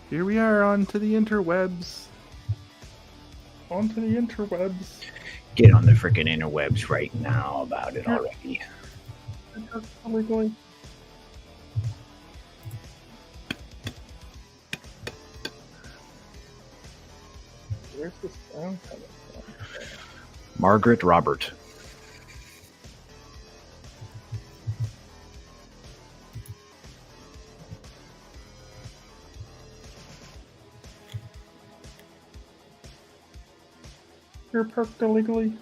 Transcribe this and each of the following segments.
Here we are onto the interwebs. Onto the interwebs. Get on the freaking interwebs right now about it already. Illegally. Where's the sound coming from? Margaret Robert. You're parked illegally.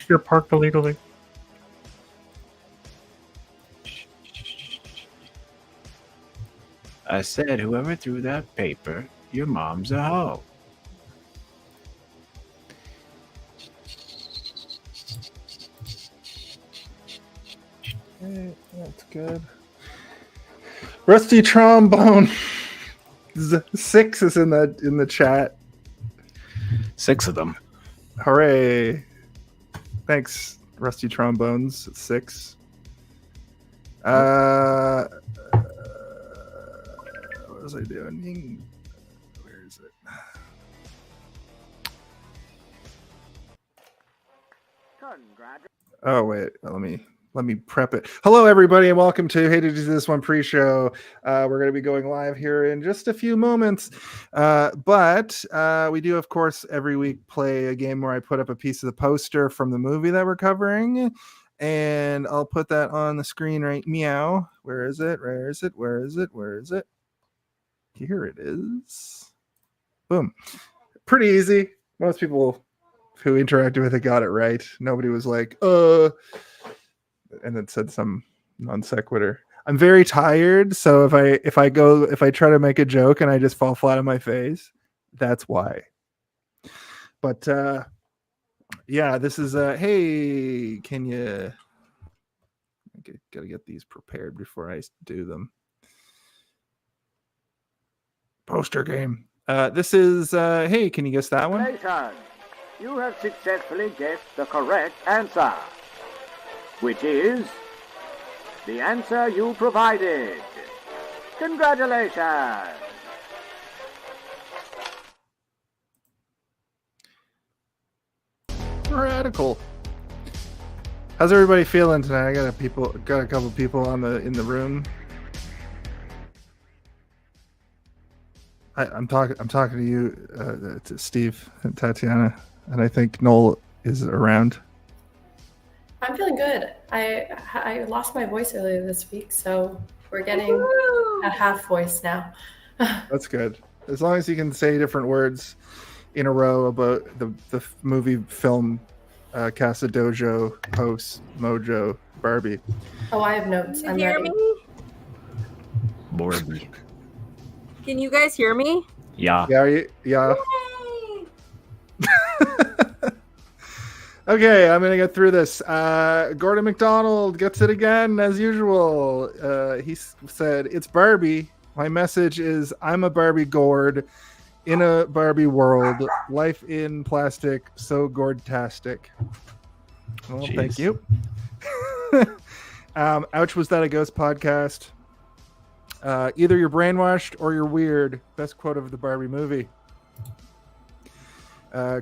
You're parked illegally. I said, whoever threw that paper, your mom's a hoe. Hey, that's good. Rusty Trombone. 6 is in the chat. 6 of them. Hooray. Thanks, Rusty Trombones. It's 6. What was I doing? Where is it? Oh, wait. Let me prep it. Hello, everybody, and welcome to Hey, Did You Do This One pre-show. We're going to be going live here in just a few moments. But we do, of course, every week play a game where I put up a piece of the poster from the movie that we're covering. And I'll put that on the screen right meow. Where is it? Where is it? Where is it? Where is it? Here it is. Boom. Pretty easy. Most people who interacted with it got it right. Nobody was like, and then said some non sequitur. I'm very tired, so if I try to make a joke and I just fall flat on my face, that's why. But yeah, this is hey, can you gotta get these prepared before I do them. Poster game. This is hey, can you guess that one? You have successfully guessed the correct answer, which is the answer you provided. Congratulations! Radical. How's everybody feeling tonight? I got a couple people in the room. I'm talking to you, to Steve and Tatiana, and I think Noel is around. I'm feeling good. I lost my voice earlier this week, so we're getting a half voice now. That's good. As long as you can say different words in a row about the movie film Casa Dojo, Host, Mojo, Barbie. Oh, I have notes. Can you hear me? Barbie. Can you guys hear me? Yeah. Yeah. Yeah. Okay, I'm going to get through this. Gordon McDonald gets it again, as usual. He said, it's Barbie. My message is, I'm a Barbie gourd in a Barbie world. Life in plastic, so gourdtastic. Well, Jeez. Thank you. Ouch, was that a ghost podcast? Either you're brainwashed or you're weird. Best quote of the Barbie movie.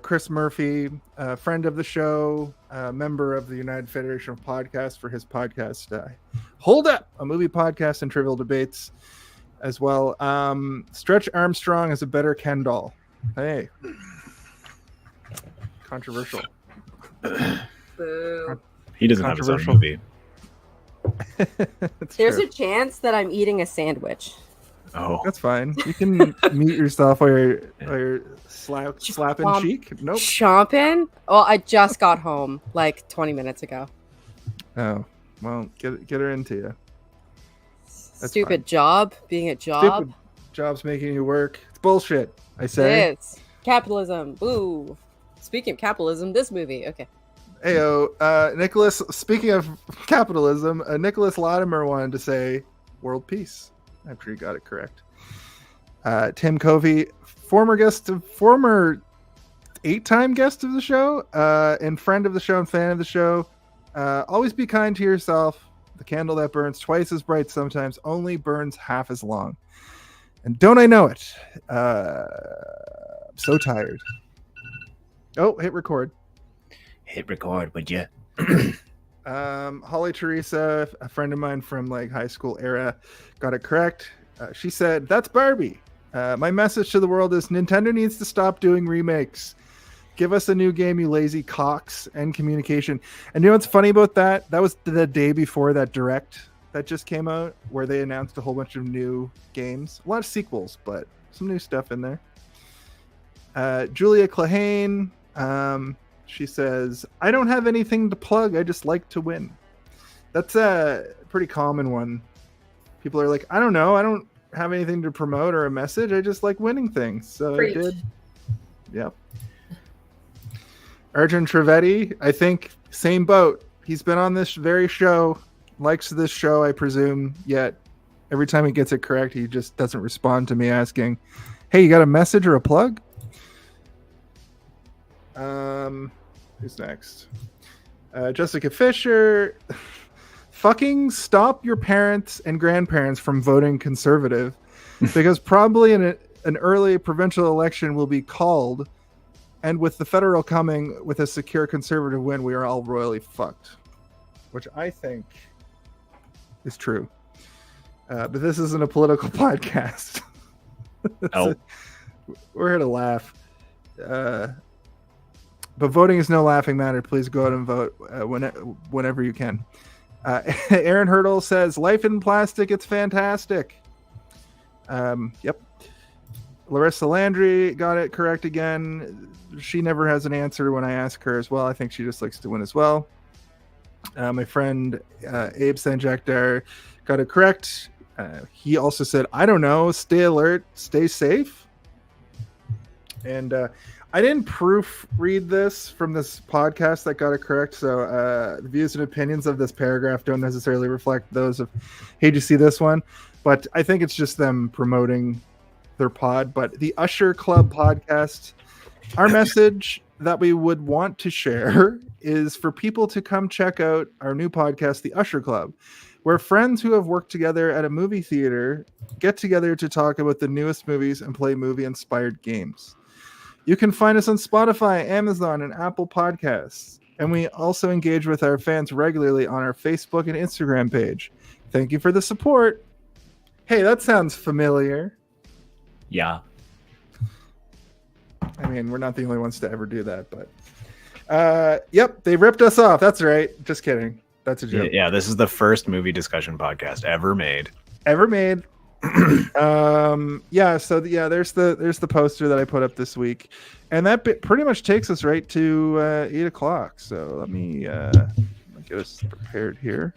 Chris Murphy, friend of the show, member of the United Federation of Podcasts for his podcast, Hold Up, a movie podcast and trivial debates as well. Stretch Armstrong is a better Ken doll. Hey. Controversial. Boo. He doesn't have his own movie. There's a chance that I'm eating a sandwich. Oh, that's fine. You can mute yourself while you're slapping cheek. Nope. Chomping? Well, I just got home like 20 minutes ago. Oh, well, get her into you. That's Stupid fine. Job. Being a job. Stupid job's making you work. It's bullshit, I say. It's capitalism. Boo. Speaking of capitalism, this movie. Okay. Heyo, Nicholas, speaking of capitalism, Nicholas Latimer wanted to say world peace. I'm sure you got it correct. Tim Covey, former 8-time guest of the show, and friend of the show and fan of the show. Always be kind to yourself. The candle that burns twice as bright sometimes only burns half as long. And don't I know it? I'm so tired. Oh, hit record. Hit record, would you? Holly Teresa, a friend of mine from like high school era, got it correct. She said, "That's Barbie." My message to the world is Nintendo needs to stop doing remakes. Give us a new game, you lazy cocks. And communication. And you know what's funny about that? That was the day before that Direct that just came out, where they announced a whole bunch of new games. A lot of sequels, but some new stuff in there. Julia Clahane, she says, "I don't have anything to plug. I just like to win." That's a pretty common one. People are like, "I don't know. I don't have anything to promote or a message. I just like winning things." So Preach. I did. Yep. Arjun Trivedi, I think, same boat. He's been on this very show, likes this show, I presume, yet every time he gets it correct, he just doesn't respond to me asking, "Hey, you got a message or a plug?" Who's next? Jessica Fisher. Fucking stop your parents and grandparents from voting conservative, because probably an early provincial election will be called, and with the federal coming with a secure conservative win, we are all royally fucked, which I think is true. But this isn't a political podcast. Oh. We're here to laugh. But voting is no laughing matter. Please go out and vote whenever you can. Aaron Hurdle says, "Life in plastic, it's fantastic." Yep. Larissa Landry got it correct again. She never has an answer when I ask her as well. I think she just likes to win as well. My friend Abe Sanjakdar got it correct. He also said, "I don't know. Stay alert. Stay safe." And I didn't proofread this from this podcast that got it correct, so the views and opinions of this paragraph don't necessarily reflect those of Hey, did you see this one? But I think it's just them promoting their pod. But the Usher Club podcast, our message that we would want to share is for people to come check out our new podcast, the Usher Club, where friends who have worked together at a movie theater get together to talk about the newest movies and play movie-inspired games. You can find us on Spotify, Amazon, and Apple Podcasts. And we also engage with our fans regularly on our Facebook and Instagram page. Thank you for the support. Hey, that sounds familiar. Yeah. I mean, we're not the only ones to ever do that, but yep, they ripped us off. That's right. Just kidding. That's a joke. Yeah, this is the first movie discussion podcast ever made. There's the poster that I put up this week, and that bit pretty much takes us right to 8 o'clock. So let me get us prepared here.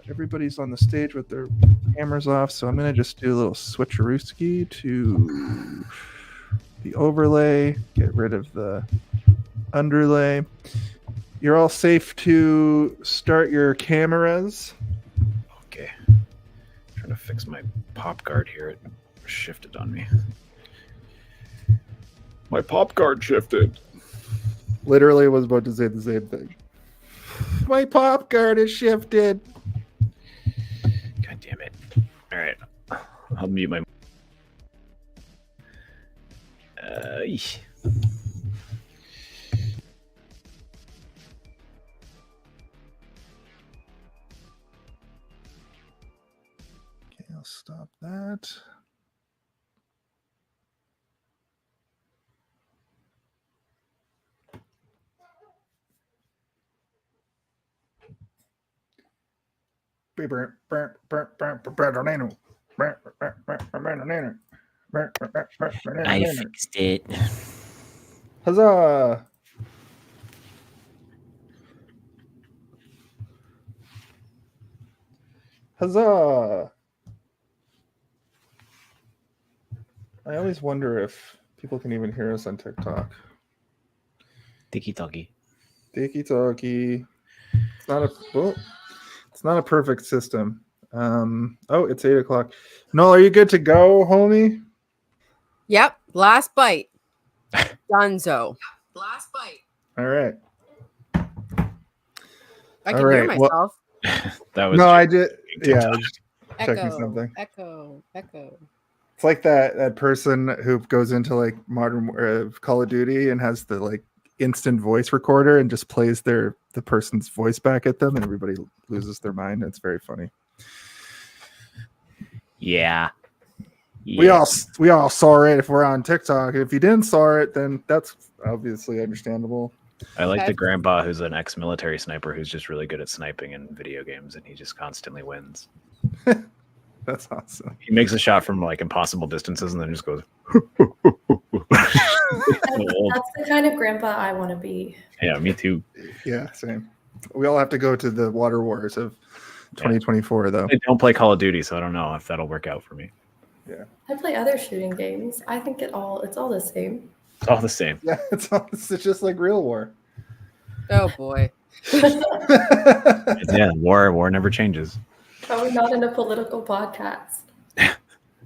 Everybody's on the stage with their cameras off, so I'm gonna just do a little switcherooski to the overlay, get rid of the underlay. You're all safe to start your cameras. Okay. Trying to fix my pop guard here. It shifted on me. My pop guard shifted. Literally was about to say the same thing. My pop guard is shifted. God damn it. All right. I'll mute my... eesh. Okay, I'll stop that. I fixed it. Huzzah! Huzzah! I always wonder if people can even hear us on TikTok. Tiki-talkie. Tiki-talkie. It's not a perfect system. It's 8 o'clock. Noel, are you good to go, homie? Yep. Last bite. Dunzo. Last bite. All right. I can hear myself. That was no, I did. Yeah, I was Echo. checking something. Echo. Echo. It's like that person who goes into like modern Call of Duty and has the like instant voice recorder and just plays the person's voice back at them, and everybody loses their mind. It's very funny. Yeah. We all saw it if we're on TikTok. If you didn't saw it, then that's obviously understandable. I like Okay. the grandpa who's an ex-military sniper who's just really good at sniping in video games, and he just constantly wins. That's awesome. He makes a shot from like impossible distances and then just goes. That's the kind of grandpa I want to be. Yeah, me too. Yeah, same. We all have to go to the water wars of 2024, though. I don't play Call of Duty, so I don't know if that'll work out for me. Yeah, I play other shooting games. I think it's all the same. It's all the same. yeah, it's just like real war. Oh boy. Yeah, war never changes. Are we not in a political podcast?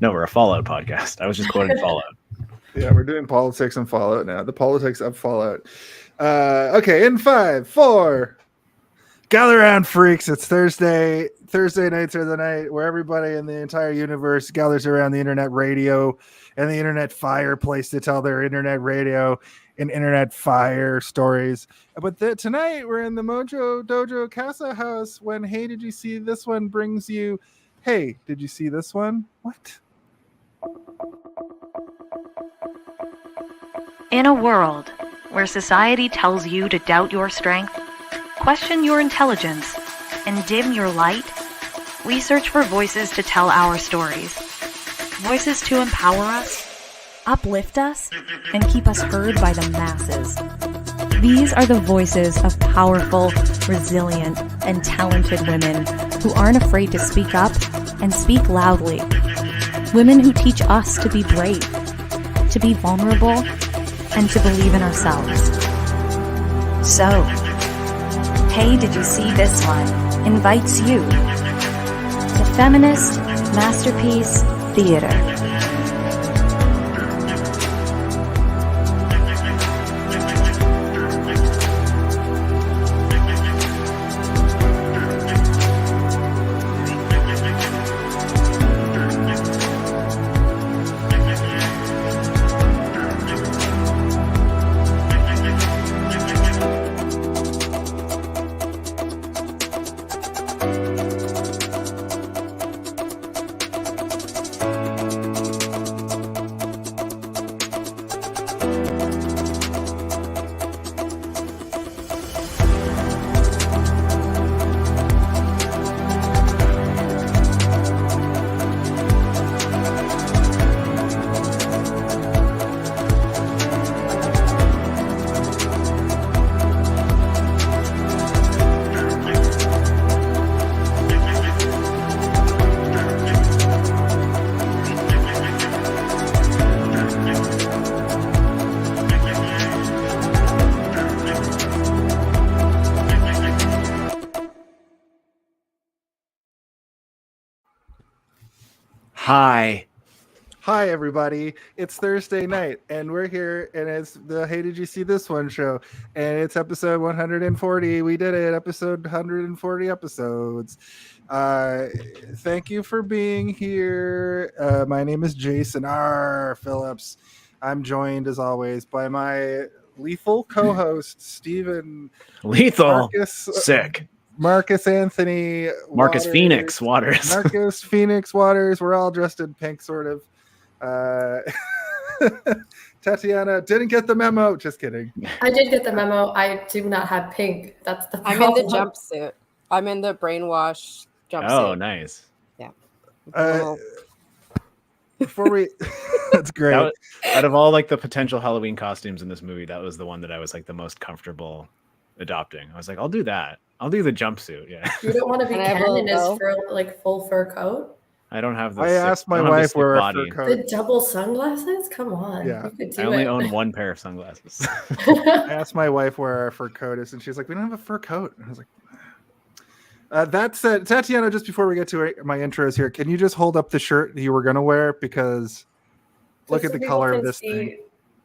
No, we're a Fallout podcast. I was just quoting Fallout. Yeah, we're doing politics and Fallout now. The politics of Fallout. Okay, in 5, 4. Gather around, freaks. It's Thursday. Thursday nights are the night where everybody in the entire universe gathers around the internet radio and the internet fireplace to tell their internet radio and internet fire stories. But tonight we're in the Mojo Dojo Casa house when Hey, Did You See This One brings you, Hey, did you see this one? What? In a world where society tells you to doubt your strength, question your intelligence, and dim your light, we search for voices to tell our stories. Voices to empower us, uplift us, and keep us heard by the masses. These are the voices of powerful, resilient, and talented women who aren't afraid to speak up and speak loudly. Women who teach us to be brave, to be vulnerable, and to believe in ourselves. So, Hey, Did You See This One? Invites you to Feminist Masterpiece Theater. Hi. Hi, everybody. It's Thursday night, and we're here, and it's the Hey, Did You See This One show, and it's episode 140. We did it, episode 140 episodes. Thank you for being here. My name is Jason R. Phillips. I'm joined, as always, by my lethal co-host, Stephen Lethal. Marcus, Sick. Marcus Anthony Marcus Waters. Phoenix Waters. Marcus Phoenix Waters. We're all dressed in pink, sort of. Tatiana didn't get the memo. Just kidding. I did get the memo. I do not have pink. That's the I'm problem. in the jumpsuit. I'm in the brainwash jumpsuit. Oh, nice. Before we, that's great. Out of all like the potential Halloween costumes in this movie, that was the one that I was like the most comfortable adopting. I was like, I'll do that. I'll do the jumpsuit. Yeah. You don't want to be And I have a Ken in his little full fur coat? I don't have the I asked my wife where her fur The coat. double sunglasses? Come on. Yeah. You could do I only it. own one pair of sunglasses. I asked my wife where our fur coat is, and she's like, "We don't have a fur coat." And I was like, "That said, Tatiana, just before we get to my intros here, can you just hold up the shirt you were gonna wear because look Just at so the people color of can this see, thing."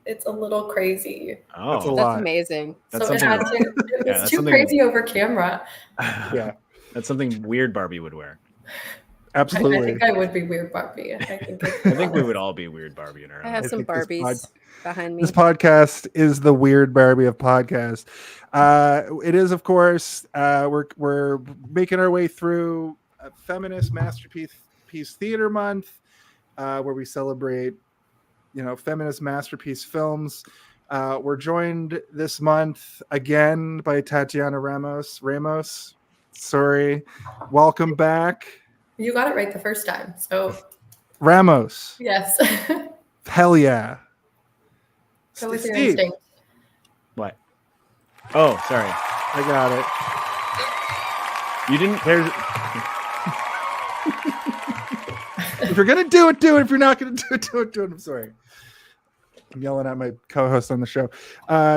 It's a little crazy. Oh, That's a That's lot. amazing. That's so it something. had to, it Yeah, was that's too something- crazy over camera. Yeah. That's something weird Barbie would wear. Absolutely. I think I would be weird Barbie. I think we would all be weird Barbie in our I own. have I some think this Barbies behind me. This podcast is the weird Barbie of podcasts. It is, of course, we're making our way through Feminist Masterpiece Theater Month, where we celebrate, feminist masterpiece films. We're joined this month again by Tatiana Ramos. Sorry, welcome back, you got it right the first time. So Ramos. yes, Hell yeah. go with your Steve. instinct. What? Oh, sorry. I got it. You didn't. There's. If you're gonna do it, do it. If you're not gonna do it, do it. I'm sorry. I'm yelling at my co-host on the show.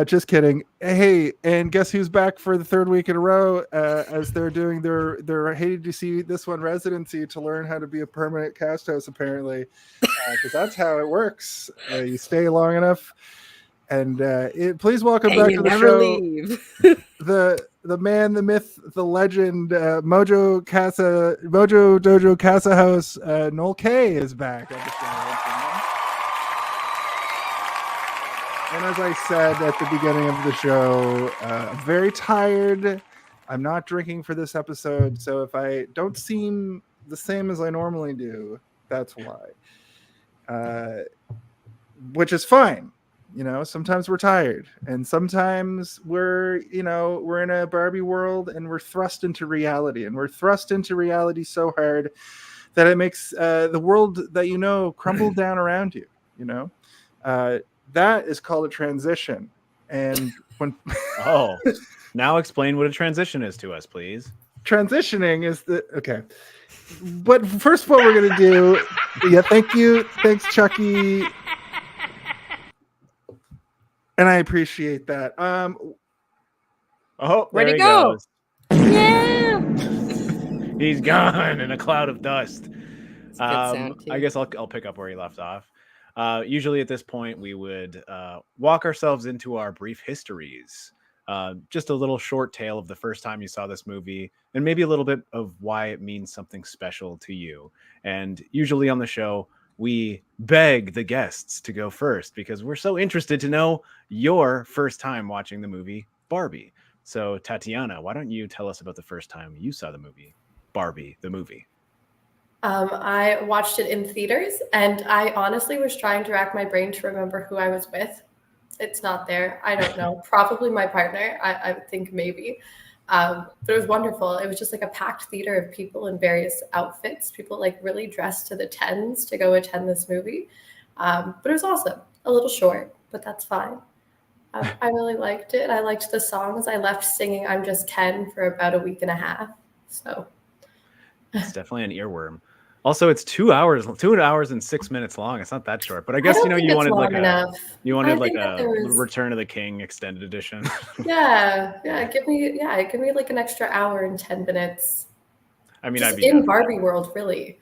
Just kidding. Hey, and guess who's back for the third week in a row as they're doing their hated to see this one residency to learn how to be a permanent cast host, apparently, because that's how it works. You stay long enough. And please welcome back to the show leave. the man, the myth, the legend, Mojo Dojo Casa host Noel K is back on the show. And as I said at the beginning of the show, I'm very tired. I'm not drinking for this episode, so if I don't seem the same as I normally do, that's why. Which is fine. Sometimes we're tired, and sometimes we're in a Barbie world, and we're thrust into reality, so hard that it makes the world that crumble down around you. That is called a transition. And when now explain what a transition is to us, please. Transitioning is okay. But first, what we're gonna do? Yeah, thank you, thanks, Chucky. And I appreciate that. Where'd he go? Goes. Yeah. He's gone in a cloud of dust. Sound, I guess I'll pick up where he left off. Usually at this point, we would walk ourselves into our brief histories. Just a little short tale of the first time you saw this movie, and maybe a little bit of why it means something special to you. And usually on the show, we beg the guests to go first because we're so interested to know your first time watching the movie Barbie. So, Tatiana, why don't you tell us about the first time you saw the movie Barbie, the movie? I watched it in theaters, and I honestly was trying to rack my brain to remember who I was with. It's not there. I don't know. Probably my partner. I would think maybe. But it was wonderful. It was just like a packed theater of people in various outfits. People like really dressed to the tens to go attend this movie. But it was awesome. A little short, but that's fine. I really liked it. I liked the songs. I left singing I'm Just Ken for about a week and a half. So it's definitely an earworm. Also, it's 2 hours and 6 minutes long. It's not that short, but I guess you wanted like a Return of the King extended edition. Yeah. Give me like an extra hour and 10 minutes. I mean, just in Barbie world, really.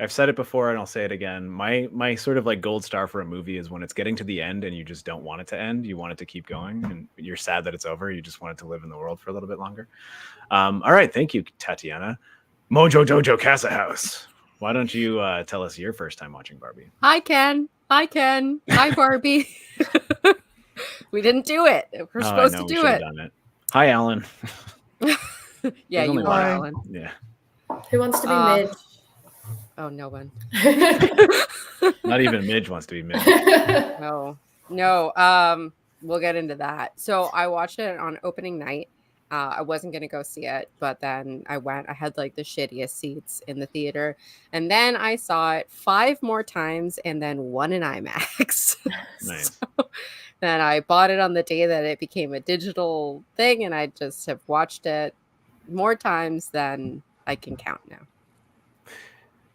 I've said it before and I'll say it again. My sort of like gold star for a movie is when it's getting to the end and you just don't want it to end. You want it to keep going, and you're sad that it's over. You just want it to live in the world for a little bit longer. All right, thank you, Tatiana. Mojo Dojo Casa House. Why don't you tell us your first time watching Barbie? Hi, Ken. Hi, Barbie. We didn't do it. We're supposed to do it. Done it. Hi, Alan. Yeah, you are, Alan. Yeah. Who wants to be Midge? Oh, no one. Not even Midge wants to be Midge. No. We'll get into that. So I watched it on opening night. I wasn't going to go see it, but then I went. I had like the shittiest seats in the theater. And then I saw it 5 more times and then one in IMAX. Nice. So then I bought it on the day that it became a digital thing, and I just have watched it more times than I can count now.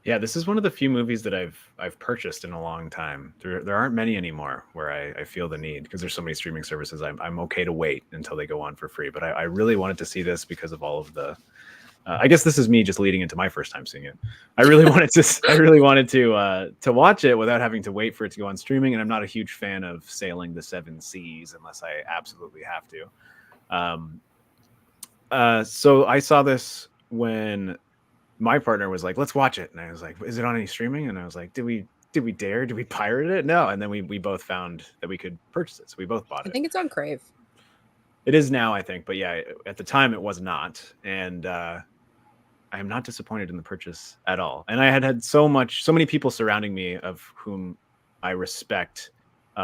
Yeah, this is one of the few movies that I've purchased in a long time. There aren't many anymore where I feel the need, because there's so many streaming services. I'm okay to wait until they go on for free. But I really wanted to see this because of all of the. I guess this is me just leading into my first time seeing it. I really wanted to watch it without having to wait for it to go on streaming. And I'm not a huge fan of sailing the 7 seas unless I absolutely have to. So I saw this when my partner was like, let's watch it. And I was like, is it on any streaming? And I was like, did we dare? Did we pirate it? No. And then we both found that we could purchase it. So we both bought I it. think it's on Crave. It is now, I think. But yeah, at the time it was not. And I am not disappointed in the purchase at all. And I had so many people surrounding me of whom I respect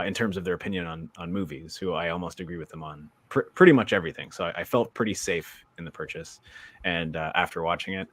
in terms of their opinion on movies, who I almost agree with them on pretty much everything. So I felt pretty safe in the purchase. And after watching it,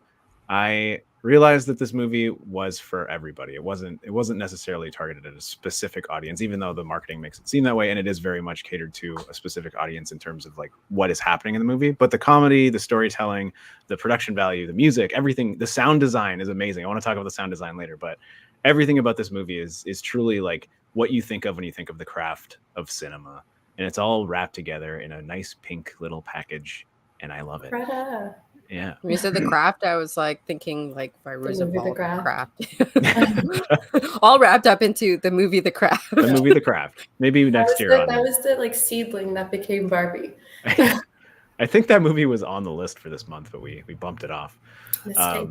I realized that this movie was for everybody. It wasn't necessarily targeted at a specific audience, even though the marketing makes it seem that way. And it is very much catered to a specific audience in terms of like what is happening in the movie. But the comedy, the storytelling, the production value, the music, everything, the sound design is amazing. I want to talk about the sound design later, but everything about this movie is truly like what you think of when you think of the craft of cinema. And it's all wrapped together in a nice pink little package. And I love it. Greta. Yeah. When you said The Craft, I was like thinking like by Roosevelt. The Craft. All wrapped up into the movie The Craft. The movie The Craft. Maybe next year. That was the like seedling that became Barbie. I think that movie was on the list for this month, but we bumped it off. Mistake.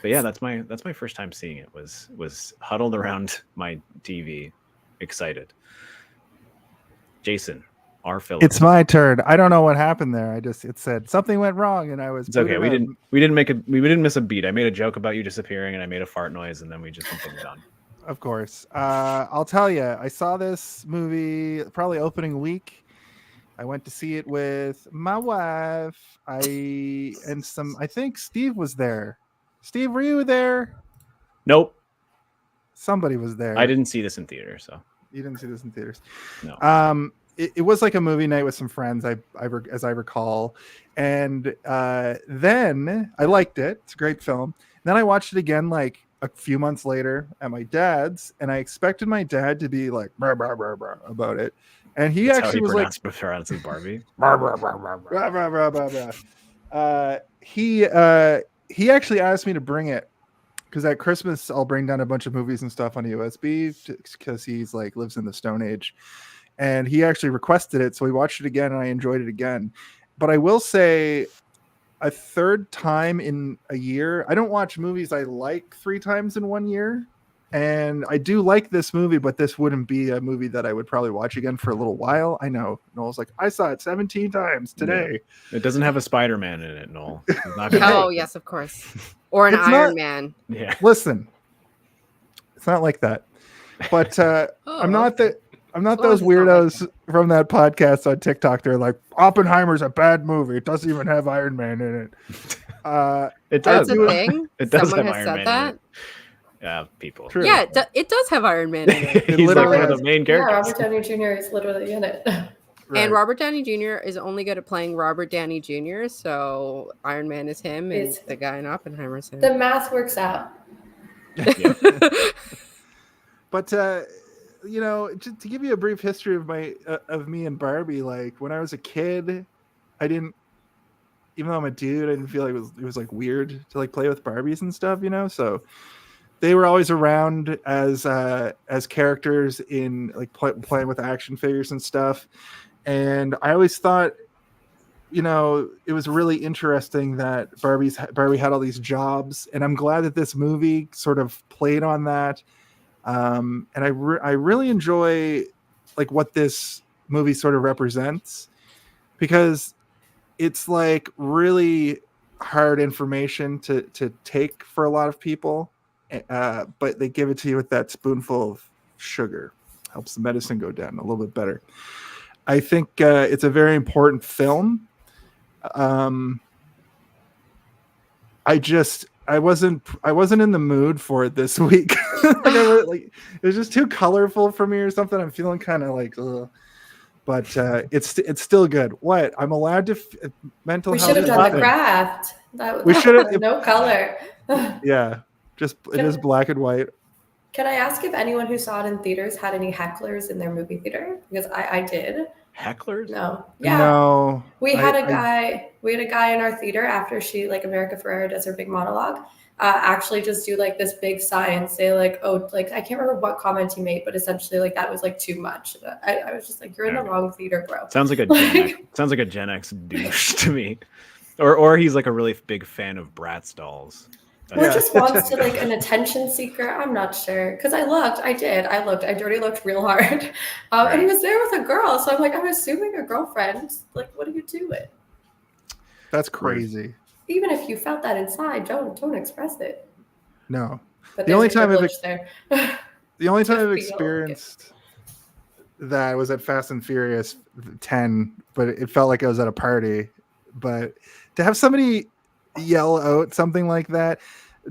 But yeah, that's my first time seeing it. Was huddled around my TV, excited. Jason, our Philip. It's my turn. I don't know what happened there. It said something went wrong, and I was. It's okay. We didn't miss a beat. I made a joke about you disappearing, and I made a fart noise, and then we just continued on. Of course. I'll tell you. I saw this movie probably opening week. I went to see it with my wife. I think Steve was there. Steve, were you there? Nope. Somebody was there. I didn't see this in theater, so. You didn't see this in theaters. No. It was like a movie night with some friends, as I recall. And then I liked it. It's a great film. Then I watched it again like a few months later at my dad's, and I expected my dad to be like blah, blah, blah, blah, about it. And he That's actually how he was like pronounces Barbie. blah, blah, blah, blah, blah, blah, blah, blah, blah. He actually asked me to bring it because at Christmas I'll bring down a bunch of movies and stuff on USB because he's like lives in the Stone Age, and he actually requested it, so we watched it again and I enjoyed it again. But I will say, a third time in a year, I don't watch movies I like 3 times in 1 year, and I do like this movie, but this wouldn't be a movie that I would probably watch again for a little while. I know Noel's like, I saw it 17 times today. Yeah. It doesn't have a Spider-Man in it, Noel. Oh yes, of course. Or an Iron Man. Yeah. Listen, it's not like that. But I'm not those weirdos from that podcast on TikTok. They're like, Oppenheimer's a bad movie. It doesn't even have Iron Man in it. It does. That's a thing. It does Someone have has Iron said Man that. in it. Yeah, people. True. Yeah, it does have Iron Man in it. He's like one of has. the main Yeah, characters. Robert Downey Jr. is literally in it. Right. And Robert Downey Jr. is only good at playing Robert Downey Jr., so Iron Man is him, and It's- the guy in Oppenheimer is him. The math works out. Yeah. But just to give you a brief history of me and Barbie, like when I was a kid, I didn't, even though I'm a dude, I didn't feel like it was like weird to like play with Barbies and stuff, so they were always around as characters in like playing with action figures and stuff. And I always thought, it was really interesting that Barbie had all these jobs, and I'm glad that this movie sort of played on that. And I really enjoy like what this movie sort of represents, because it's like really hard information to take for a lot of people, but they give it to you with that spoonful of sugar. Helps the medicine go down a little bit better. I think it's a very important film. I wasn't in the mood for it this week. It was just too colorful for me or something. I'm feeling kind of like, ugh. But it's still good. What? I'm allowed to mental We health. should have is done The nothing. Craft. We should have- No color. Yeah, it is black and white. Can I ask if anyone who saw it in theaters had any hecklers in their movie theater? Because I did. Hecklers? No. Yeah. No, We had a guy in our theater after she, like America Ferrera does her big monologue, actually just do like this big sigh and say like, oh, like I can't remember what comment he made, but essentially like that was like too much. I was just like, you're in the wrong theater, bro. Sounds like a Gen X douche to me. Or he's like a really big fan of Bratz dolls. Or just wants to like an attention seeker. I'm not sure. Because I looked. I already looked real hard. And he was there with a girl. So I'm like, I'm assuming a girlfriend. Like, what are you doing? That's crazy. Even if you felt that inside, don't express it. No. But The only time I've feel experienced that was at Fast and Furious 10, but it felt like I was at a party. But to have somebody yell out something like that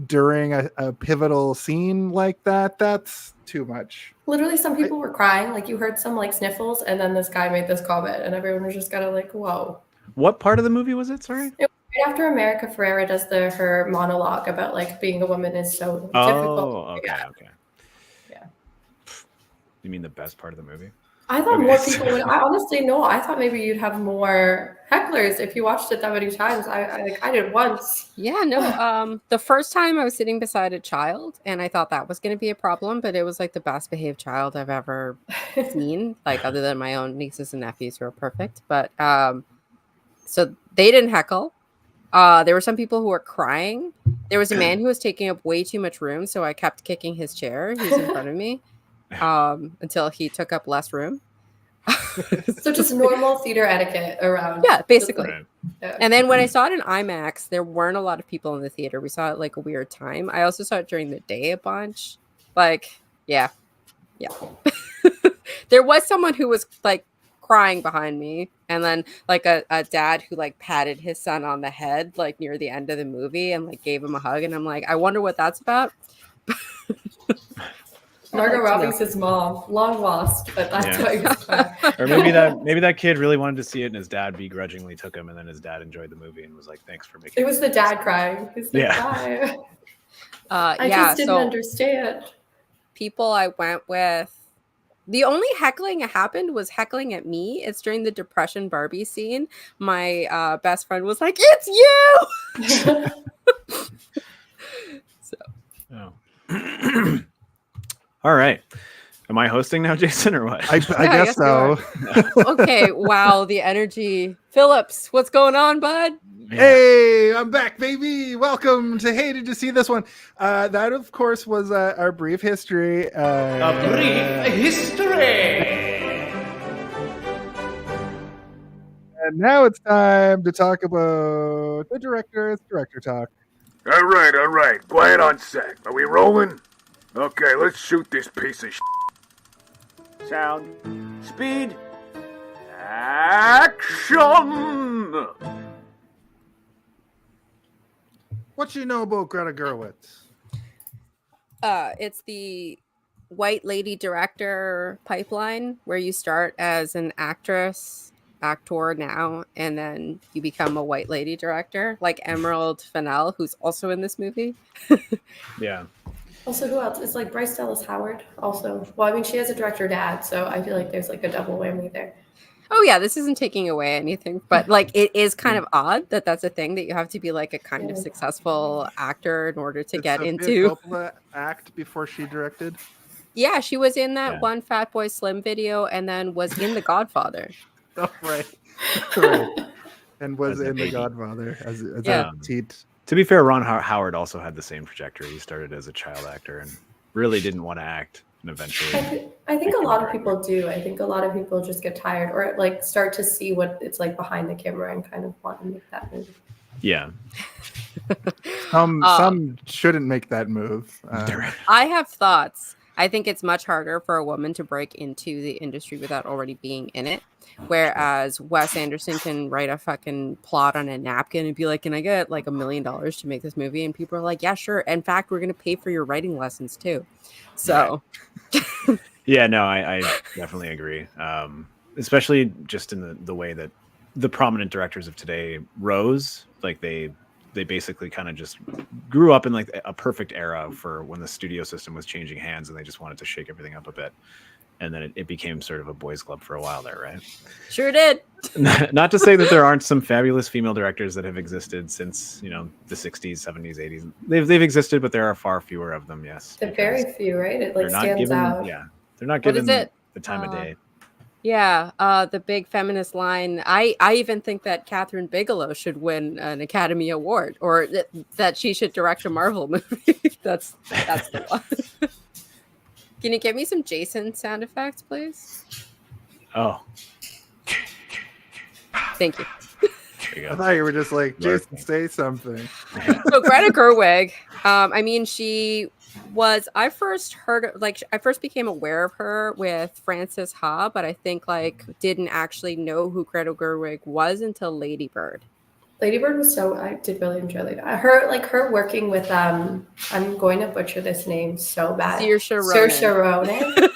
during a pivotal scene like that, that's too much. Literally, some people were crying. Like, you heard some like sniffles, and then this guy made this comment, and everyone was just kind of like, whoa. What part of the movie was it? Sorry? It was right after America Ferrera does her monologue about like being a woman is so difficult. Oh, okay, Yeah. okay. Yeah. You mean the best part of the movie? I thought more people would. I honestly no. I thought maybe you'd have more hecklers if you watched it that many times. I did once. Yeah, no. The first time I was sitting beside a child, and I thought that was going to be a problem, but it was like the best behaved child I've ever seen. Like, other than my own nieces and nephews who are perfect, but so they didn't heckle. There were some people who were crying. There was a man who was taking up way too much room, so I kept kicking his chair. He was in front of me until he took up less room. So just normal theater etiquette around. Yeah, basically. Right. Yeah. And then when I saw it in IMAX, there weren't a lot of people in the theater. We saw it like a weird time. I also saw it during the day a bunch. Like, yeah. There was someone who was like crying behind me, and then like a dad who like patted his son on the head like near the end of the movie and like gave him a hug, and I'm like, I wonder what that's about. Margot Robbie's his mom, long lost, but that's why he was crying. Or maybe that kid really wanted to see it, and his dad begrudgingly took him, and then his dad enjoyed the movie and was like, "Thanks for making." It was the dad crying. He's like, Yeah. bye. I just didn't understand. People I went with, the only heckling that happened was heckling at me. It's during the Depression Barbie scene. My best friend was like, "It's you!" So. Oh. All right. Am I hosting now, Jason, or what? I guess so. Okay. Wow. The energy. Phillips, what's going on, bud? Yeah. Hey, I'm back, baby. Welcome to Hey, Did You See This One? That, of course, was our brief history. A brief history. And now it's time to talk about the director. It's director talk. All right. Quiet on set. Are we rolling? Okay, let's shoot this piece of Sound. Speed. Action! What you know about Greta Gerwig? It's the white lady director pipeline where you start as an actor now, and then you become a white lady director, like Emerald Fennell, who's also in this movie. Yeah. Also, who else? It's like Bryce Dallas Howard. Also, well, I mean, she has a director dad, so I feel like there's like a double whammy there. Oh yeah, this isn't taking away anything, but like it is kind of odd that that's a thing that you have to be like a kind of successful actor in order to get into. Coppola act before she directed. Yeah, she was in that one Fatboy Slim video, and then was in The Godfather. Oh, right. And was in The Godfather as a teat. To be fair, Ron Howard also had the same trajectory. He started as a child actor and really didn't want to act, and eventually. I think a lot of people do. I think a lot of people just get tired or like start to see what it's like behind the camera and kind of want to make that move. Yeah. Some shouldn't make that move. I have thoughts. I think it's much harder for a woman to break into the industry without already being in it. Whereas Wes Anderson can write a fucking plot on a napkin and be like, can I get like $1 million to make this movie? And people are like, yeah, sure. In fact, we're going to pay for your writing lessons too. So. Yeah, no, I definitely agree. Especially just in the way that the prominent directors of today rose. Like they basically kind of just grew up in like a perfect era for when the studio system was changing hands and they just wanted to shake everything up a bit. And then it became sort of a boys club for a while there, right? Sure did. Not to say that there aren't some fabulous female directors that have existed since, the 60s, 70s, 80s. They've existed, but there are far fewer of them, yes. They're very few, right? It like stands given, out. Yeah. They're not given What is it? the time of day. Yeah, the big feminist line. I even think that Catherine Bigelow should win an Academy Award, or that she should direct a Marvel movie. That's the one. Can you give me some Jason sound effects, please? Oh, Thank you. there you I go. thought you were just like, Jason, Lurking. say something. So Greta Gerwig, I mean, she was. I first became aware of her with Frances Ha, but I think didn't actually know who Greta Gerwig was until Lady Bird. Lady Bird was I did really enjoy Lady her working with I'm going to butcher this name so bad. Saoirse Ronan.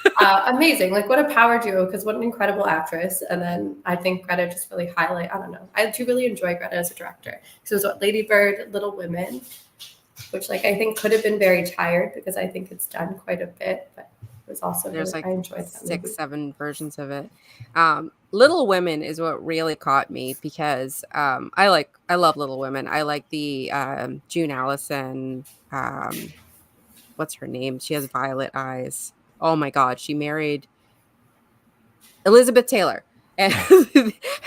Amazing. Like, what a power duo, because what an incredible actress. And then I think Greta just really I don't know. I do really enjoy Greta as a director. So it was Lady Bird, Little Women, which I think could have been very tired because I think it's done quite a bit, but it was also There's I enjoyed that 6, 7 versions of it. Little Women is what really caught me because I love Little Women. I like the June Allison. What's her name? She has violet eyes. Oh my God, she married Elizabeth Taylor. And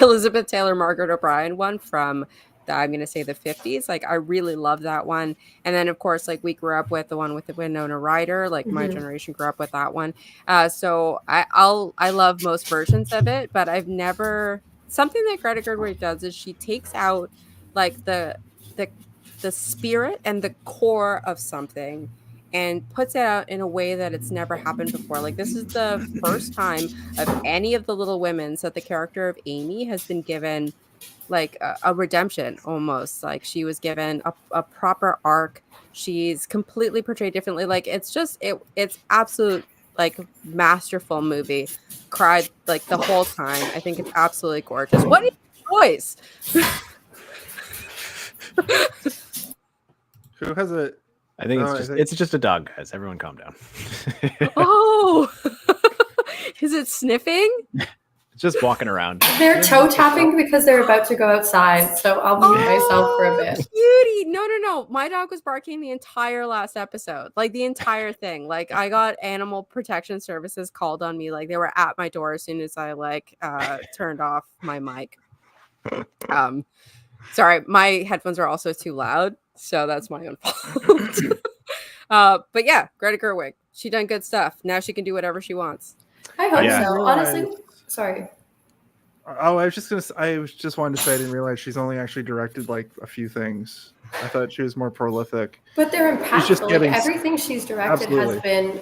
Elizabeth Taylor, Margaret O'Brien one from I'm going to say the 50s. I really love that one. And then, of course, we grew up with the one with the Winona Ryder. My generation grew up with that one. So I love most versions of it, but I've never... Something that Greta Gerwig does is she takes out the spirit and the core of something and puts it out in a way that it's never happened before. This is the first time of any of the Little Women's that the character of Amy has been given a redemption almost. She was given a proper arc. She's completely portrayed differently. It's absolute masterful movie. Cried the whole time. I think it's absolutely gorgeous. What is your choice? Who has a... I think it's just a dog, guys. Everyone calm down. Oh, is it sniffing? Just walking around. They're toe tapping because they're about to go outside, so I'll mute myself for a bit. Cutie! No. My dog was barking the entire last episode, the entire thing. I got Animal Protection Services called on me, they were at my door as soon as I turned off my mic. Sorry, my headphones are also too loud, so that's my own fault. But yeah, Greta Gerwig, she done good stuff. Now she can do whatever she wants. I hope so. Honestly, sorry. Oh, I was just wanted to say I didn't realize she's only actually directed a few things. I thought she was more prolific. But they're impactful. She's just getting... everything she's directed has been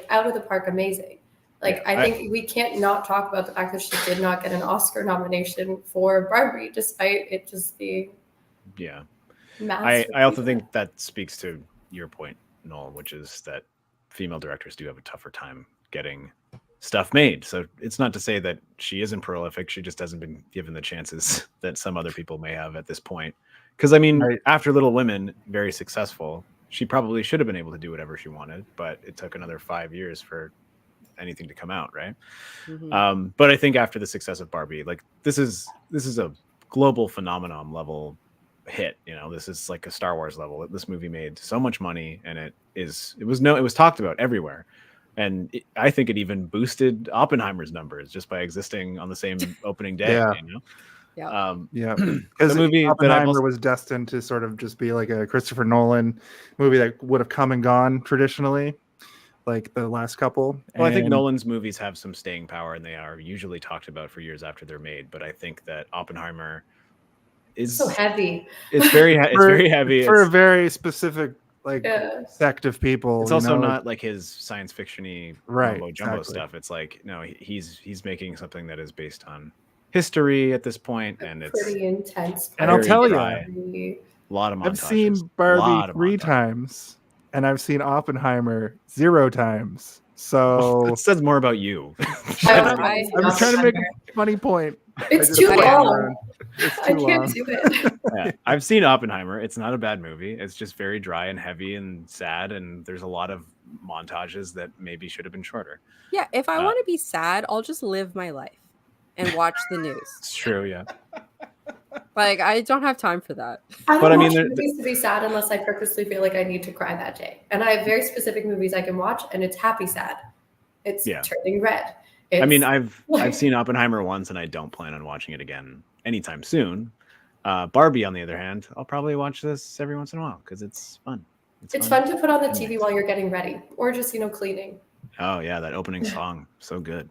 out of the park amazing. I think we can't not talk about the fact that she did not get an Oscar nomination for Barbie, despite it just being I also think that speaks to your point, Noel, which is that female directors do have a tougher time getting stuff made. So it's not to say that she isn't prolific. She just hasn't been given the chances that some other people may have at this point. Because after Little Women, very successful, she probably should have been able to do whatever she wanted, but it took another 5 years for anything to come out, right? Mm-hmm. But I think after the success of Barbie, this is a global phenomenon level hit. This is a Star Wars level. This movie made so much money, and it was talked about everywhere. And I think it even boosted Oppenheimer's numbers just by existing on the same opening day. Yeah. Because Oppenheimer was destined to sort of just be a Christopher Nolan movie that would have come and gone traditionally, the last couple. Well, I think Nolan's movies have some staying power, and they are usually talked about for years after they're made. But I think that Oppenheimer is so heavy. It's very heavy for a very specific sect of people. It's also not his science fiction-y jumbo exactly. stuff. It's no, he's making something that is based on history at this point, and it's pretty intense. And I'll tell you, a lot of montages. I've seen Barbie 3 times, and I've seen Oppenheimer 0 times. So it says more about you. I was trying to make a funny point. It's too long. I can't do it. Yeah, I've seen Oppenheimer. It's not a bad movie. It's just very dry and heavy and sad, and there's a lot of montages that maybe should have been shorter. Yeah, if I want to be sad, I'll just live my life and watch the news. It's true, yeah. I don't have time for that. I don't watch movies to be sad unless I purposely feel like I need to cry that day. And I have very specific movies I can watch, and it's happy sad. It's turning red. I mean, It's- I've seen Oppenheimer once, and I don't plan on watching it again anytime soon. Barbie, on the other hand, I'll probably watch this every once in a while because it's fun. It's fun to put on the and TV nice. while you're getting ready or just, cleaning. Oh yeah, that opening song, so good.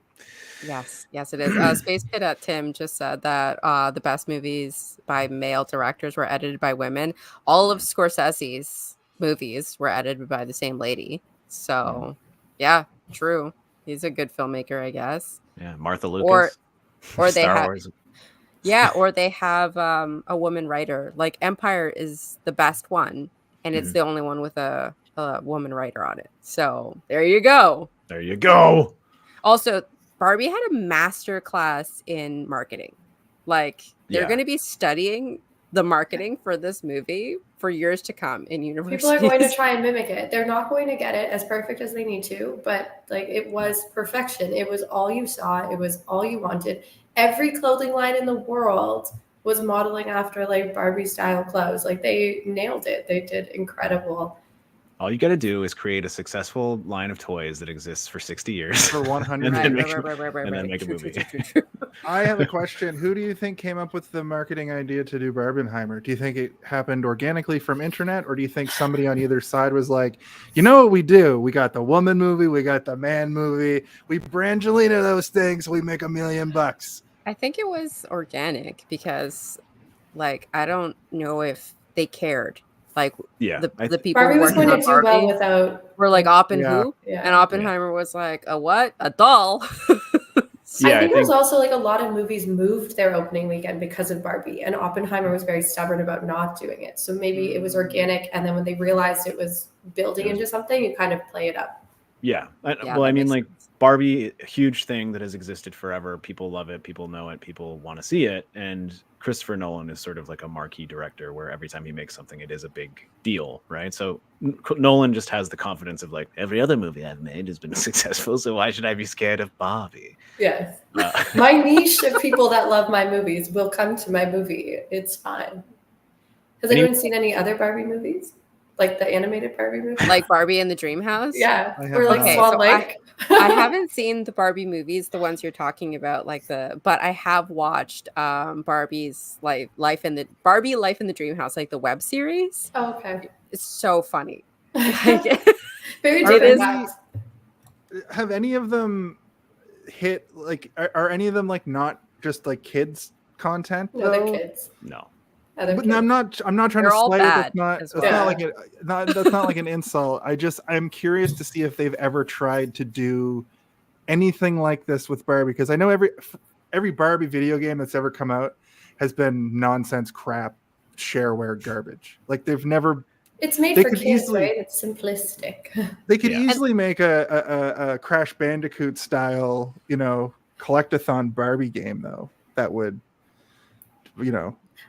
Yes, yes, it is. Space Cadet Tim just said that the best movies by male directors were edited by women. All of Scorsese's movies were edited by the same lady. So, yeah, true. He's a good filmmaker, I guess. Yeah, Martha Lucas. Or they Star have, Wars. yeah, or they have a woman writer. Like Empire is the best one, and it's Mhm. the only one with a woman writer on it. So there you go. There you go. Also, Barbie had a master class in marketing. Like they're Yeah. going to be studying the marketing for this movie for years to come in universities. People are going to try and mimic it. They're not going to get it as perfect as they need to, but like it was perfection. It was all you saw. It was all you wanted. Every clothing line in the world was modeling after like Barbie style clothes. Like they nailed it. They did incredible. All you got to do is create a successful line of toys that exists for 60 years. For 100 and then, years. then make a True, movie. true. I have a question. Who do you think came up with the marketing idea to do Barbenheimer? Do you think it happened organically from internet, or do you think somebody on either side was like, you know what we do? We got the woman movie, we got the man movie. We Brangelina those things, we make $1 million. I think it was organic because, like, I don't know if they cared. Like, Yeah, the people Barbie was working going to on do Barbie well without. were like Oppen Yeah. who, Yeah. and Oppenheimer was like a what? A doll. Yeah, I think it was also like a lot of movies moved their opening weekend because of Barbie, and Oppenheimer was very stubborn about not doing it. So maybe it was organic, and then when they realized it was building into something, you kind of play it up. Yeah. Yeah, Well, I that mean, makes like sense. Barbie, a huge thing that has existed forever. People love it. People know it. People want to see it. And Christopher Nolan is sort of like a marquee director where every time he makes something, it is a big deal, right? So Nolan just has the confidence of like, every other movie I've made has been successful, so why should I be scared of Barbie? Yes. Uh, My niche of people that love my movies will come to my movie. It's fine. Has Any- anyone seen any other Barbie movies? Like the animated Barbie movie? Like Barbie in the Dream House. Yeah. I have Or like not. Swan So Lake. I haven't seen the Barbie movies, the ones you're talking about, but I have watched Barbie's Life in the Dream House, like the web series. Oh, okay. It's so funny. Very Are different they- vibes. Have any of them hit like are any of them like not just like kids content? No, they're though? kids. no. Other But kids. I'm not trying They're to all slight it. bad That's not as that's well. not like that's not like an insult. I'm curious to see if they've ever tried to do anything like this with Barbie, because I know every Barbie video game that's ever come out has been nonsense crap shareware garbage. Like they've never It's made they for could kids, easily- right? It's simplistic. they could Yeah. easily make a Crash Bandicoot style, collectathon Barbie game though. That would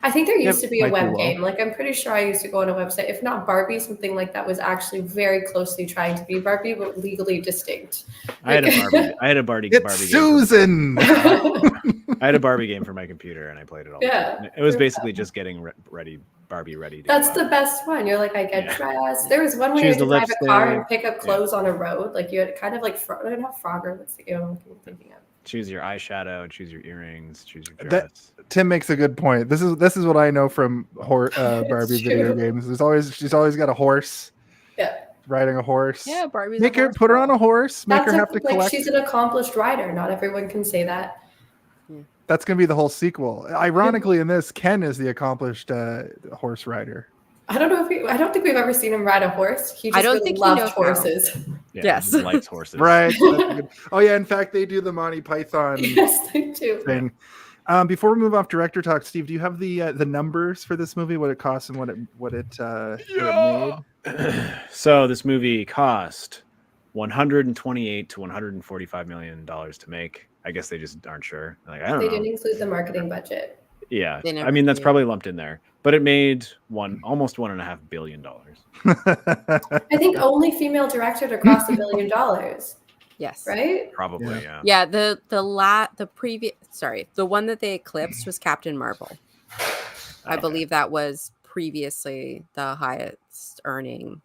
I think there Yeah, used to be a might do web well. game. Like I'm pretty sure I used to go on a website. If not Barbie, something like that was actually very closely trying to be Barbie, but legally distinct. I had a Barbie. I had a Barbie. it's Barbie game. Susan. I had a Barbie game for my computer, and I played it all. the Yeah, time. It was true. basically just getting ready, Barbie ready. To That's go the out. best one. You're like, I get Yeah. dressed. There was one where Choose you the had to drive a car and lipstick. pick up clothes on a road. Like you had kind of like not Frogger. What's the game I'm thinking of? Choose your eyeshadow. Choose your earrings. Choose your That- dress. Tim makes a good point. This is what I know from Barbie video true. games. She's always got a horse. Yeah. Riding a horse. Yeah, Barbie's Make her put her on a horse. Make her have to like collect. she's an accomplished rider. Not everyone can say that. That's gonna be the whole sequel. Ironically, in this, Ken is the accomplished horse rider. I don't think we've ever seen him ride a horse. He just I don't really think he loved knows how. horses. Yeah, Yes. he just likes horses. Right. That's a good- Oh yeah. In fact, they do the Monty Python Yes, they do. thing. Before we move off director talk, Steve, do you have the numbers for this movie? What it cost and what it made? So this movie cost $128 to $145 million to make. I guess they just aren't sure. Like I don't They know. didn't include the marketing budget. Yeah, They never I mean that's did. probably lumped in there, but it made almost $1.5 billion. I think only female director to cross $1 billion, Yes. right? Probably, Yeah. yeah. Yeah, the one that they eclipsed was Captain Marvel. I Okay. believe that was previously the highest earning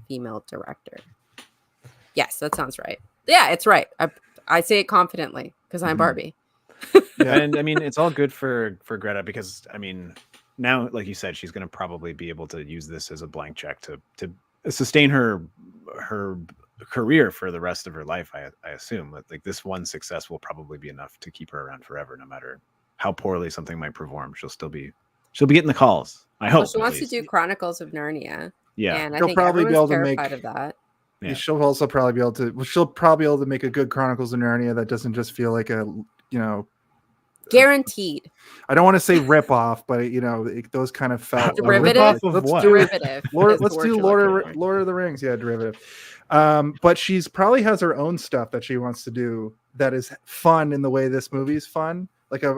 female director. Yes, that sounds right. Yeah, it's right. I say it confidently because I'm Mhm. Barbie. Yeah. And I mean, it's all good for Greta because I mean, now, like you said, she's going to probably be able to use this as a blank check to sustain her career for the rest of her life. I assume like this one success will probably be enough to keep her around forever, no matter how poorly something might perform. She'll be getting the calls. I hope. Well, she at wants to least. do Chronicles of Narnia. Yeah. And I She'll think probably be everyone's able to make- terrified of that. Yeah. She'll also probably be able to. Well, she'll probably be able to make a good Chronicles of Narnia that doesn't just feel like a, you know, Guaranteed. I don't want to say rip off, but you know, those kind of felt Derivative? Rip-off of let's what? do Derivative. is the let's word do you're looking for. Lord of the Rings, yeah, derivative. But she's probably has her own stuff that she wants to do that is fun in the way this movie's fun. Like a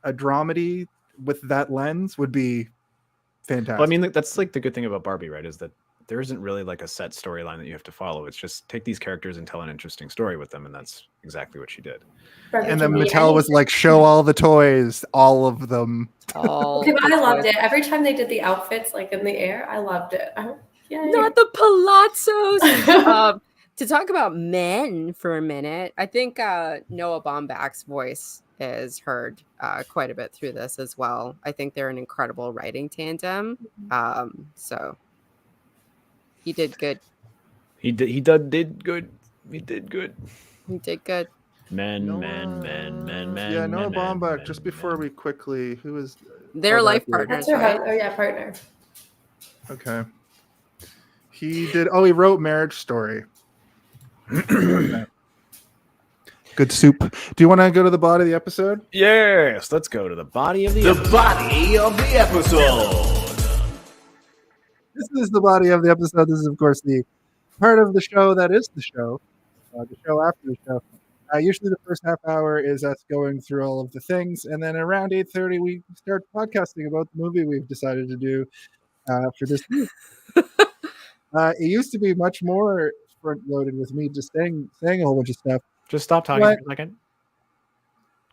dramedy with that lens would be fantastic. Well, I mean, that's like the good thing about Barbie, right? Is that there isn't really like a set storyline that you have to follow. It's just take these characters and tell an interesting story with them, and that's exactly what she did. Barbie and can then be Mattel was anything. like, show all the toys, all of them. All Okay, but the I loved toys. it. Every time they did the outfits like in the air, I loved it. Yay. Not the palazzos. To talk about men for a minute, I think Noah Baumbach's voice is heard quite a bit through this as well. I think they're an incredible writing tandem. So he did good. He did good. He did good. He did good. Men. Yeah, Noah Baumbach. Just before we quickly, who is They're oh, life that's partners, That's her right? Oh yeah, partner. Okay. He did. Oh, he wrote Marriage Story. Okay. Good soup. Do you want to go to the body of the episode? Yes, let's go to the body of the The body of the episode. This is the body of the episode. This is, of course, the part of the show that is the show after the show. Usually the first half hour is us going through all of the things, and then around 8:30 we start podcasting about the movie we've decided to do for this week. It used to be much more front-loaded with me just saying a whole bunch of stuff. Just stop talking What? for a second.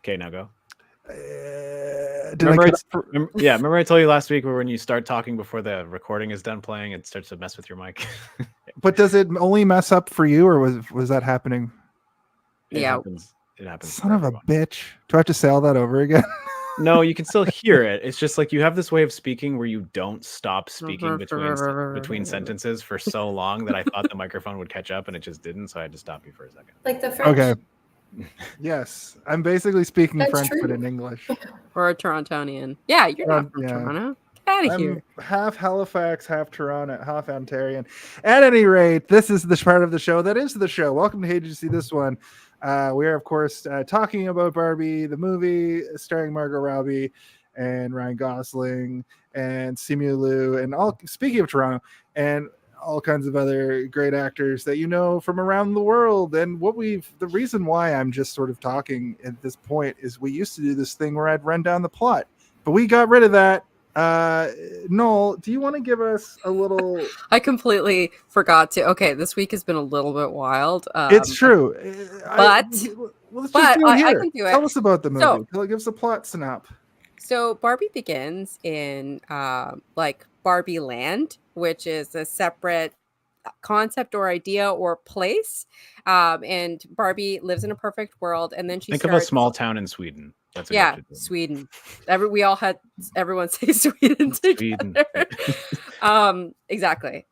Okay, now go. Remember Remember I told you last week where when you start talking before the recording is done playing, it starts to mess with your mic. But does it only mess up for you, or was that happening? It Yeah. happens. It happens. Son for of a everyone. bitch! Do I have to say all that over again? No, you can still hear it. It's just like you have this way of speaking where you don't stop speaking between sentences for so long that I thought the microphone would catch up and it just didn't. So I had to stop you for a second. Like the French. Okay. Yes, I'm basically speaking That's French, true. but in English. Or a Torontonian. Yeah, you're not from Yeah. Toronto. Get out of here. I'm half Halifax, half Toronto, half Ontarian. At any rate, this is the part of the show that is the show. Welcome to Hey, Did You See This One? We are, of course, talking about Barbie, the movie starring Margot Robbie and Ryan Gosling and Simu Liu, and all. Speaking of Toronto, and all kinds of other great actors that you know from around the world. And the reason why I'm just sort of talking at this point is we used to do this thing where I'd run down the plot, but we got rid of that. Noel, do you want to give us a little? I completely forgot to. Okay, this week has been a little bit wild. It's true, but- let's just but do it I here. can do it. Tell us about the movie. So- Give us a plot synopsis. So Barbie begins in like Barbie Land, which is a separate concept or idea or place. And Barbie lives in a perfect world, and then she Think of a small town in Sweden. That's what you have Yeah, to do. Sweden. Everyone say Sweden Sweden. together. Exactly.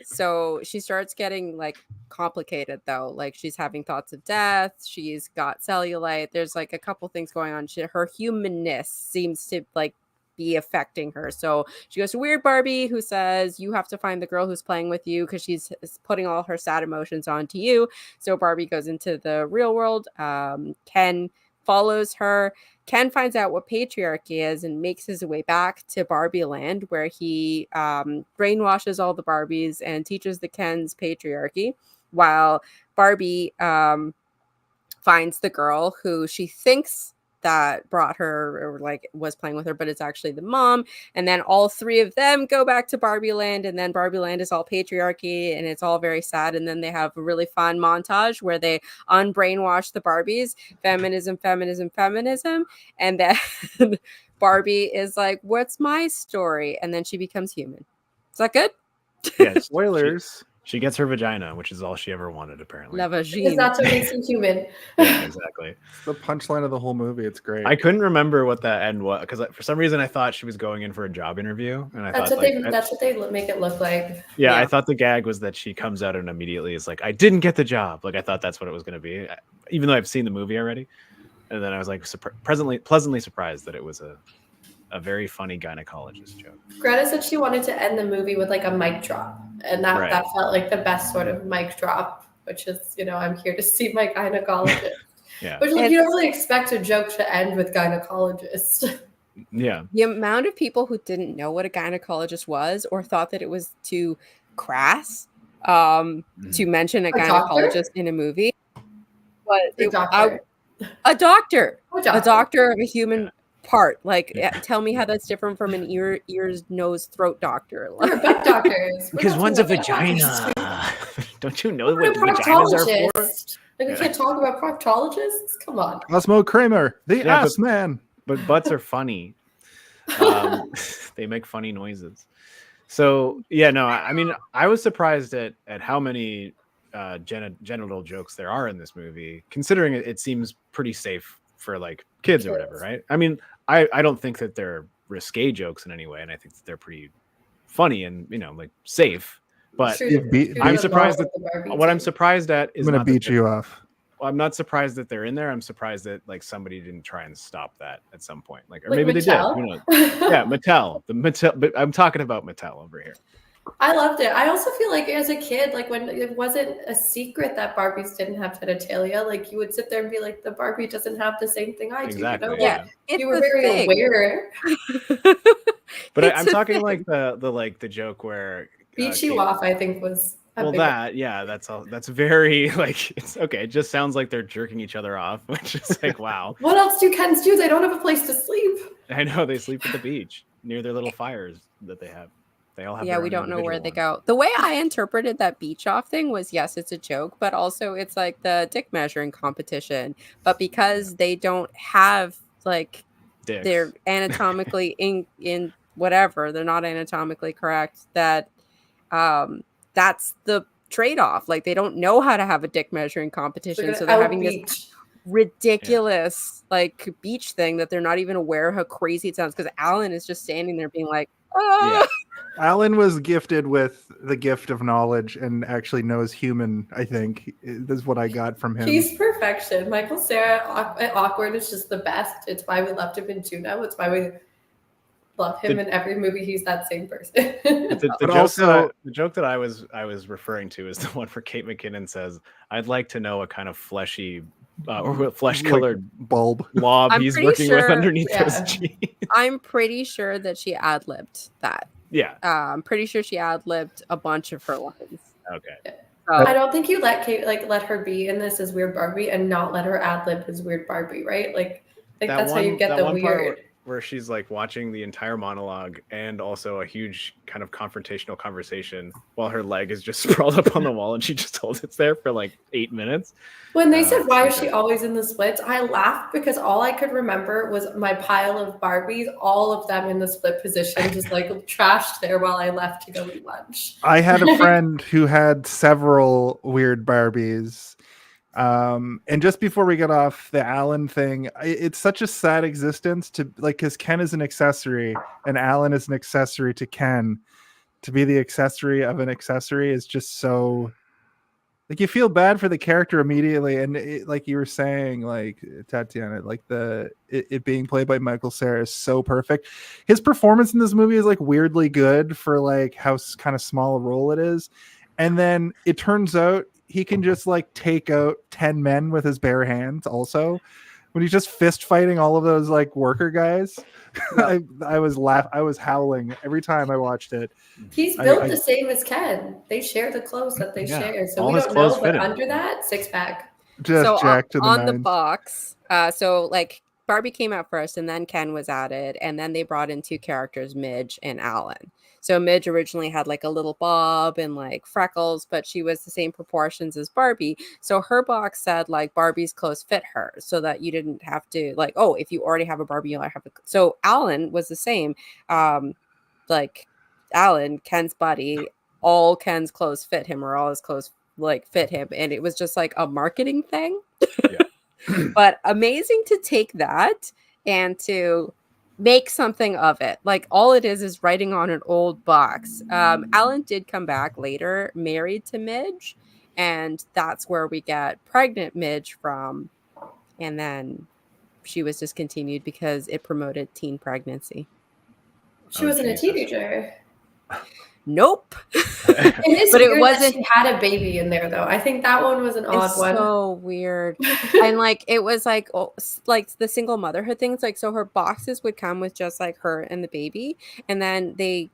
So she starts getting like complicated though. Like she's having thoughts of death. She's got cellulite. There's like a couple things going on. Her humanness seems to like be affecting her. So she goes to Weird Barbie, who says you have to find the girl who's playing with you because she's putting all her sad emotions onto you. So Barbie goes into the real world. Ken follows her. Ken finds out what patriarchy is and makes his way back to Barbie Land, where he brainwashes all the Barbies and teaches the Kens patriarchy, while Barbie finds the girl who she thinks that brought her or like was playing with her, but it's actually the mom. And then all three of them go back to Barbie Land, and then Barbie Land is all patriarchy and it's all very sad. And then they have a really fun montage where they unbrainwash the Barbies, feminism. And then Barbie is like, what's my story? And then she becomes human. Is that good? Yes. Spoilers. She gets her vagina, which is all she ever wanted, apparently. La Because vagine. that's what makes you human. Yeah, exactly. It's the punchline of the whole movie. It's great. I couldn't remember what that end was because for some reason I thought she was going in for a job interview, and I That's thought what like, that's what they make it look like. yeah, I Yeah. thought the gag was that she comes out and immediately is like, "I didn't get the job." Like I thought that's what it was going to be, even though I've seen the movie already. And then I was like, pleasantly surprised that it was a very funny gynecologist joke. Greta said she wanted to end the movie with like a mic drop, and that Right. that felt like the best sort of mic drop, which is, I'm here to see my gynecologist. Yeah, Which like you don't really expect a joke to end with gynecologist. yeah. The amount of people who didn't know what a gynecologist was or thought that it was too crass to mention a A doctor? gynecologist in a movie. But The doctor. a doctor. What A doctor? doctor of a human part. Like, tell me how that's different from an ears, nose, throat doctor. We're butt doctors. We're Because not one's a butt doctors. vagina. Don't you know We're what a vaginas are for? proctologist. Like we can't talk about proctologists? Come on. Cosmo Kramer, the Yeah, ass man. But butts are funny. They make funny noises. So yeah, no, I mean, I was surprised at how many genital jokes there are in this movie, considering it seems pretty safe for like kids or whatever, right? I mean, I don't think that they're risque jokes in any way, and I think that they're pretty funny and like safe. But I'm surprised that what I'm surprised at is I'm gonna beat you off. I'm not surprised that they're in there. I'm surprised that like somebody didn't try and stop that at some point, or Like maybe Mattel? they did. Who knows? Yeah, Mattel. But I'm talking about Mattel over here. I loved it. I also feel like as a kid, like when it wasn't a secret that Barbies didn't have genitalia, like you would sit there and be like, the Barbie doesn't have the same thing I do. Exactly. Yeah, Like, you it's were the very thing. aware. But It's I'm a talking thing. like the joke where Beat you off, I think, was a well big that's all. That's very like it's okay. It just sounds like they're jerking each other off, which is like wow. What else do Kens do? They don't have a place to sleep. I know they sleep at the beach near their little fires that they have. They all have. Yeah, their we own don't know where individual they ones. go. The way I interpreted that beach off thing was, yes, it's a joke, but also it's like the dick measuring competition. But because they don't have like Dicks. they're anatomically in whatever, they're not anatomically correct, that that's the trade-off. Like they don't know how to have a dick measuring competition, so they're having this ridiculous like beach thing that they're not even aware of how crazy it sounds, because Alan is just standing there being like, Yeah. Alan was gifted with the gift of knowledge and actually knows human. I think this is what I got from him. He's perfection. Michael Cera awkward is just the best. It's why we loved him in Tuna. It's why we love him in every movie. He's that same person. The joke that I was referring to is the one where Kate McKinnon says, "I'd like to know what kind of fleshy or flesh-colored bulb blob I'm he's pretty working with sure- underneath Yeah. those jeans." I'm pretty sure that she ad-libbed that. Yeah. I'm pretty sure she ad-libbed a bunch of her lines. Okay. I don't think you let Kate let her be in this as weird Barbie and not let her ad lib as weird Barbie, right? Like that's how you get the one weird. part where she's like watching the entire monologue and also a huge kind of confrontational conversation while her leg is just sprawled up on the wall and she just holds it there for like 8 minutes. When they said, "Why is okay. she always in the splits?" I laughed because all I could remember was my pile of Barbies, all of them in the split position, just like trashed there while I left to go eat lunch. I had a friend who had several weird Barbies. And just before we get off the Alan thing, it's such a sad existence to like, because Ken is an accessory and Alan is an accessory to Ken. To be the accessory of an accessory is just so like you feel bad for the character immediately. And like you were saying, like Tatiana, like it being played by Michael Cera is so perfect. His performance in this movie is like weirdly good for like how kind of small a role it is. And then it turns out he can just like take out 10 men with his bare hands also when he's just fist fighting all of those like worker guys. I was howling every time I watched it. He's built the same as Ken. They share the clothes that they share, so all we his don't clothes know. fit But him. under that, six pack. Just So jacked to the on the nines. box, so like Barbie came out first and then Ken was added, and then they brought in two characters, Midge and Alan. So Midge originally had like a little bob and like freckles, but she was the same proportions as Barbie. So her box said like Barbie's clothes fit her, so that you didn't have to like, oh, if you already have a Barbie, you'll have a. So Alan was the same. Like Alan, Ken's buddy, all Ken's clothes fit him or all his clothes like fit him, and it was just like a marketing thing. But amazing to take that and to make something of it. Like all it is writing on an old box. Alan did come back later married to Midge, and that's where we get pregnant Midge from, and then she was discontinued because it promoted teen pregnancy. She wasn't a teenager. Nope. It is But it weird wasn't- that she had a baby in there, though. I think that one was an odd It's one. so weird. And like it was like like the single motherhood things, like so her boxes would come with just like her and the baby, and then they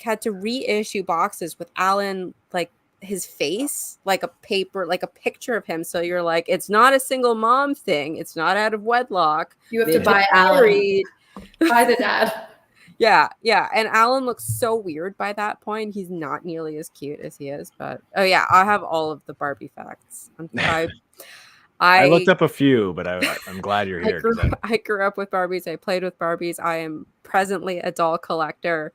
had to reissue boxes with Alan like his face, like a paper, like a picture of him, so you're like, it's not a single mom thing, it's not out of wedlock, You have They to buy get Alan. married. Buy the dad. Yeah, and Alan looks so weird by that point. He's not nearly as cute as he is, but oh yeah, I have all of the Barbie facts. I looked up a few, but I'm glad you're here. I grew up with Barbies. I played with Barbies. I am presently a doll collector.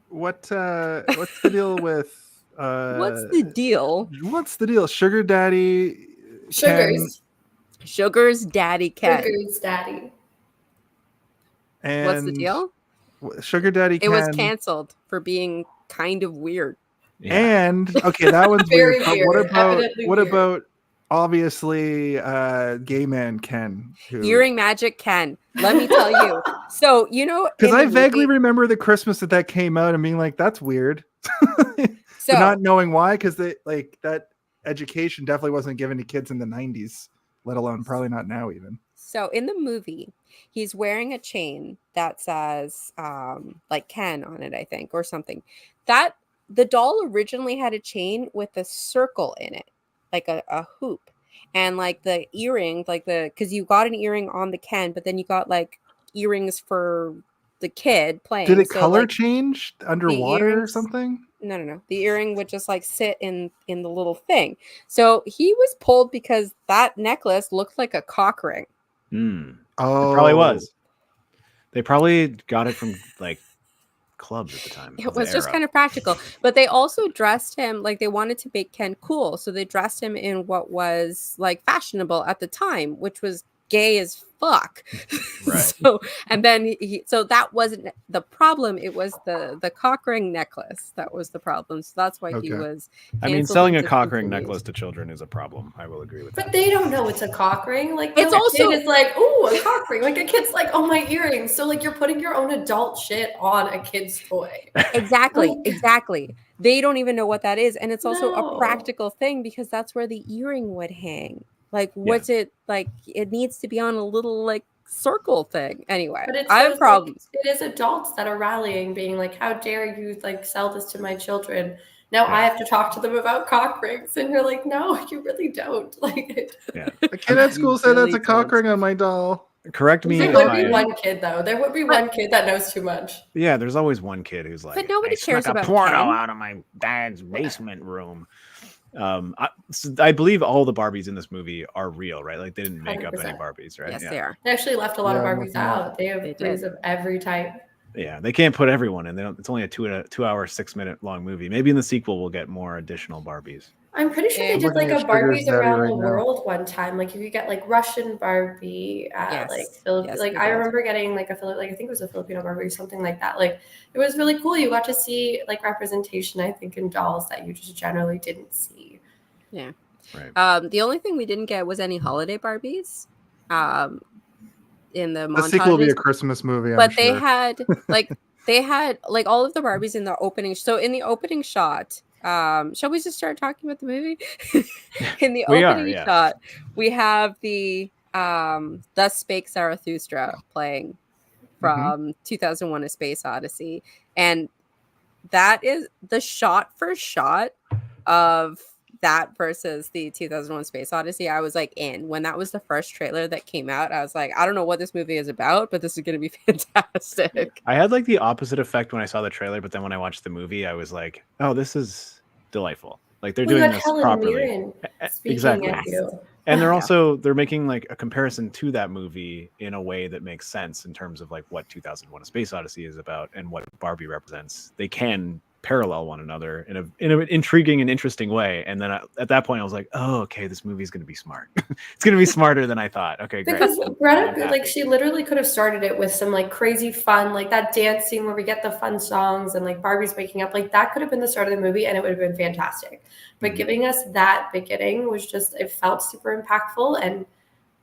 What's the deal with What's the deal? What's the deal? Sugar Daddy Sugar's daddy Ken. Sugar's daddy. And What's the deal? Sugar Daddy It was canceled for being kind of weird. And okay, that one's Very weird. But weird. what about obviously gay man Ken? Earring Magic Ken. Let me tell you. So you know, because in I the vaguely movie- remember the Christmas that came out and being like, that's weird. So But not knowing why, because they like that education definitely wasn't given to kids in the 90s, let alone probably not now even. So in the movie, he's wearing a chain that says like Ken on it, I think, or something. That the doll originally had a chain with a circle in it, like a hoop. And like the earring, like because you got an earring on the Ken, but then you got like earrings for the kid playing. Did it So, color like, change underwater or earrings- something? No. The earring would just like sit in the little thing. So he was pulled because that necklace looked like a cock ring. Oh, It probably was. They probably got it from like clubs at the time. It was just kind of practical. But they also dressed him like they wanted to make Ken cool. So they dressed him in what was like fashionable at the time, which was gay as fuck. Right. So and then so that wasn't the problem. It was the cock ring necklace that was the problem. So that's why he Okay. was. I mean, canceled selling a and cock ring discontinued. necklace to children is a problem. I will agree with But that. they don't know it's a cock ring. Like It's no also- kid is like, ooh, a cock ring. Like a kid's like, oh, my earrings. So like you're putting your own adult shit on a kid's toy. Exactly. Like- They don't even know what that is, and it's also No. a practical thing because that's where the earring would hang. Like, what's it like? It needs to be on a little like circle thing. Anyway, But it's I have those, problems. Like, it is adults that are rallying, being like, how dare you like sell this to my children? Now I have to talk to them about cock rings, and you're like, no, you really don't. Like, Yeah. The kid at school said that's really a cock don't. ring on my doll. Correct me there if would I be am. one kid though. There would be one kid that knows too much. Yeah, there's always one kid who's like, But nobody I snuck cares a about porno Ken. out of my dad's basement room. I believe all the Barbies in this movie are real, right? Like they didn't make up any 100%. Barbies, right? Yes, yeah. they are. They actually left a lot of Yeah, I'm Barbies looking at out. They have They things did. of every type. Yeah, they can't put everyone in. They don't. It's only a 2 hour, 6 minute long movie. Maybe in the sequel we'll get more additional Barbies. I'm pretty sure Yeah. they did Looking like a at Sugar's Barbies Daddy around right the now. world one time. Like you could get like Russian Barbie, Yes. like Philippines. Yes, Like they I did. remember getting like I think it was a Filipino Barbie or something like that. Like it was really cool. You got to see like representation, I think, in dolls that you just generally didn't see. Yeah. Right. The only thing we didn't get was any holiday Barbies. In the The sequel will be a montages. Christmas movie, I'm But sure. they had like all of the Barbies in the opening. So in the opening shot, shall we just start talking about the movie? In the We are, opening yeah. shot, we have the Thus Spake Zarathustra playing from 2001: A Space Odyssey, and that is the shot for shot of that versus the 2001 Space Odyssey. I was like in when that was the first trailer that came out. I was like, I don't know what this movie is about, but this is going to be fantastic. I had like the opposite effect when I saw the trailer, but then when I watched the movie, I was like, oh, this is delightful. Like they're We doing got this Helen properly. Mirren speaking Exactly. at you. And they're Yeah. also they're making like a comparison to that movie in a way that makes sense in terms of like what 2001: A Space Odyssey is about and what Barbie represents. They can parallel one another in an intriguing and interesting way. And then at that point I was like, oh, okay, this movie's going to be smart. It's going to be smarter than I thought. Okay, great. Because Greta, like, she literally could have started it with some like crazy fun, like that dance scene where we get the fun songs and like Barbie's waking up. Like that could have been the start of the movie and it would have been fantastic. But giving us that beginning was just, it felt super impactful and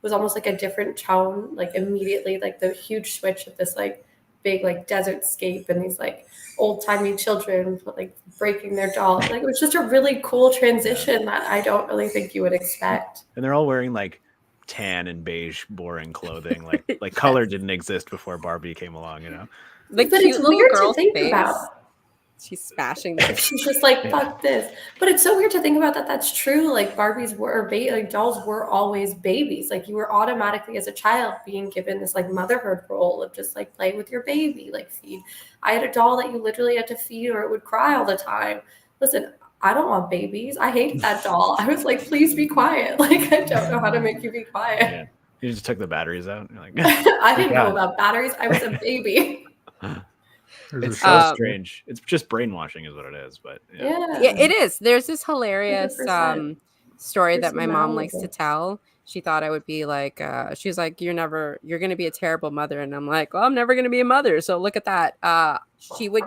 was almost like a different tone. Like immediately, like the huge switch of this like big like desert scape and these like old-timey children like breaking their dolls. Like it was just a really cool transition that I don't really think you would expect. And they're all wearing like tan and beige boring clothing. Like color didn't exist before Barbie came along, you know. Like but it's weird to think about. She's smashing this. She's just like, fuck this. But it's so weird to think about that that's true. Like Barbies were, like dolls were always babies. Like you were automatically as a child being given this like motherhood role of just like play with your baby, like feed. I had a doll that you literally had to feed or it would cry all the time. Listen, I don't want babies. I hated that doll. I was like, please be quiet. Like, I don't know how to make you be quiet. Yeah. You just took the batteries out. You're like, I didn't know about batteries. I was a baby. It's so strange. It's just brainwashing is what it is. But yeah, it is. There's this hilarious story that my mom likes to tell. She thought I would be like, she's like, you're going to be a terrible mother. And I'm like, well, I'm never going to be a mother. So look at that. She would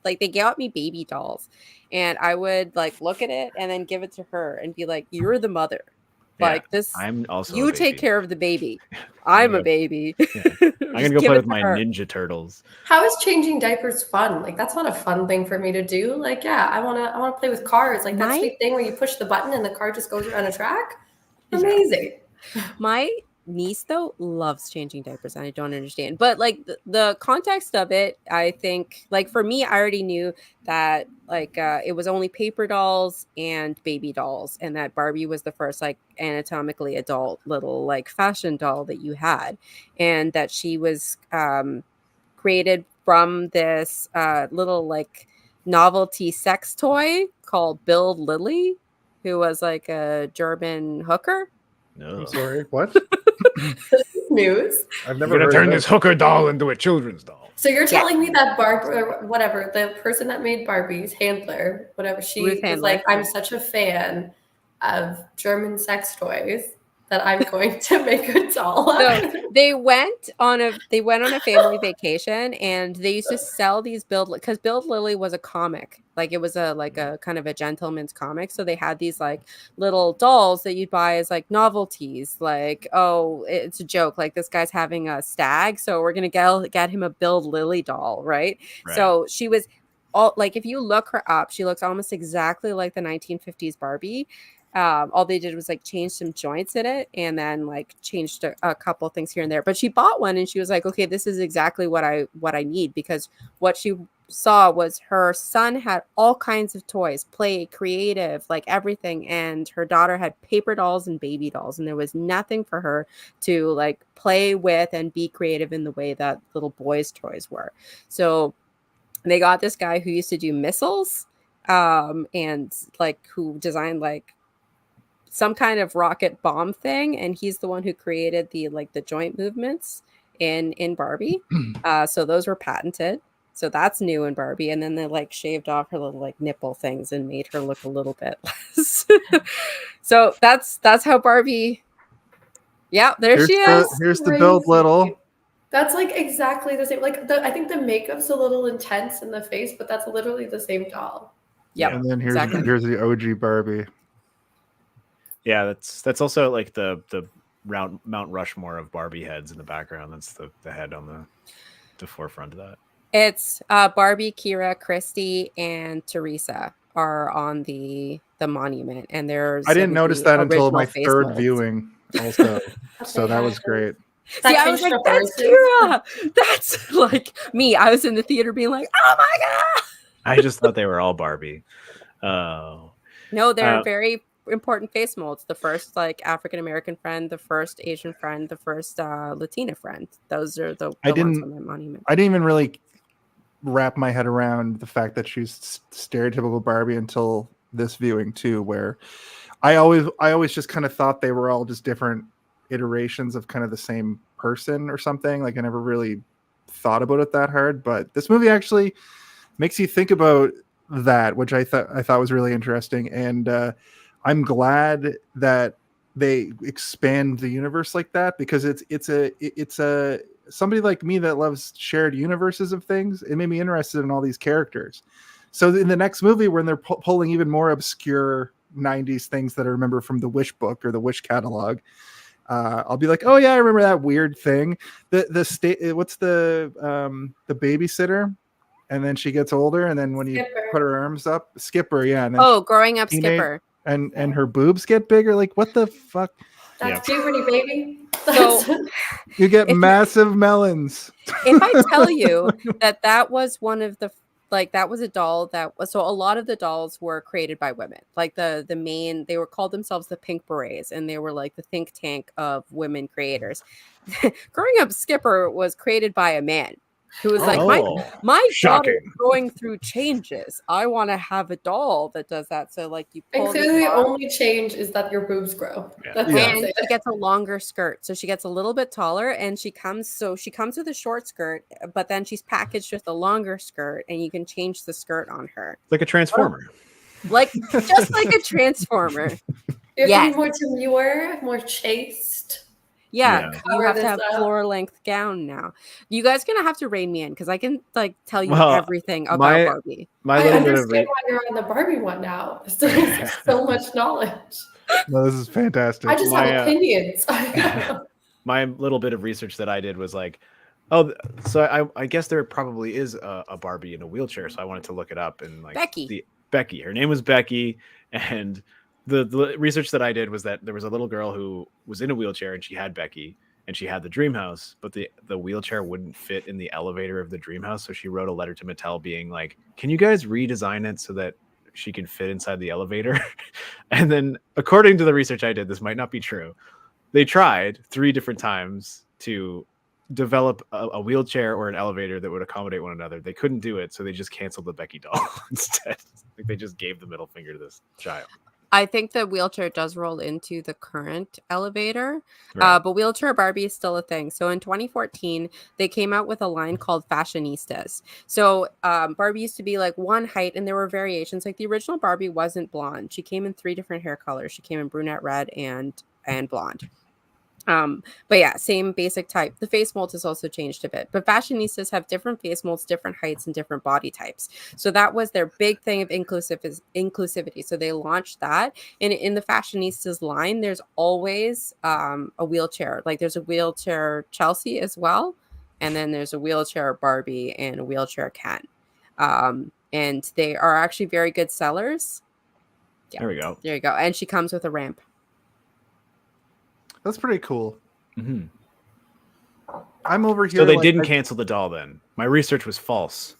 like, they got me baby dolls and I would like look at it and then give it to her and be like, you're the mother. Like this, I'm also you take care of the baby. I'm a baby. Yeah. I'm gonna go play with my Ninja Turtles. How is changing diapers fun? Like that's not a fun thing for me to do. Like, yeah, I wanna play with cars. Like that sweet thing where you push the button and the car just goes around a track. Amazing. My niece though loves changing diapers and I don't understand, but like the context of it, I think like for me, I already knew that like it was only paper dolls and baby dolls and that Barbie was the first like anatomically adult little like fashion doll that you had and that she was created from this little like novelty sex toy called Build Lily, who was like a German hooker. No. I'm sorry, what? News. I've never heard turn this hooker doll into a children's doll. So you're telling me that Barbie or whatever, the person that made Barbie's handler, whatever, she was like, I'm such a fan of German sex toys that I'm going to make a doll. So they went on a family vacation and they used to sell these because Build Lily was a comic. Like it was a kind of a gentleman's comic. So they had these like little dolls that you'd buy as like novelties. Like, oh, it's a joke. Like this guy's having a stag. So we're going to get him a Build Lily doll. Right. So she was all like, if you look her up, she looks almost exactly like the 1950s Barbie. All they did was like change some joints in it and then like changed a couple things here and there. But she bought one and she was like, okay, this is exactly what I need, because what she saw was her son had all kinds of toys, play, creative, like everything, and her daughter had paper dolls and baby dolls, and there was nothing for her to like play with and be creative in the way that little boys' toys were. So they got this guy who used to do missiles and like who designed like some kind of rocket bomb thing, and he's the one who created the joint movements in Barbie. So those were patented. So that's new in Barbie. And then they like shaved off her little like nipple things and made her look a little bit less. So that's how Barbie. Yeah, here's she is. Here's the Build Little. That's like exactly the same. Like I think the makeup's a little intense in the face, but that's literally the same doll. Yep. And then here's the OG Barbie. Yeah, that's also like the Mount Rushmore of Barbie heads in the background. That's the head on the forefront of that. It's Barbie, Kira, Christy, and Teresa are on the monument, and there's. I didn't notice that until my third viewing, also. So that was great. See, I was like, "That's Kira." That's like me. I was in the theater being like, "Oh my god!" I just thought they were all Barbie. Oh no, they're very important face molds. The first like African American friend, the first Asian friend, the first Latina friend. Those are the ones on that monument. I didn't even really wrap my head around the fact that she's stereotypical Barbie until this viewing too, where I always just kind of thought they were all just different iterations of kind of the same person or something. Like I never really thought about it that hard, but this movie actually makes you think about that, which I thought was really interesting, and I'm glad that they expand the universe like that, because it's a somebody like me that loves shared universes of things. It made me interested in all these characters. So in the next movie, when they're pulling even more obscure 90s things that I remember from the Wish book or the Wish catalog, I'll be like, oh yeah, I remember that weird thing. The state, what's the babysitter, and then she gets older, and then when you put her arms up, Skipper, yeah, and then Growing Up Skipper, and her boobs get bigger. Like, what the fuck? That's puberty, baby. So you get massive melons. If I tell you that was one of the that was a doll that was, so a lot of the dolls were created by women. Like the main, they were called themselves the Pink Berets, and they were like the think tank of women creators. Growing Up Skipper was created by a man who was like, my daughter is going through changes. I want to have a doll that does that. So like you pull the only change is that your boobs grow. And she gets a longer skirt. So she gets a little bit taller, and she comes with a short skirt, but then she's packaged with a longer skirt, and you can change the skirt on her. Like a transformer. Like just like a transformer. You have to be more demure, more chaste. Yeah, you have to have floor length gown now. You guys gonna have to rein me in, because I can like tell you everything about Barbie. I understand why you're on the Barbie one now. There's so much knowledge. No, this is fantastic. I just have opinions. My little bit of research that I did was like, so I guess there probably is a Barbie in a wheelchair. So I wanted to look it up, and like Becky, her name was Becky, and the research that I did was that there was a little girl who was in a wheelchair, and she had Becky, and she had the dream house, but the wheelchair wouldn't fit in the elevator of the dream house. So she wrote a letter to Mattel being like, can you guys redesign it so that she can fit inside the elevator? And then according to the research I did, this might not be true. They tried 3 different times to develop a wheelchair or an elevator that would accommodate one another. They couldn't do it. So they just canceled the Becky doll instead. Like they just gave the middle finger to this child. I think the wheelchair does roll into the current elevator, but wheelchair Barbie is still a thing. So in 2014, they came out with a line called Fashionistas. So Barbie used to be like one height, and there were variations. Like the original Barbie wasn't blonde. She came in 3 different hair colors. She came in brunette, red, and blonde. But yeah, same basic type. The face mold has also changed a bit, but fashionistas have different face molds, different heights, and different body types. So that was their big thing of inclusivity. So they launched that, and in the fashionistas line, there's always a wheelchair. Like there's a wheelchair Chelsea as well, and then there's a wheelchair Barbie and a wheelchair Ken. And they are actually very good sellers. Yeah, there we go. There you go. And she comes with a ramp. That's pretty cool. Mm-hmm. I'm over here. So they didn't cancel the doll then. My research was false.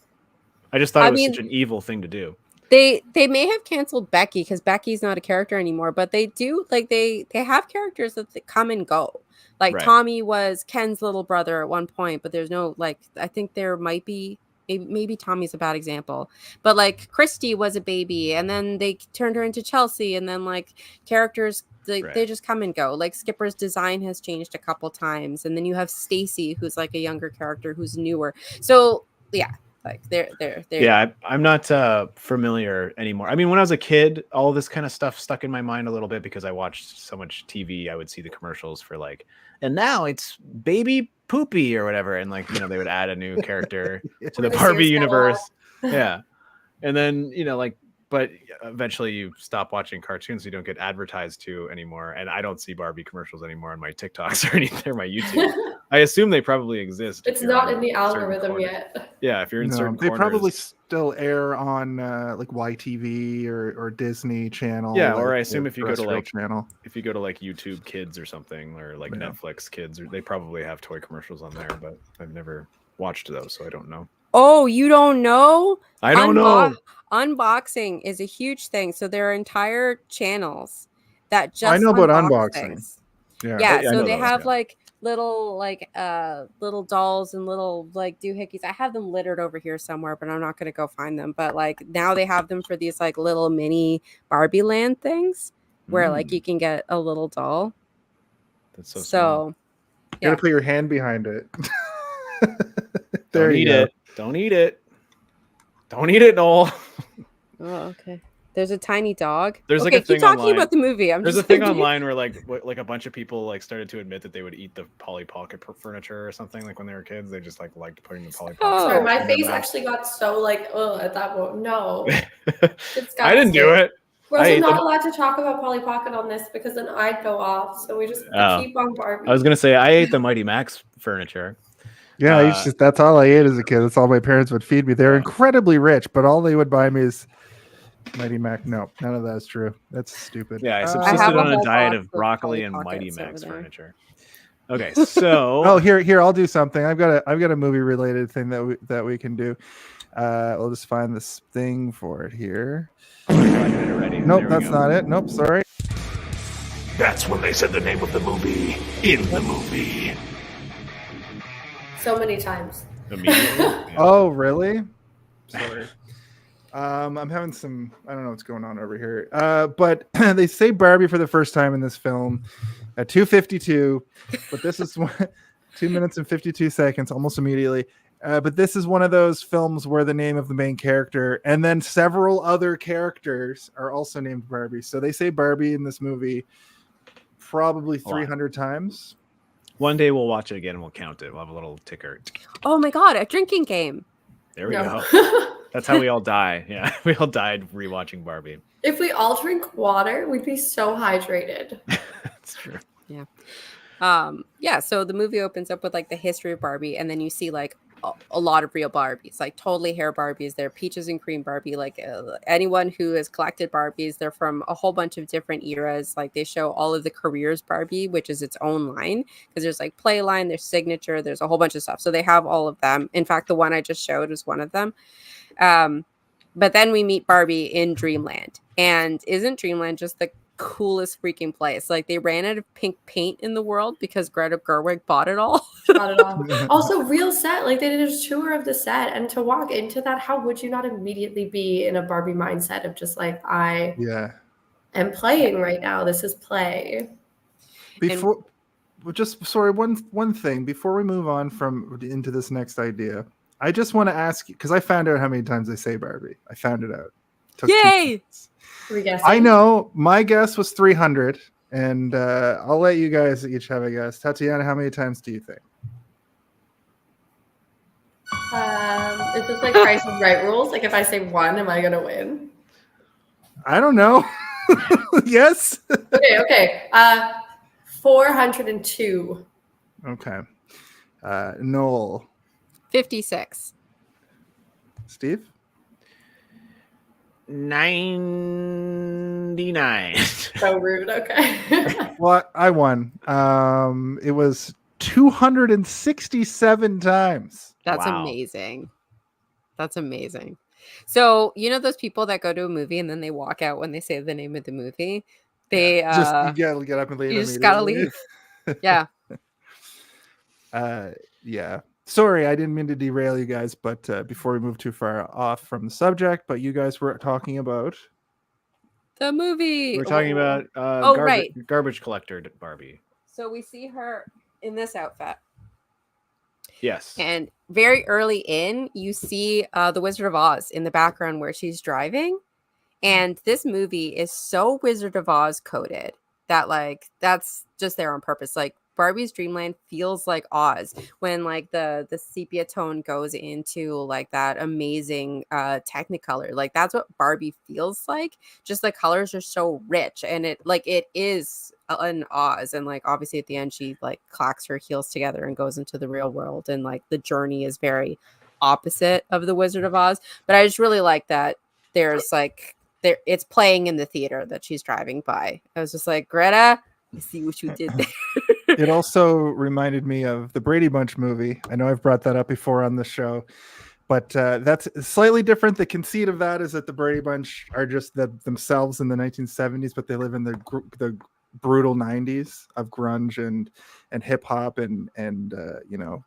I just thought it was such an evil thing to do. They may have canceled Becky because Becky's not a character anymore, but they do they have characters that come and go. Like Tommy was Ken's little brother at one point, but there's no I think there might be maybe Tommy's a bad example, but like Christy was a baby, and then they turned her into Chelsea, and then like characters. They just come and go. Like Skipper's design has changed a couple times, and then you have Stacy, who's like a younger character who's newer. So yeah, like they're yeah. I'm not familiar anymore. I mean, when I was a kid, all this kind of stuff stuck in my mind a little bit because I watched so much TV. I would see the commercials for like, and now it's baby poopy or whatever, and like they would add a new character to the Barbie universe. Yeah, and then but eventually you stop watching cartoons, you don't get advertised to anymore. And I don't see Barbie commercials anymore on my TikToks or anything, or my YouTube. I assume they probably exist. It's not in the algorithm yet. Yeah, if you're in certain they corners. probably still air on like YTV or Disney Channel. Yeah, or I assume if you go to channel. If you go to like YouTube Kids or something, or like Netflix Kids, they probably have toy commercials on there, but I've never watched those, so I don't know. Oh, you don't know? I don't know. Unboxing is a huge thing. So there are entire channels that just I know about unboxing. Things. Yeah. So they have like little dolls and little like doohickeys. I have them littered over here somewhere, but I'm not gonna go find them. But like now they have them for these like little mini Barbie land things where like you can get a little doll. That's so you gotta put your hand behind it. Don't eat it. Don't eat it. Don't eat it, Noel. Oh, okay. There's a tiny dog. There's like okay, a thing keep talking online. about the movie. There's a thing online where like a bunch of people like started to admit that they would eat the Polly Pocket furniture or something. Like when they were kids, they just like liked putting the Polly Pocket. Sorry, Oh. my in their face mouth. actually got so like, at that moment. No, I didn't do it. We're I also ate not them. allowed to talk about Polly Pocket on this because then I'd go off. So we just Oh. keep on Barbie. I was gonna say I ate the Mighty Max furniture. Yeah, I used to, that's all I ate as a kid. That's all my parents would feed me. They're incredibly rich, but all they would buy me is Mighty Mac. No, none of that's true. That's stupid. Yeah, I I subsisted have a on a whole diet box of of broccoli Polly and Mighty Pockets over Max there. furniture. Okay, so Oh, here, I'll do something. I've got a movie related thing that we can do. We'll just find this thing for it here. Nope, that's not it. Nope, sorry. That's when they said the name of the movie in the movie. So many times. Immediately. Yeah. Oh, really? Sorry. I'm having some, I don't know what's going on over here. But they say Barbie for the first time in this film at 2:52, but this is 2 minutes and 52 seconds, almost immediately. But this is one of those films where the name of the main character and then several other characters are also named Barbie. So they say Barbie in this movie probably 300 times. One day we'll watch it again and we'll count it. We'll have a little ticker. Oh my god, a drinking game. There we No. go. That's how we all die. Yeah, we all died rewatching Barbie. If we all drink water, we'd be so hydrated. That's true. Yeah, so the movie opens up with like the history of Barbie, and then you see like a lot of real Barbies, like totally hair Barbies. They're peaches and cream Barbie. Like anyone who has collected Barbies, they're from a whole bunch of different eras. Like they show all of the careers Barbie, which is its own line, because there's like play line, there's signature, there's a whole bunch of stuff. So they have all of them. In fact, the one I just showed is one of them. But then we meet Barbie in Dreamland, and isn't Dreamland just the coolest freaking place? Like they ran out of pink paint in the world because Greta Gerwig bought it all. Not at all. Also, real set. Like they did a tour of the set, and to walk into that, how would you not immediately be in a Barbie mindset of just like, I am playing right now. This is play. Before, just sorry, one thing before we move on into this next idea, I just want to ask you, because I found out how many times they say Barbie. I found it out. Yay! I know. My guess was 300, and I'll let you guys each have a guess. Tatiana, how many times do you think? Is this like Price is Right rules? Like if I say one, am I gonna win? I don't know. Yes. Okay. 402. Okay. Noel. 56. Steve? 99. So rude. Okay. Well, I won. It was 267 times. That's Wow. amazing. That's amazing. So, you know those people that go to a movie and then they walk out when they say the name of the movie? They Just you gotta get up and leave. you just gotta immediately. leave. Yeah. Yeah. Sorry, I didn't mean to derail you guys, but before we move too far off from the subject, but you guys were talking about The movie. We're talking about right. garbage collector Barbie. So we see her in this outfit. Yes. And very early in, you see the Wizard of Oz in the background where she's driving. And this movie is so Wizard of Oz coded that like that's just there on purpose. Like Barbie's Dreamland feels like Oz when like the sepia tone goes into like that amazing Technicolor. Like that's what Barbie feels like. Just the colors are so rich, and it is an Oz. And like obviously at the end she like clacks her heels together and goes into the real world, and like the journey is very opposite of the Wizard of Oz. But I just really like that there's like it's playing in the theater that she's driving by. I was just like, Greta, I see what you did there. it also reminded me of the Brady Bunch movie. I know I've brought that up before on the show, but that's slightly different. The conceit of that is that the Brady Bunch are just themselves in the 1970s, but they live in the brutal 90s of grunge and hip hop and you know,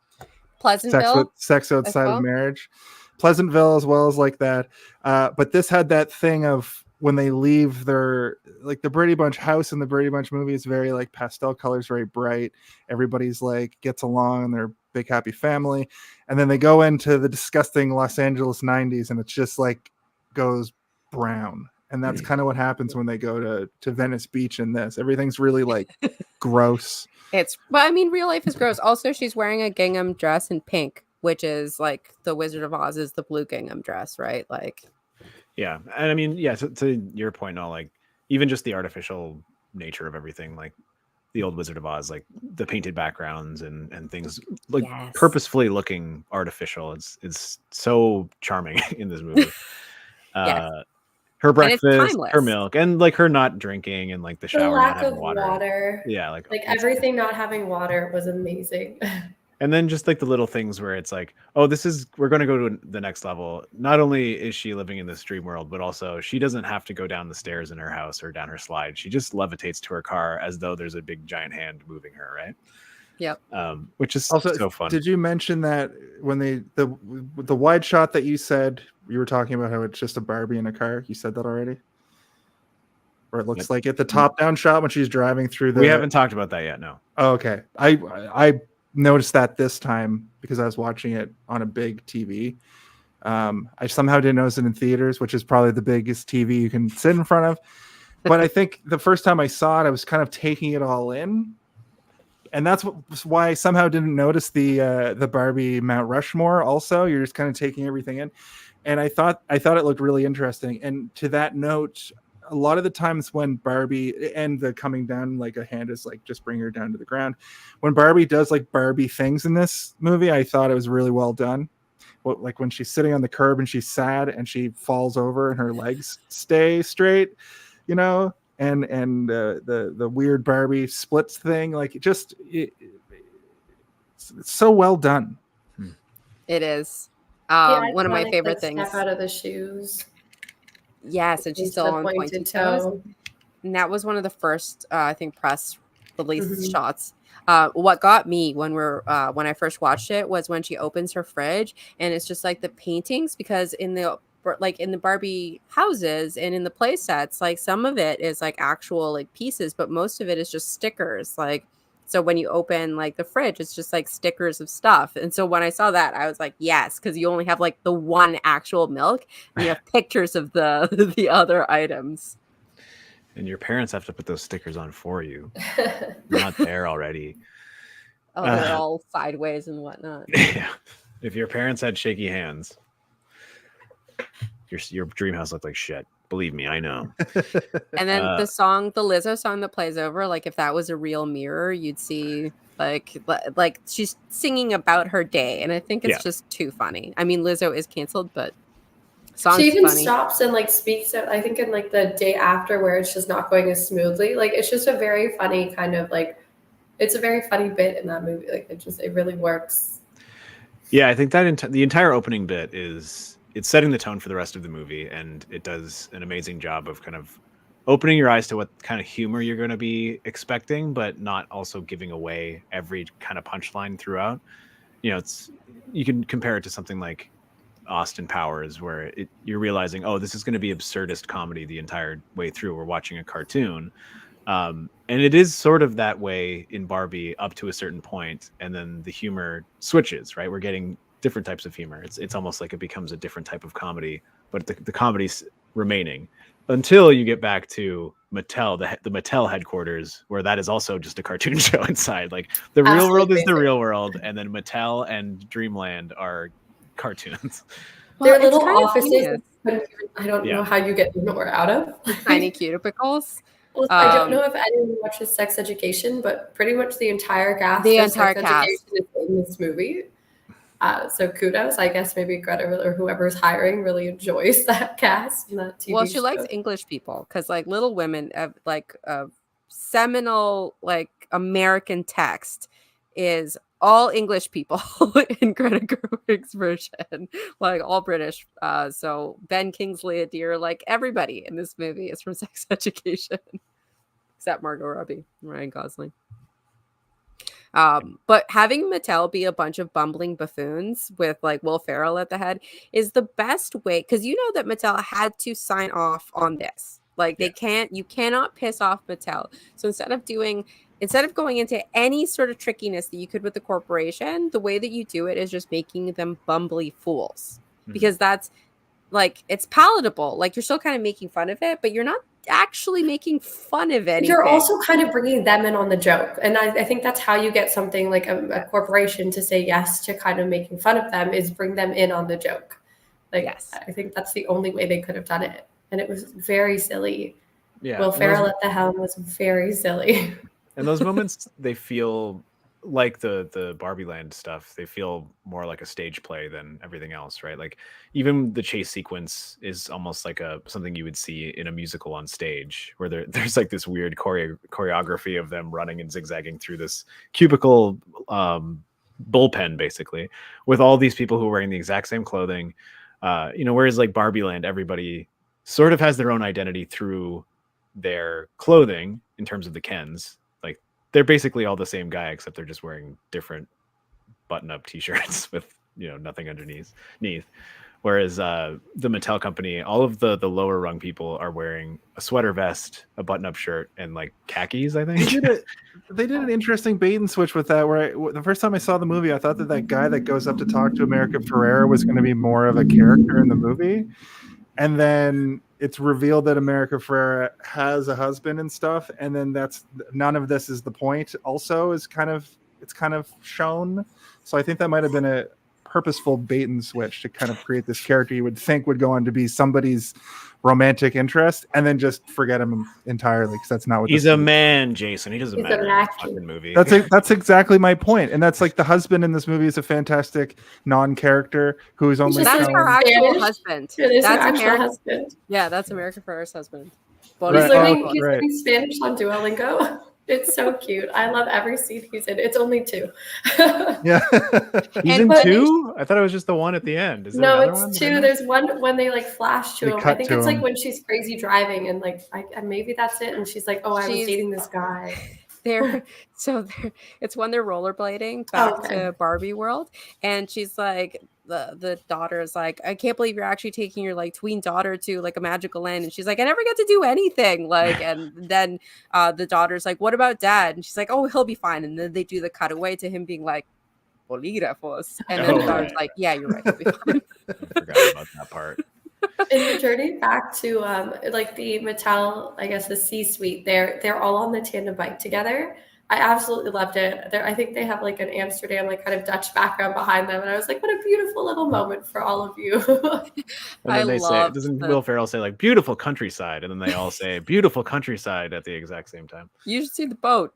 Pleasantville, sex outside of marriage. Pleasantville as well as like that. But this had that thing of when they leave their, like the Brady Bunch house in the Brady Bunch movie is very like pastel colors, very bright. Everybody's like gets along and they're a big happy family. And then they go into the disgusting Los Angeles 90s and it's just like goes brown. And that's kind of what happens when they go to Venice Beach in this. Everything's really like gross. But I mean, real life is gross. Also, she's wearing a gingham dress in pink, which is like the Wizard of Oz is the blue gingham dress, right? Like, yeah. And I mean, yeah, to your point, no, like even just the artificial nature of everything, like the old Wizard of Oz, like the painted backgrounds and things like purposefully looking artificial. It's so charming in this movie. Her breakfast, her milk, and like her not drinking and like the shower, the lack not having of water. Yeah, like everything not having water was amazing. And then just like the little things where it's like, oh, we're going to go to the next level. Not only is she living in this dream world, but also she doesn't have to go down the stairs in her house or down her slide. She just levitates to her car as though there's a big giant hand moving her, right? Yep. Which is also so fun. Did you mention that when the wide shot that you said you were talking about how it's just a Barbie in a car? You said that already? Or it looks like it, the top down shot when she's driving through the... We haven't talked about that yet, no. Oh, okay. I noticed that this time because I was watching it on a big TV. I somehow didn't notice it in theaters, which is probably the biggest TV you can sit in front of. But I think the first time I saw it, I was kind of taking it all in. And that's why I somehow didn't notice the Barbie Mount Rushmore also. You're just kind of taking everything in. And I thought it looked really interesting. And to that note, a lot of the times when Barbie and the coming down like a hand is like just bring her down to the ground. When Barbie does like Barbie things in this movie, I thought it was really well done. Well, like when she's sitting on the curb and she's sad and she falls over and her legs stay straight, you know, and the weird Barbie splits thing, like it's so well done. It is. Yeah, one of my favorite things. Step out of the shoes. Yes, and she's still on pointed toes. And that was one of the first, I think, press release shots. What got me when I first watched it was when she opens her fridge and it's just like the paintings, because in the Barbie houses and in the play sets, like some of it is like actual like pieces, but most of it is just stickers. Like, so when you open like the fridge, it's just like stickers of stuff. And so when I saw that, I was like, yes, because you only have like the one actual milk and you have pictures of the other items. And your parents have to put those stickers on for you. You're not there already. Oh, they're all sideways and whatnot. Yeah. If your parents had shaky hands, your dream house looked like shit. Believe me, I know. And then the Lizzo song that plays over, like if that was a real mirror, you'd see like she's singing about her day, and I think it's just too funny. I mean, Lizzo is canceled, but she even stops and like speaks. I think in like the day after, where it's just not going as smoothly. Like it's just a very funny kind of like, it's a very funny bit in that movie. Like it really works. Yeah, I think that the entire opening bit it's setting the tone for the rest of the movie, and it does an amazing job of kind of opening your eyes to what kind of humor you're going to be expecting, but not also giving away every kind of punchline throughout. You know, you can compare it to something like Austin Powers, where you're realizing, oh, this is going to be absurdist comedy the entire way through. We're watching a cartoon. And it is sort of that way in Barbie up to a certain point, and then the humor switches, right? We're getting different types of humor. It's almost like it becomes a different type of comedy, but the comedy's remaining until you get back to Mattel, the Mattel headquarters, where that is also just a cartoon show inside. Like the real world is the real world, and then Mattel and Dreamland are cartoons. They're little offices. I don't know how you get in or out of. Tiny cubicles. Well, I don't know if anyone watches Sex Education, but pretty much the entire cast Education is in this movie. So kudos. I guess maybe Greta or whoever's hiring really enjoys that cast and that TV Well, she show. likes English people because like Little Women, like a seminal like American text is all English people in Greta Gerwig's version, like all British. So Ben Kingsley, Adair, like everybody in this movie is from Sex Education, except Margot Robbie, Ryan Gosling. But having Mattel be a bunch of bumbling buffoons with like Will Ferrell at the head is the best way, because you know that Mattel had to sign off on this. Like you cannot piss off Mattel. So instead of going into any sort of trickiness that you could with the corporation, the way that you do it is just making them bumbly fools. Because that's like it's palatable. Like you're still kind of making fun of it, but you're not actually making fun of anything. You're also kind of bringing them in on the joke. And I think that's how you get something like a corporation to say yes to kind of making fun of them, is bring them in on the joke. Like, Yes. I think that's the only way they could have done it. And it was very silly. Yeah. Will Ferrell at the helm was very silly. And those moments, they feel like the Barbie Land stuff. They feel more like a stage play than everything else, right? Like even the chase sequence is almost like something you would see in a musical on stage, where there's like this weird choreography of them running and zigzagging through this cubicle bullpen, basically, with all these people who are wearing the exact same clothing. Whereas like Barbie Land, everybody sort of has their own identity through their clothing in terms of the Kens. Like they're basically all the same guy, except they're just wearing different button-up t-shirts with nothing underneath. Whereas the Mattel company, all of the lower rung people are wearing a sweater vest, a button-up shirt, and like khakis, I think. They did an interesting bait and switch with that, where the first time I saw the movie, I thought that guy that goes up to talk to America Ferrera was going to be more of a character in the movie. And then it's revealed that America Ferrera has a husband and stuff. And then none of this is the point. Also, it's kind of shown. So I think that might have been a purposeful bait and switch to kind of create this character you would think would go on to be somebody's romantic interest, and then just forget him entirely, because that's not what he's a man, Jason. He doesn't He's matter an in the actor. fucking movie. That's exactly my point. And that's like the husband in this movie is a fantastic non-character who is only just That's like her actual Spanish. husband. It is her That's actual America. husband. Yeah, that's America Ferrera's husband. He's Right. learning Oh, right. Spanish on Duolingo. It's so cute. I love every scene he's in. It's only 2. Yeah. He's in 2? I thought it was just the one at the end. Is there No, another one? it's 2. There's one when they like flash to They him. cut I think to it's him. like when she's crazy driving and like and maybe that's it. And she's like, "Oh, I was She's- dating this guy." It's when they're rollerblading back Okay. to Barbie World, and she's like, the daughter is like, I can't believe you're actually taking your like tween daughter to like a magical land, and she's like, I never get to do anything, like, and then the daughter's like, what about dad? And she's like, oh, he'll be fine. And then they do the cutaway to him being like, bolígrafos, and then the daughter's like, yeah, you're right, he'll be fine. I forgot about that part. In the journey back to like the Mattel, I guess the C-suite, they're all on the tandem bike together. I absolutely loved it. I think they have like an Amsterdam, like kind of Dutch background behind them, and I was like, what a beautiful little moment for all of you. And then they say, doesn't Will Ferrell say like beautiful countryside? And then they all say beautiful countryside at the exact same time. You should see the boat.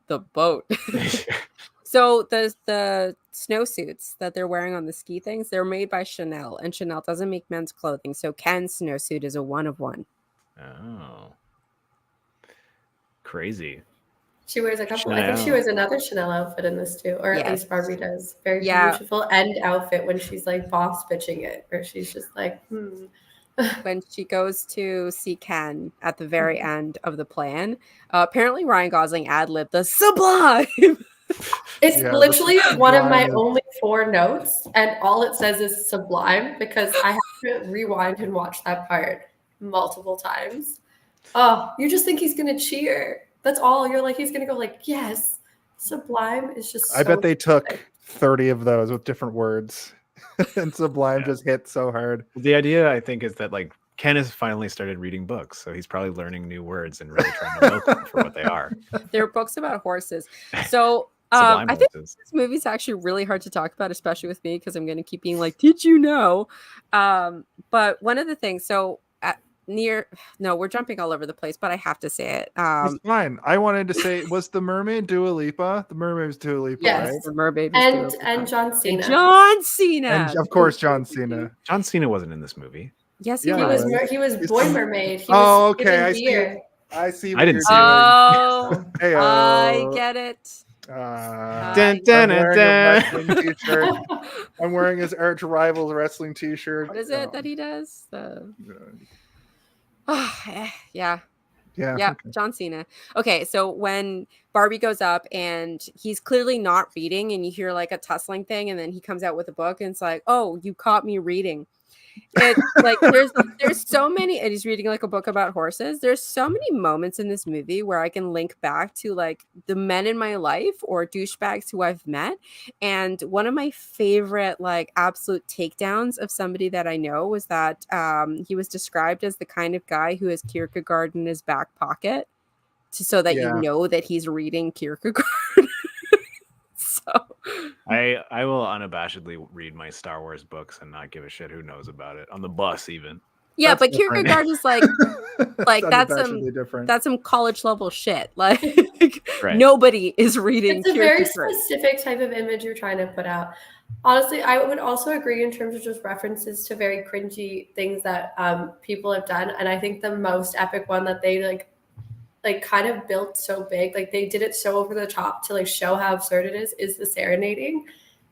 So the snowsuits that they're wearing on the ski things, they're made by Chanel, and Chanel doesn't make men's clothing. So Ken's snowsuit is a 1 of 1. Oh, crazy. She wears a couple. Chanel. I think she wears another Chanel outfit in this too, or at Yes. least Barbie does. Very Yeah. beautiful end outfit when she's like boss bitching it, where she's just like, When she goes to see Ken at the very end of the plan, apparently Ryan Gosling ad-libbed the sublime. It's Yeah, literally this is one of my sublime. only 4 notes, and all it says is sublime because I have to rewind and watch that part multiple times. Oh, you just think he's gonna cheer. That's all. You're like, he's gonna go like, yes. Sublime is just I so bet they took good. 30 of those with different words. And Sublime just hit so hard. The idea, I think, is that like Ken has finally started reading books, so he's probably learning new words and really trying to milk them for what they are. They're books about horses. So Sublime I think horses. this movie's actually really hard to talk about, especially with me, because I'm going to keep being like, did you know? But one of the things, so we're jumping all over the place, but I have to say it. It's fine. I wanted to say, was the mermaid Dua Lipa? The mermaid was Dua Lipa, Yes. right? The mermaid was Dua Lipa. And John And Cena. John Cena. And of course, John Cena. John Cena wasn't in this movie. Yes, Yeah, he He was. was he was Boy Mermaid. He Oh, was okay, given I see. beer. I see. I didn't see it. Oh, Hey, I get it. Dun, I'm dun, wearing dun. a wrestling t-shirt. I'm wearing his arch rival's wrestling t-shirt. What is it that he does? Yeah. Yeah. Yeah, John Cena. Okay, so when Barbie goes up and he's clearly not reading, and you hear like a tussling thing, and then he comes out with a book and it's like, oh, you caught me reading. It's like there's so many, and he's reading like a book about horses. There's so many moments in this movie where I can link back to like the men in my life or douchebags who I've met. And one of my favorite like absolute takedowns of somebody that I know was that he was described as the kind of guy who has Kierkegaard in his back pocket so that you know that he's reading Kierkegaard. So I will unabashedly read my Star Wars books and not give a shit who knows about it on the bus even. yeah, That's but different. Kierkegaard is like that's different. some college level shit. Like Right. nobody is reading It's a very Kierkegaard. specific type of image you're trying to put out. Honestly, I would also agree in terms of just references to very cringy things that people have done. And I think the most epic one that they like kind of built so big, like they did it so over the top to like show how absurd it is the serenading.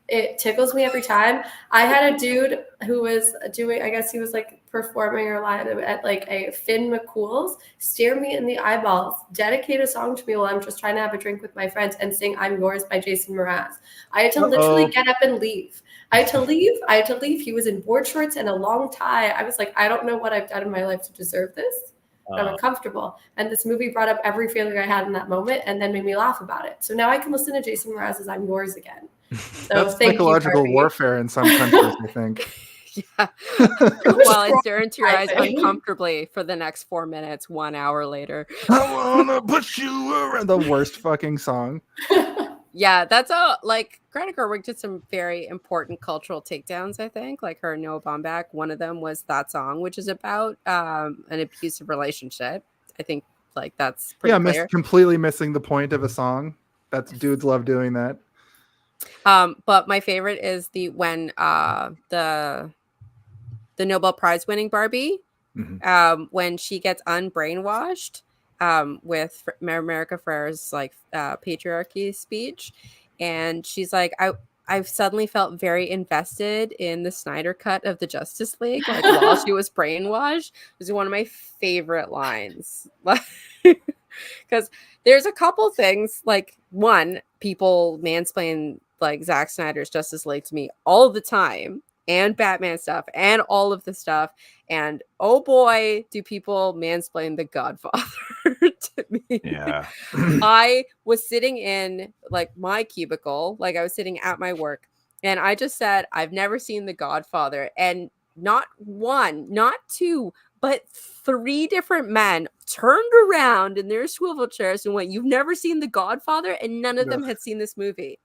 It tickles me every time. I had a dude who was doing, I guess he was like performing or live at like a Finn McCool's, stare me in the eyeballs, dedicate a song to me while I'm just trying to have a drink with my friends and sing I'm Yours by Jason Mraz. I had to literally get up and leave. I had to leave. He was in board shorts and a long tie. I was like, I don't know what I've done in my life to deserve this. But I'm uncomfortable. And this movie brought up every feeling I had in that moment and then made me laugh about it. So now I can listen to Jason Mraz's I'm Yours again. So That's psychological warfare in some countries, I think. Yeah. While I stare into your eyes uncomfortably for the next 4 minutes, 1 hour later. I wanna push you around. The worst fucking song. Yeah, that's all. Like Greta Gerwig did some very important cultural takedowns, I think. Like her and Noah Baumbach. One of them was that song, which is about an abusive relationship. I think like that's pretty clear. Completely missing the point of a song. That's dudes love doing that. But my favorite is when the Nobel Prize winning Barbie, when she gets unbrainwashed. With America Ferrer's like patriarchy speech, and she's like, I've suddenly felt very invested in the Snyder cut of the Justice League, like while she was brainwashed. It was one of my favorite lines, because there's a couple things. Like one, people mansplain like Zack Snyder's Justice League to me all the time, and Batman stuff, and all of the stuff. And oh boy, do people mansplain The Godfather to me. Yeah. I was sitting in like my cubicle, like I was sitting at my work, and I just said, I've never seen The Godfather. And not one, not two, but 3 different men turned around in their swivel chairs and went, you've never seen The Godfather? And none of them had seen this movie.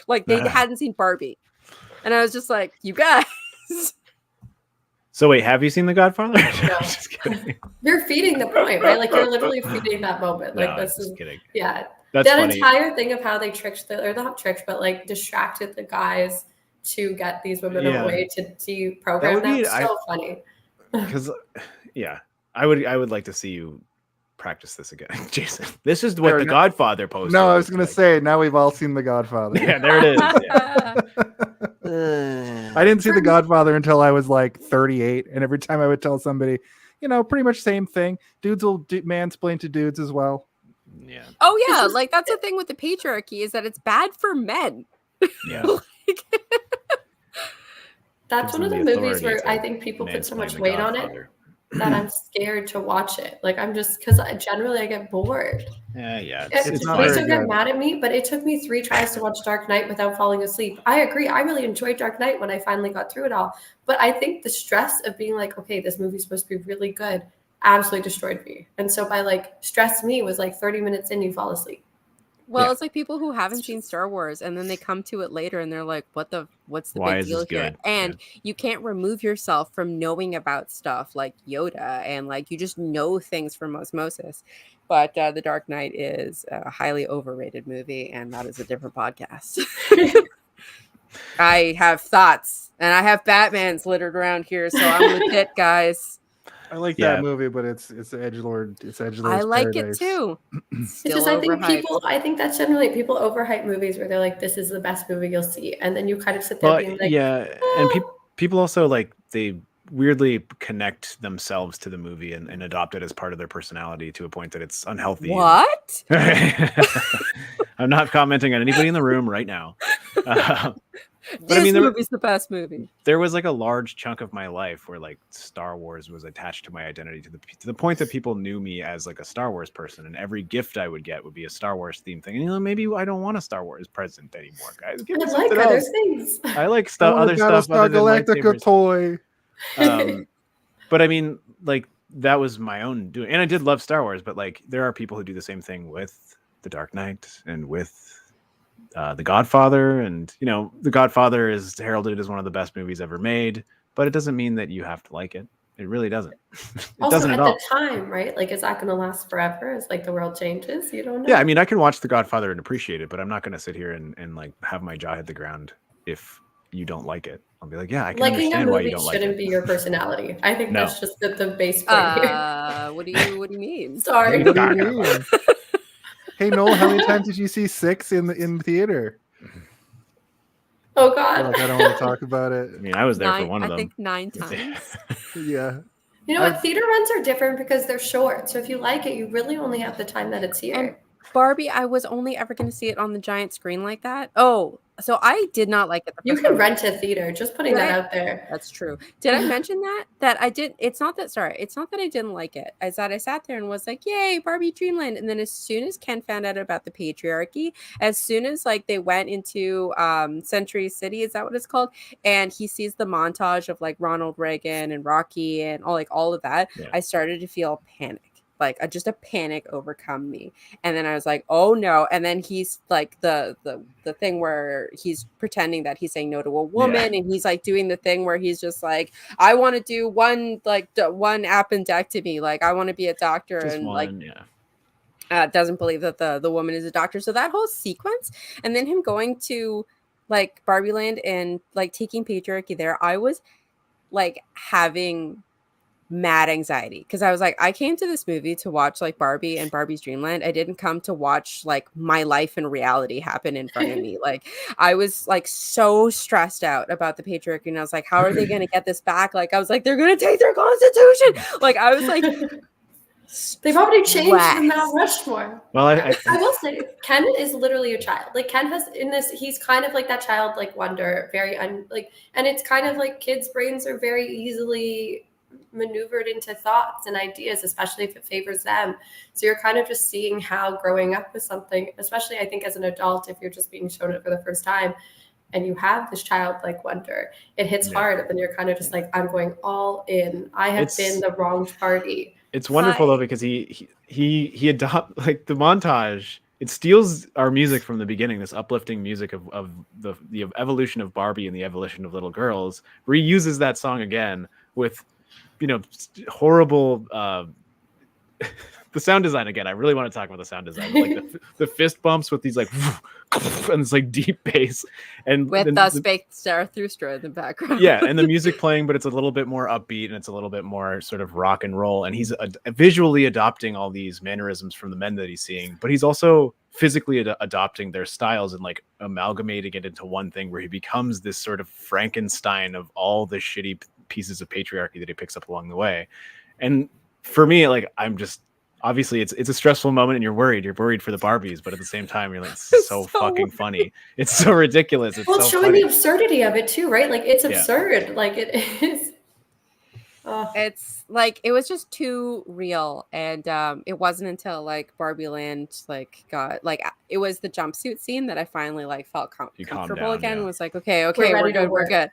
Like they hadn't seen Barbie. And I was just like, you guys. So wait, have you seen The Godfather? No. Just kidding. You're feeding the point, right? Like you're literally feeding that moment. Like No, this is kidding. Yeah. That's that funny. entire thing of how they tricked or not tricked, but like distracted the guys to get these women away to deprogram them. So funny. Because I would like to see you practice this again, Jason. This is what The Godfather posted. No, I was gonna say now we've all seen The Godfather. Yeah, there it is. Yeah. I didn't see The Godfather until I was like 38, and every time I would tell somebody, pretty much same thing. Dudes will mansplain to dudes as well. Yeah. Oh yeah, like that's the thing with the patriarchy is that it's bad for men. Yeah. That's one of the movies where I think people put so much weight on it that I'm scared to watch it. Like I'm just because I get bored. Yeah. It's not very good. Get mad at me, but it took me 3 tries to watch Dark Knight without falling asleep. I agree. I really enjoyed Dark Knight when I finally got through it all. But I think the stress of being like, okay, this movie's supposed to be really good, absolutely destroyed me. And so by like stress me was like 30 minutes in, you fall asleep. Well, it's like people who haven't seen Star Wars and then they come to it later and they're like, what's the big deal here? And you can't remove yourself from knowing about stuff like Yoda and like you just know things from osmosis. But The Dark Knight is a highly overrated movie, and that is a different podcast. I have thoughts, and I have Batmans littered around here, so I'm legit, guys. I like that movie, but it's edgelord. It's edgelord. I like it too. It's just I think that's generally people overhype movies where they're like, "This is the best movie you'll see," and then you kind of sit there being like, and people also like they weirdly connect themselves to the movie and adopt it as part of their personality to a point that it's unhealthy. What? I'm not commenting on anybody in the room right now. But I mean, movie's the best movie. There was like a large chunk of my life where like Star Wars was attached to my identity to the point that people knew me as like a Star Wars person, and every gift I would get would be a Star Wars themed thing. And maybe I don't want a Star Wars present anymore, guys. Give me something other else. things. I like I want other a stuff Battlestar other than Galactica lightsabers. toy. But I mean, like that was my own doing, and I did love Star Wars. But like, there are people who do the same thing with The Dark Knight and with The Godfather, and The Godfather is heralded as one of the best movies ever made, but it doesn't mean that you have to like it. It really doesn't. It Also, doesn't at at all. the time, right? Like, is that going to last forever? As like the world changes, you don't know. Yeah, I mean, I can watch The Godfather and appreciate it, but I'm not going to sit here and like have my jaw hit the ground if you don't like it. I'll be like, yeah, I can Liking a understand why you movie don't like shouldn't it. be your personality. I think No. that's just the base point here. What do you mean? Sorry. What do you mean? Hey Noel, how many times did you see 6 in the theater? Oh I God. feel like I don't want to talk about it. I mean, I was there for one of I them. think 9 times. Yeah. You know what? Theater runs are different because they're short. So if you like it, you really only have the time that it's here. And Barbie, I was only ever going to see it on the giant screen like that. Oh, so I did not like it. You can rent a theater. Just putting that out there. That's true. Did I mention that I did? It's not that I didn't like it. It's that I sat there and was like, "Yay, Barbie Dreamland!" And then as soon as Ken found out about the patriarchy, as soon as like they went into Century City, is that what it's called? And he sees the montage of like Ronald Reagan and Rocky and all of that. Yeah. I started to feel panic. Like just a panic overcome me, and then I was like, "Oh no!" And then he's like the thing where he's pretending that he's saying no to a woman, and he's like doing the thing where he's just like, "I want to do one appendectomy, like I want to be a doctor," Just and one, doesn't believe that the woman is a doctor. So that whole sequence, and then him going to like Barbie Land and like taking patriarchy there, I was like having mad anxiety because I was like, I came to this movie to watch like Barbie and Barbie's Dreamland. I didn't come to watch like my life and reality happen in front of me. Like I was like so stressed out about the patriarchy, and I was like, how are they going to get this back? Like I was like, they're going to take their constitution. Like I was like, they've already changed the Mount Rushmore. Well, I will say Ken is literally a child. Like Ken has in this, he's kind of like that childlike wonder, very and it's kind of like kids' brains are very easily maneuvered into thoughts and ideas, especially if it favors them. So you're kind of just seeing how growing up with something, especially I think as an adult, if you're just being shown it for the first time and you have this childlike wonder, it hits hard, and then you're kind of just like, I'm going all in. I have been the wrong party. It's wonderful though, because he adopt like the montage. It steals our music from the beginning, this uplifting music of the evolution of Barbie and the evolution of little girls, reuses that song again with horrible the sound design again. I really want to talk about the sound design, like the fist bumps with these like and it's like deep bass and with the fake Zarathustra in the background. Yeah, and the music playing, but it's a little bit more upbeat and it's a little bit more sort of rock and roll. And he's visually adopting all these mannerisms from the men that he's seeing, but he's also physically adopting their styles and like amalgamating it into one thing where he becomes this sort of Frankenstein of all the shitty pieces of patriarchy that he picks up along the way. And for me, like, I'm just obviously it's a stressful moment and you're worried for the Barbies, but at the same time you're like, it's so fucking funny. It's so ridiculous. It's it's so showing funny. the absurdity of it too, right? Like it's absurd. Like it is. It's like it was just too real, and it wasn't until like Barbie Land like got like it was the jumpsuit scene that I finally like felt comfortable again. Was like, okay, we're good.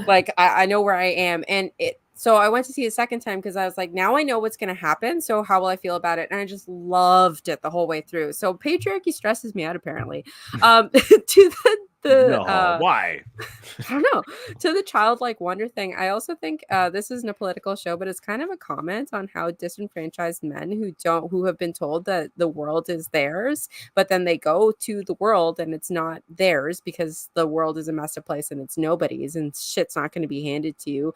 Like I know where I am, and so I went to see it a second time because I was like, now I know what's going to happen. So how will I feel about it? And I just loved it the whole way through. So patriarchy stresses me out, apparently. To why? I don't know. To the childlike wonder thing, I also think this isn't a political show, but it's kind of a comment on how disenfranchised men who have been told that the world is theirs, but then they go to the world and it's not theirs because the world is a messed up place and it's nobody's and shit's not going to be handed to you.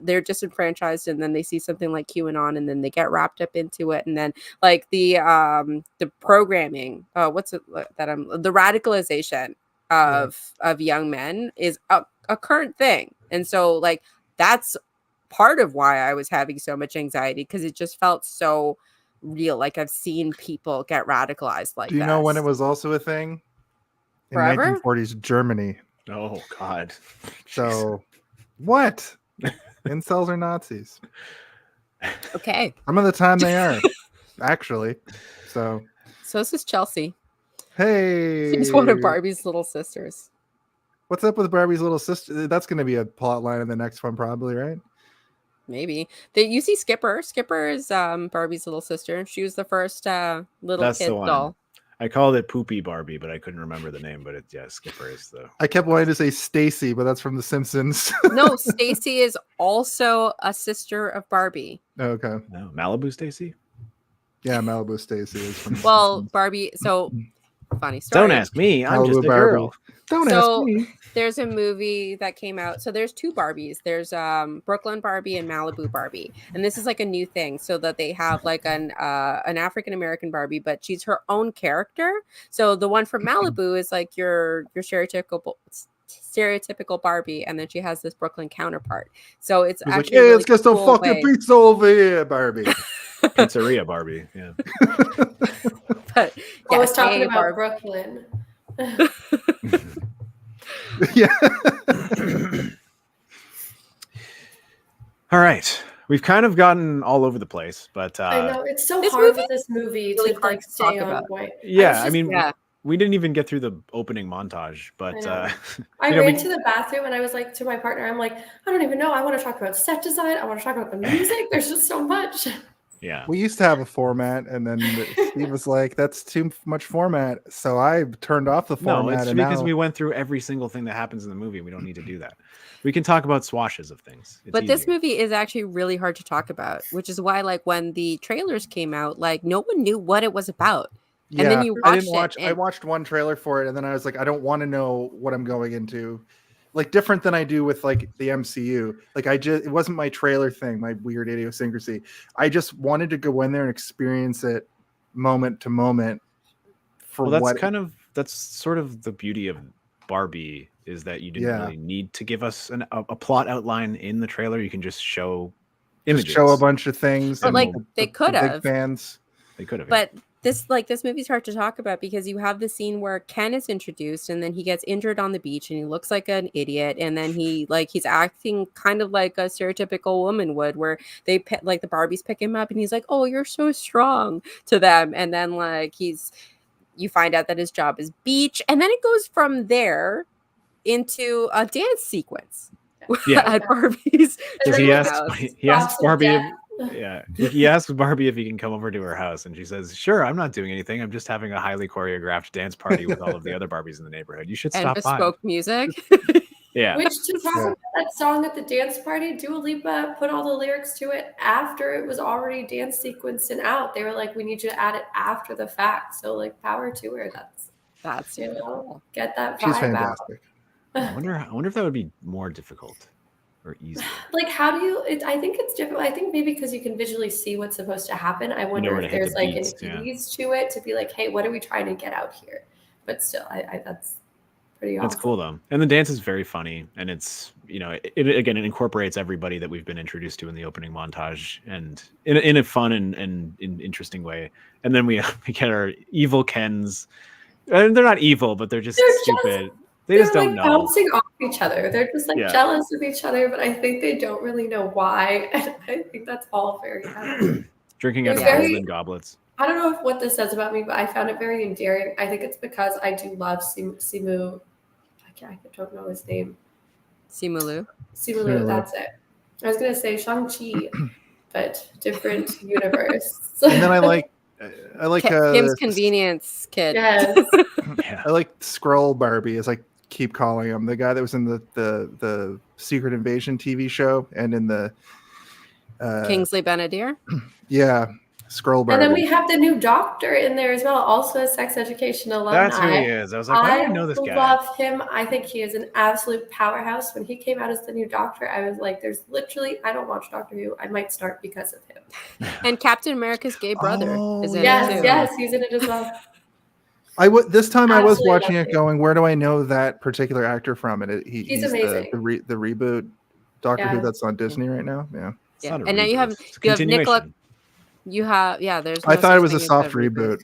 They're disenfranchised, and then they see something like QAnon and then they get wrapped up into it, and then like the programming, the radicalization of young men is a current thing. And so like that's part of why I was having so much anxiety, because it just felt so real. Like I've seen people get radicalized like that. Do you know when it was also a thing? In Forever? 1940s Germany. Oh God. So, what? Incels are Nazis. Okay. Some of the time they are, actually. So, So this is Chelsea. hey. She's one of Barbie's little sisters. What's up with Barbie's little sister? That's going to be a plot line in the next one, probably, right? Maybe. You see Skipper. Skipper is Barbie's little sister. She was the first little That's kid the one. doll. I called it Poopy Barbie, but I couldn't remember the name. But Skipper is the. I kept wanting to say Stacy, but that's from The Simpsons. No, Stacy is also a sister of Barbie. Okay. No, Malibu Stacy. Yeah, Malibu Stacy is from The Well, Simpsons. Barbie. So funny story. Don't ask me. I'm Malibu just a Barbie. girl. Don't So ask me. there's a movie that came out. So there's two Barbies. There's Brooklyn Barbie and Malibu Barbie, and this is like a new thing. So that they have like an African American Barbie, but she's her own character. So the one from Malibu is like your stereotypical Barbie, and then she has this Brooklyn counterpart. So it's He's like, actually hey, really let's get some cool fucking way. pizza over here, Barbie. Pizzeria Barbie. Yeah. But I was talking hey, about Brooklyn. Yeah. All right. We've kind of gotten all over the place, but I know it's so this hard movie with this movie really to hard like to stay talk on about. point. yeah, I mean, yeah. we didn't even get through the opening montage, but I know. you I know, ran to the bathroom and I was like to my partner, I'm like, I don't even know. I want to talk about set design. I want to talk about the music. There's just so much. yeah. We used to have a format, and then Steve was like, that's too much format. So I turned off the format. No, it's and because now... we went through every single thing that happens in the movie. We don't need to do that. We can talk about swashes of things. It's But this easier. movie is actually really hard to talk about, which is why, like, when the trailers came out, like, no one knew what it was about. Yeah, And then you I watched didn't watch. it. I And watched one trailer for it, and then I was like, I don't want to know what I'm going into. Like different than I do with like the MCU. Like it wasn't my trailer thing, my weird idiosyncrasy. I just wanted to go in there and experience it moment to moment. For Well, what? that's sort of the beauty of Barbie is that you didn't Yeah. really need to give us a plot outline in the trailer. You can just show images. Just show a bunch of things. But, and like, they the could big have. fans. They could have. but this movie's hard to talk about because you have the scene where Ken is introduced and then he gets injured on the beach and he looks like an idiot, and then he's acting kind of like a stereotypical woman would, where they like the Barbies pick him up and he's like, oh, you're so strong to them, and then like you find out that his job is beach, and then it goes from there into a dance sequence Yeah. at Barbie's Because he dream asks house. he asks Barbie Yeah. he asks Barbie if he can come over to her house, and she says, sure, I'm not doing anything. I'm just having a highly choreographed dance party with all of the other Barbies in the neighborhood. You should And stop by. bespoke music. Yeah. Which to talk Yeah. about that song at the dance party, Dua Lipa put all the lyrics to it after it was already dance sequenced and out. They were like, we need you to add it after the fact. So like power to her. That's You super know, cool. get that She's vibe out. fantastic. I wonder if that would be more difficult or easier. Like, how do you? I think it's different. I think maybe because you can visually see what's supposed to happen. I wonder where to if hit there's the like beats, an yeah. ease to it to be like, hey, what are we trying to get out here? But still, I that's pretty awesome. That's cool though, and the dance is very funny, and it's it again it incorporates everybody that we've been introduced to in the opening montage, and in a fun and in interesting way. And then we get our evil Kens, and they're not evil, but they're just stupid. They just They're don't like know. bouncing off each other. They're just like Yeah. jealous of each other, but I think they don't really know why. And I think that's all very. Drinking It out was of very- golden goblets. I don't know what this says about me, but I found it very endearing. I think it's because I do love Simu. I don't know his name. Simulu. Simu, that's it. I was gonna say Shang-Chi, but different universe. And then I like Kim's Convenience Kid. Yes. Yeah. I like Scroll Barbie, as I keep calling him, the guy that was in the Secret Invasion TV show and in the Kingsley Benadire. yeah, Scroll Barbie. And then we have the new doctor in there as well, also a sex education alumni. That's who he is. I was like, why do I know this guy? love him. I think he is an absolute powerhouse. When he came out as the new doctor, I was like, there's literally, I don't watch Doctor Who. I might start because of him. And Captain America's gay brother is in it Yes, too. yes, he's in it as well. This time I was Absolutely watching loved it it. going, where do I know that particular actor from? And he's amazing. The reboot Doctor Who Yeah. that's on Disney right now. Yeah. It's Yeah. not a And now you reboot, have it's a Nicola. continuation. There's. I no thought it such was a thing as soft reboot.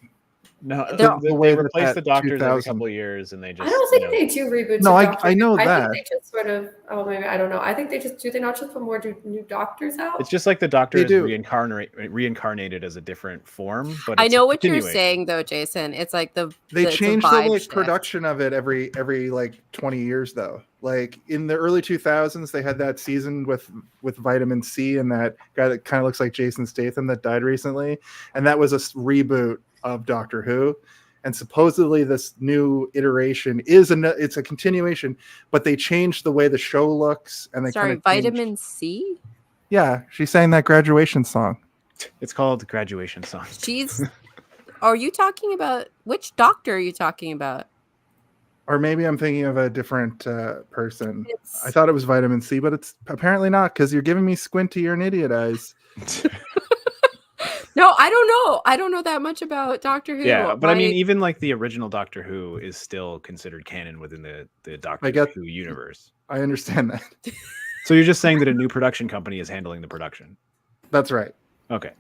No, They're- they way that replace the doctors every 2000 couple of years, and they just. I don't think they do reboots. No, of I Doctor know Who. I that. think they just sort of. Oh, maybe I don't know. I think they just do. They not just put more new doctors out. It's just like the Doctor They is do. reincarnated as a different form. But I it's know a what you're continuation. saying, though, Jason. It's like They it's a change the vibe like shift. production of it every like 20 years though. Like in the early 2000s, they had that season with Vitamin C and that guy that kind of looks like Jason Statham that died recently, and that was a reboot of Doctor Who. And supposedly this new iteration it's a continuation, but they changed the way the show looks and they Sorry, kind of Vitamin C? Yeah, she sang that graduation song. It's called Graduation Song. Are you talking about which doctor are you talking about? Or maybe I'm thinking of a different person. I thought it was Vitamin C, but it's apparently not because you're giving me squinty or an idiot eyes. No, I don't know. I don't know that much about Doctor Who. Yeah, but I mean, even like the original Doctor Who is still considered canon within the Doctor Who universe. I understand that. So you're just saying that a new production company is handling the production. That's right. Okay.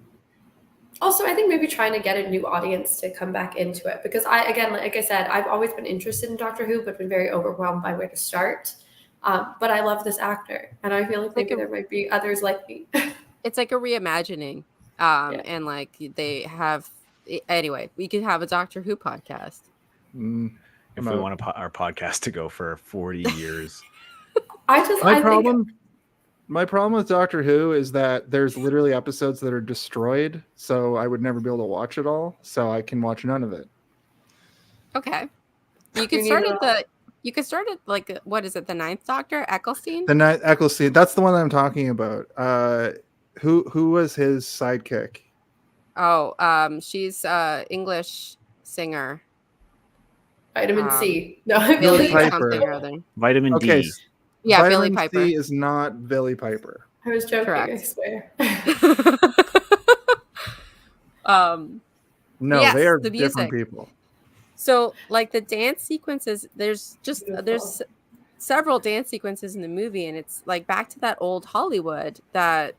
Also, I think maybe trying to get a new audience to come back into it because like I said, I've always been interested in Doctor Who, but been very overwhelmed by where to start. But I love this actor, and I feel like maybe there might be others like me. It's like a reimagining, and like they have. Anyway, we could have a Doctor Who podcast. If we want our podcast to go for 40 years. My problem with Doctor Who is that there's literally episodes that are destroyed, so I would never be able to watch it all. So I can watch none of it. Okay, you could start at like what is it? The 9th Doctor, Eccleston. Eccleston. That's the one that I'm talking about. Who was his sidekick? Oh, she's English singer. Vitamin C. No, Billy Piper. Vitamin D. Yeah, Vitamin Billy Piper. C is not Billy Piper. I was joking. Correct. I swear. No, yes, they are the different music. people. So, like the dance sequences, there's several dance sequences in the movie, and it's like back to that old Hollywood that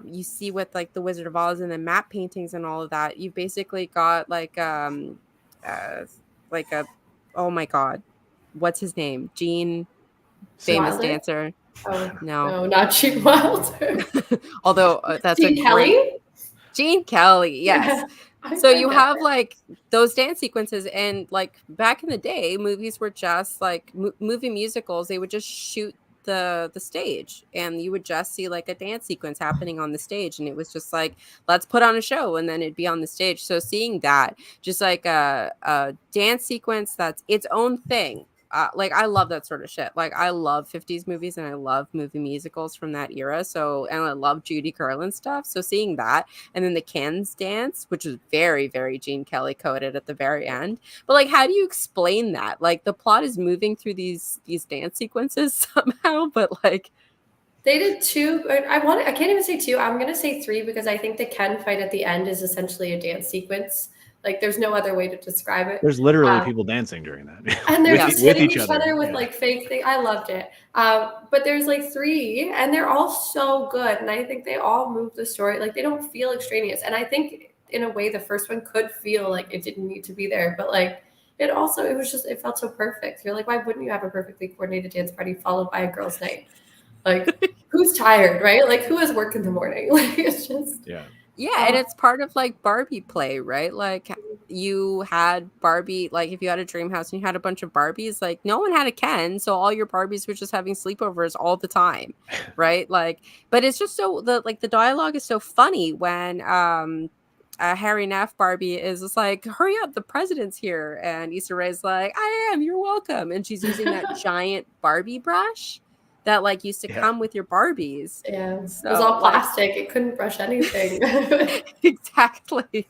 you see with like the Wizard of Oz and the map paintings and all of that. You've basically got like a oh my god, what's his name? Gene, famous Wilder? dancer. Oh, no, not Gene Wilder. Although that's Gene Kelly. Gene Kelly, yes. Yeah. So you have like those dance sequences, and like back in the day, movies were just like movie musicals. They would just shoot the stage, and you would just see like a dance sequence happening on the stage, and it was just like, let's put on a show, and then it'd be on the stage. So seeing that, just like a dance sequence that's its own thing. Like I love that sort of shit. Like I love 50s movies and I love movie musicals from that era. So, and I love Judy Garland stuff. So seeing that, and then the Ken's dance, which is very, very Gene Kelly coded at the very end. But like, how do you explain that? Like the plot is moving through these dance sequences somehow, but like they did 2. I can't even say 2. I'm gonna say 3 because I think the Ken fight at the end is essentially a dance sequence. Like there's no other way to describe it. There's literally people dancing during that. And they're just hitting each other with like fake things. I loved it. But there's like 3 and they're all so good. And I think they all move the story. Like they don't feel extraneous. And I think in a way the first one could feel like it didn't need to be there. But like it felt so perfect. You're like, why wouldn't you have a perfectly coordinated dance party followed by a girls' night? Like who's tired, right? Like who has work in the morning? Like it's just Yeah, and it's part of like Barbie play, right? Like you had Barbie, like if you had a dream house and you had a bunch of Barbies, like no one had a Ken, so all your Barbies were just having sleepovers all the time, right? Like, but it's just so the dialogue is so funny when Harry Neff Barbie is just like, hurry up, the president's here, and Issa Rae's like, I am, you're welcome, and she's using that giant Barbie brush that like used to come with your Barbies. Yeah, so, it was all plastic. It couldn't brush anything. Exactly.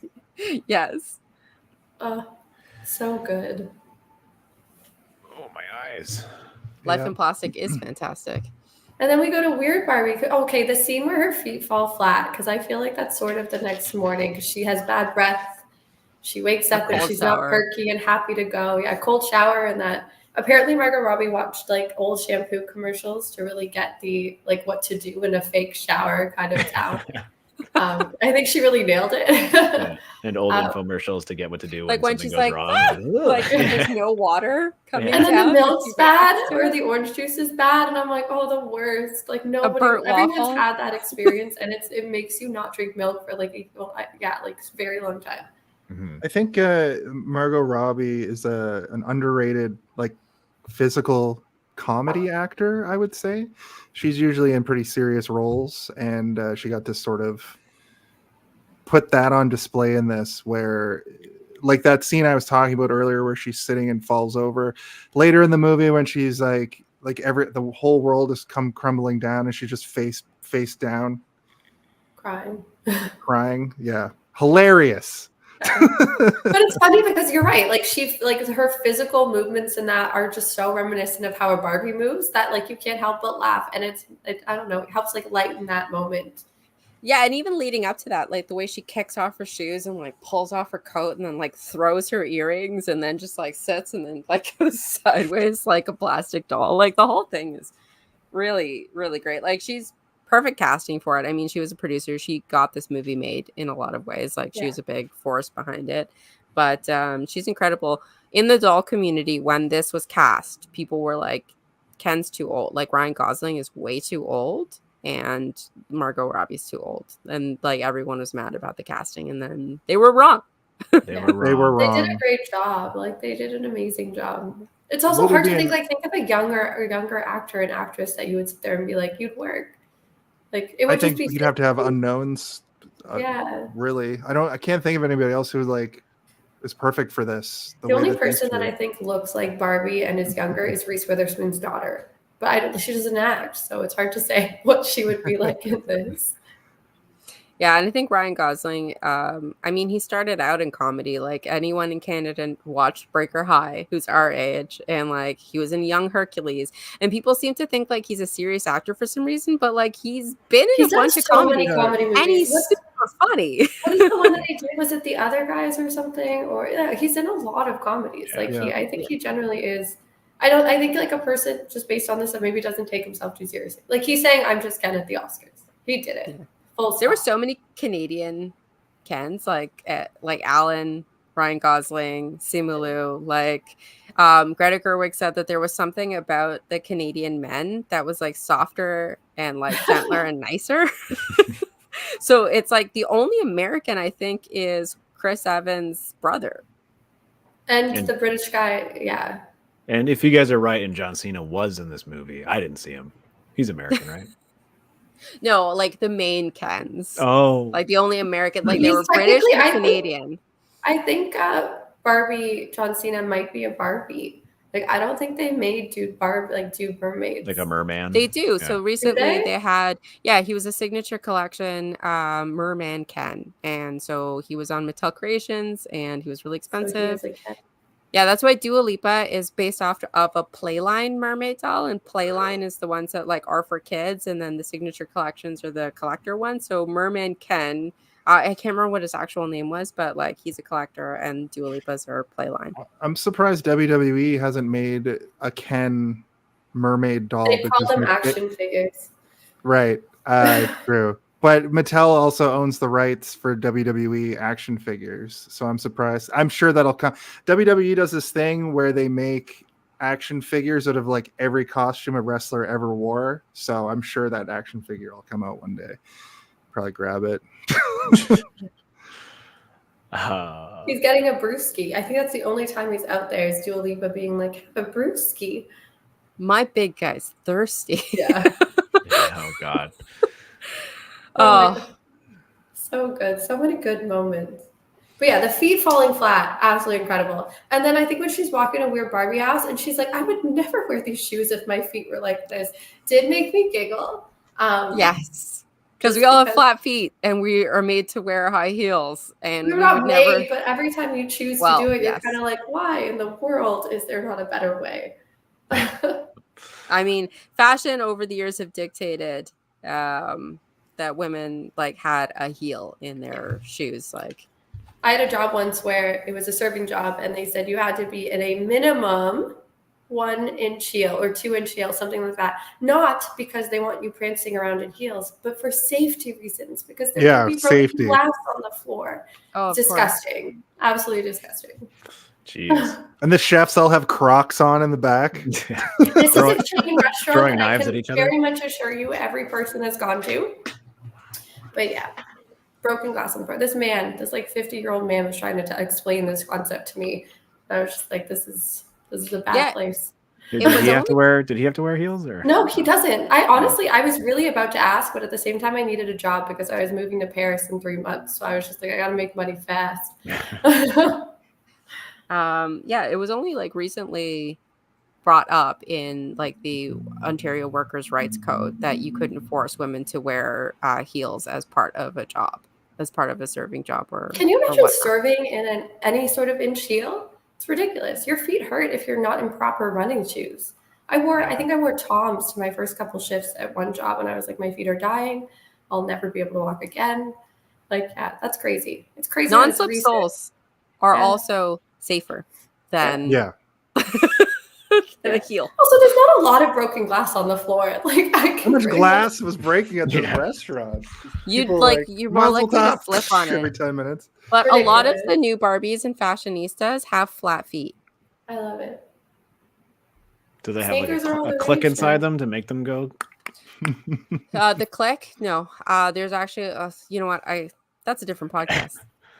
Yes. So good. Oh my eyes. Life in Plastic is fantastic. And then we go to Weird Barbie. Okay, the scene where her feet fall flat, because I feel like that's sort of the next morning because she has bad breath. She wakes up and she's not perky and happy to go. Yeah, cold shower and that. Apparently, Margot Robbie watched like old shampoo commercials to really get the like what to do in a fake shower kind of down. I think she really nailed it. Yeah. And old Um, infomercials to get what to do Like when when something she's goes like, wrong. "Ah!" like Yeah. there's no water coming and then down. the milk's she's like, bad "Next to or it." the orange juice is bad, and I'm like, oh, the worst. Like burnt everyone's waffle. had that experience, and it makes you not drink milk for like a very long time. Mhm. I think Margot Robbie is an underrated like physical comedy actor. I would say she's usually in pretty serious roles, and she got to sort of put that on display in this, where like that scene I was talking about earlier, where she's sitting and falls over. Later in the movie, when she's like the whole world has come crumbling down, and she just face down Crying. crying. Yeah, hilarious. But it's funny because you're right. Like her physical movements in that are just so reminiscent of how a Barbie moves that like you can't help but laugh. And I don't know, it helps like lighten that moment. Yeah, and even leading up to that, like the way she kicks off her shoes and like pulls off her coat and then like throws her earrings and then just like sits and then like goes sideways like a plastic doll. Like the whole thing is really, really great. Like she's perfect casting for it. I mean, she was a producer. She got this movie made in a lot of ways. Like she was a big force behind it. But she's incredible. In the doll community, when this was cast, people were like, Ken's too old. Like Ryan Gosling is way too old. And Margot Robbie's too old, and like everyone was mad about the casting, and then they were wrong. They were They were wrong. They did wrong. a great job. Like they did an amazing job. It's also hard to think of a younger actor and actress that you would sit there and be like, you'd work. Like it would I think just be you'd have to have unknowns. Yeah. Really, I can't think of anybody else who like is perfect for this. The only person that I think looks like Barbie and is younger is Reese Witherspoon's daughter. But she doesn't act, so it's hard to say what she would be like in this. Yeah, and I think Ryan Gosling, I mean, he started out in comedy. Like anyone in Canada watched Breaker High, who's our age, and like he was in Young Hercules. And people seem to think like he's a serious actor for some reason, but like he's been in a bunch of comedy movies. and he's super funny. What is the one that he did? Was it The Other Guys or something? Or yeah, he's in a lot of comedies. I think he generally is. I think like a person just based on this that maybe doesn't take himself too seriously. Like he's saying, I'm just Ken at the Oscars. He did it. There were so many Canadian Kens, like Alan, Ryan Gosling, Simu Liu. Like Greta Gerwig said that there was something about the Canadian men that was like softer and like gentler and nicer. So it's like the only American I think is Chris Evans' brother. And the British guy, yeah. And if you guys are right and John Cena was in this movie, I didn't see him. He's American, right? No, like the main Kens. Oh. Like the only American, like they were British and Canadian. I think Barbie, John Cena might be a Barbie. Like I don't think they made do mermaids. Like a merman. They do. Yeah. So recently they had, he was a signature collection merman Ken. And so he was on Mattel Creations and he was really expensive. So yeah, that's why Dua Lipa is based off of a Playline mermaid doll, and Playline is the ones that like are for kids, and then the signature collections are the collector ones. So Merman Ken, I can't remember what his actual name was, but like he's a collector, and Dua Lipa's her Playline. I'm surprised WWE hasn't made a Ken mermaid doll. They call them action figures. Right. True. But Mattel also owns the rights for WWE action figures. So I'm surprised. I'm sure that'll come. WWE does this thing where they make action figures out of like every costume a wrestler ever wore. So I'm sure that action figure will come out one day. Probably grab it. He's getting a brewski. I think that's the only time he's out there is Dua Lipa being like, a brewski. My big guy's thirsty. Yeah. Oh, God. Oh, so good. So many good moments. But yeah, the feet falling flat, absolutely incredible. And then I think when she's walking a weird Barbie house and she's like, I would never wear these shoes if my feet were like this, did make me giggle. Yes. Because we all have flat feet and we are made to wear high heels. And we're not made, but every time you choose to do it, you're kind of like, why in the world is there not a better way? I mean, fashion over the years have dictated that women like had a heel in their shoes. Like I had a job once where it was a serving job and they said you had to be in a minimum 1-inch heel or 2-inch heel, something like that. Not because they want you prancing around in heels, but for safety reasons, because there could be broken safety. glass on the floor. Oh, of Disgusting. Absolutely disgusting. Jeez. And the chefs all have Crocs on in the back. This is a chain restaurant throwing that I knives can at each other? very much assure you every person has gone to. But yeah, broken glass on the floor. This 50-year-old man was trying to explain this concept to me. I was just like, this is a bad place. Did It was he have to wear heels or? No, he doesn't. I was really about to ask, but at the same time I needed a job because I was moving to Paris in 3 months. So I was just like, I gotta make money fast. Yeah, it was only like recently brought up in like the Ontario Workers' Rights Code that you couldn't force women to wear heels as part of a job, as part of a serving job. Or can you or imagine whatnot. serving in any sort of inch heel? It's ridiculous. Your feet hurt if you're not in proper running shoes. I think I wore Toms to my first couple shifts at one job, and I was like, my feet are dying. I'll never be able to walk again. Like, yeah, that's crazy. It's crazy. that it's Non-slip recent. soles are Yeah. also safer than Yeah. than a heel. Also, there's not a lot of broken glass on the floor. Like, How much glass was breaking at this restaurant? You're People more "Mazel likely to tov," slip on every it. 10 minutes. But a lot of Ridiculous. the new Barbies and fashionistas have flat feet. I love it. Do they have Sneakers are all like a the click rage inside now. them to make them go? The click, no. There's actually, you know what? That's a different podcast.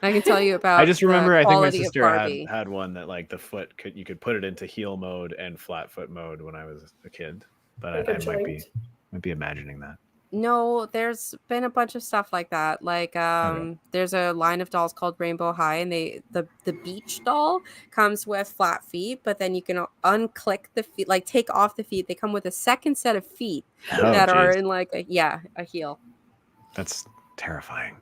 I can tell you about. I just remember I think my quality of sister Barbie. had one that like the foot you could put it into heel mode and flat foot mode when I was a kid, but Like a I might joint. be imagining that. No, there's been a bunch of stuff like that. Like there's a line of dolls called Rainbow High, and the beach doll comes with flat feet, but then you can unclick the feet, like take off the feet. They come with a second set of feet that are in like a heel. That's terrifying.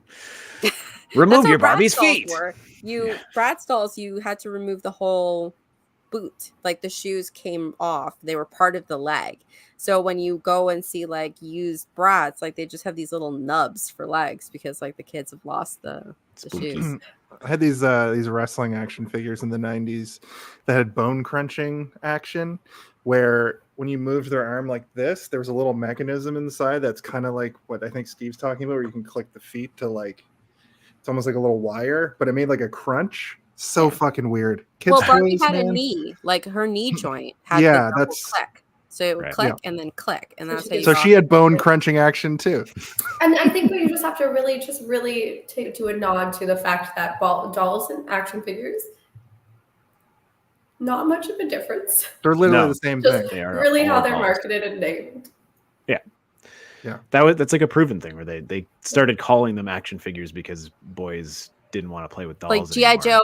Remove That's your how Bratz Barbie's dolls feet. were. Bratz dolls, you had to remove the whole boot. Like the shoes came off. They were part of the leg. So when you go and see like used Bratz, like they just have these little nubs for legs because like the kids have lost the shoes. I had these wrestling action figures in the 90s that had bone crunching action, where when you moved their arm like this, there was a little mechanism inside that's kind of like what I think Steve's talking about, where you can click the feet to like, it's almost like a little wire, but it made like a crunch. So fucking weird. Kids Barbie toys, had a man. knee, like her knee joint had Yeah, the double that's click. So it would Right. click and then click, and that's how you So got she had bone crunching action too. And I think we just have to really take to a nod to the fact that dolls and action figures, not much of a difference. They're literally No. the same Just thing. They are really all how they're dolls. marketed and named. That's like a proven thing where they started calling them action figures because boys didn't want to play with dolls. like G.I. anymore. Joe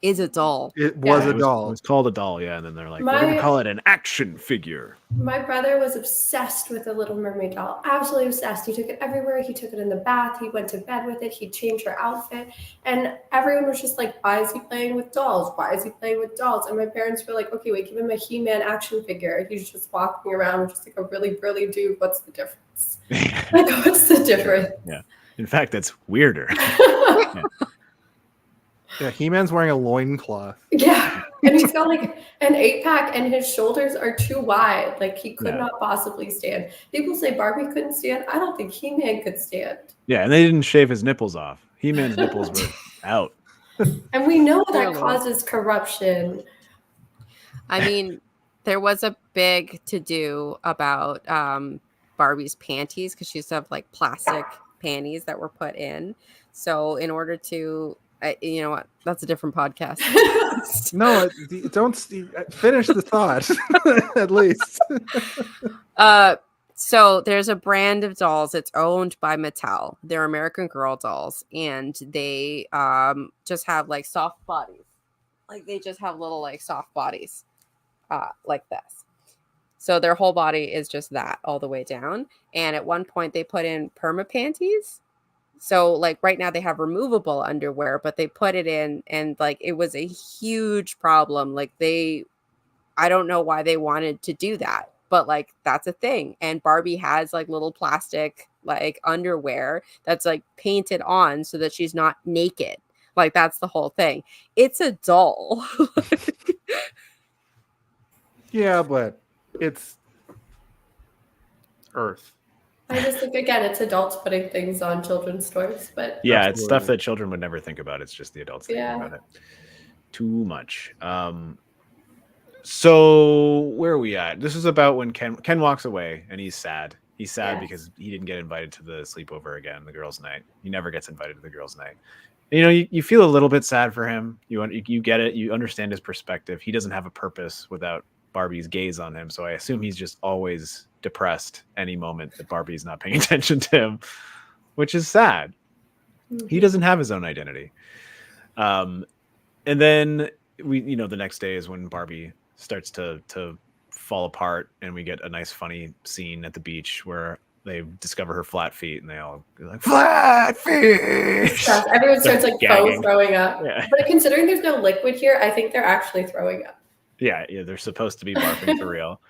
is a doll. It was Yeah, a doll. It was called a doll, yeah, and then they're like, we're gonna call it an action figure. My brother was obsessed with the Little Mermaid doll. Absolutely obsessed. He took it everywhere. He took it in the bath. He went to bed with it. He changed her outfit. And everyone was just like, why is he playing with dolls? Why is he playing with dolls? And my parents were like, okay, wait, give him a He-Man action figure. He's just walking around just like a really burly dude. What's the difference? Like, what's the difference? Yeah. In fact, that's weirder. Yeah, He-Man's wearing a loincloth. Yeah. And he's got like an 8-pack and his shoulders are too wide. Like he could not possibly stand. People say Barbie couldn't stand. I don't think He-Man could stand. Yeah, and they didn't shave his nipples off. He-Man's nipples were out. And we know that Dear Lord. causes corruption. I mean, there was a big to-do about Barbie's panties because she used to have like plastic panties that were put in. So in order to, you know what? That's a different podcast. No, don't finish the thought. At least. So there's a brand of dolls. It's owned by Mattel. They're American Girl dolls, and they just have like soft bodies. Like they just have little like soft bodies, like this. So their whole body is just that all the way down. And at one point they put in perma panties. So like right now they have removable underwear, but they put it in and like it was a huge problem. Like I don't know why they wanted to do that, but like that's a thing. And Barbie has like little plastic like underwear that's like painted on so that she's not naked. Like that's the whole thing. It's a doll. Yeah, but it's Earth. I just think again, it's adults putting things on children's toys, but Yeah, it's stuff Absolutely. that children would never think about. It's just the adults thinking Yeah. about it. Too much. So where are we at? This is about when Ken walks away and he's sad. He's sad Yes. because he didn't get invited to the sleepover again, the girls' night. He never gets invited to the girls' night. You know, you feel a little bit sad for him. You get it. You understand his perspective. He doesn't have a purpose without Barbie's gaze on him. So I assume he's just always depressed any moment that Barbie's not paying attention to him, which is sad. He doesn't have his own identity. And then the next day is when Barbie starts to fall apart, and we get a nice funny scene at the beach where they discover her flat feet, and they all go like, flat feet. Yes, everyone starts like gagging. throwing up. Yeah. But considering there's no liquid here, I think they're actually throwing up. Yeah, they're supposed to be barfing for real.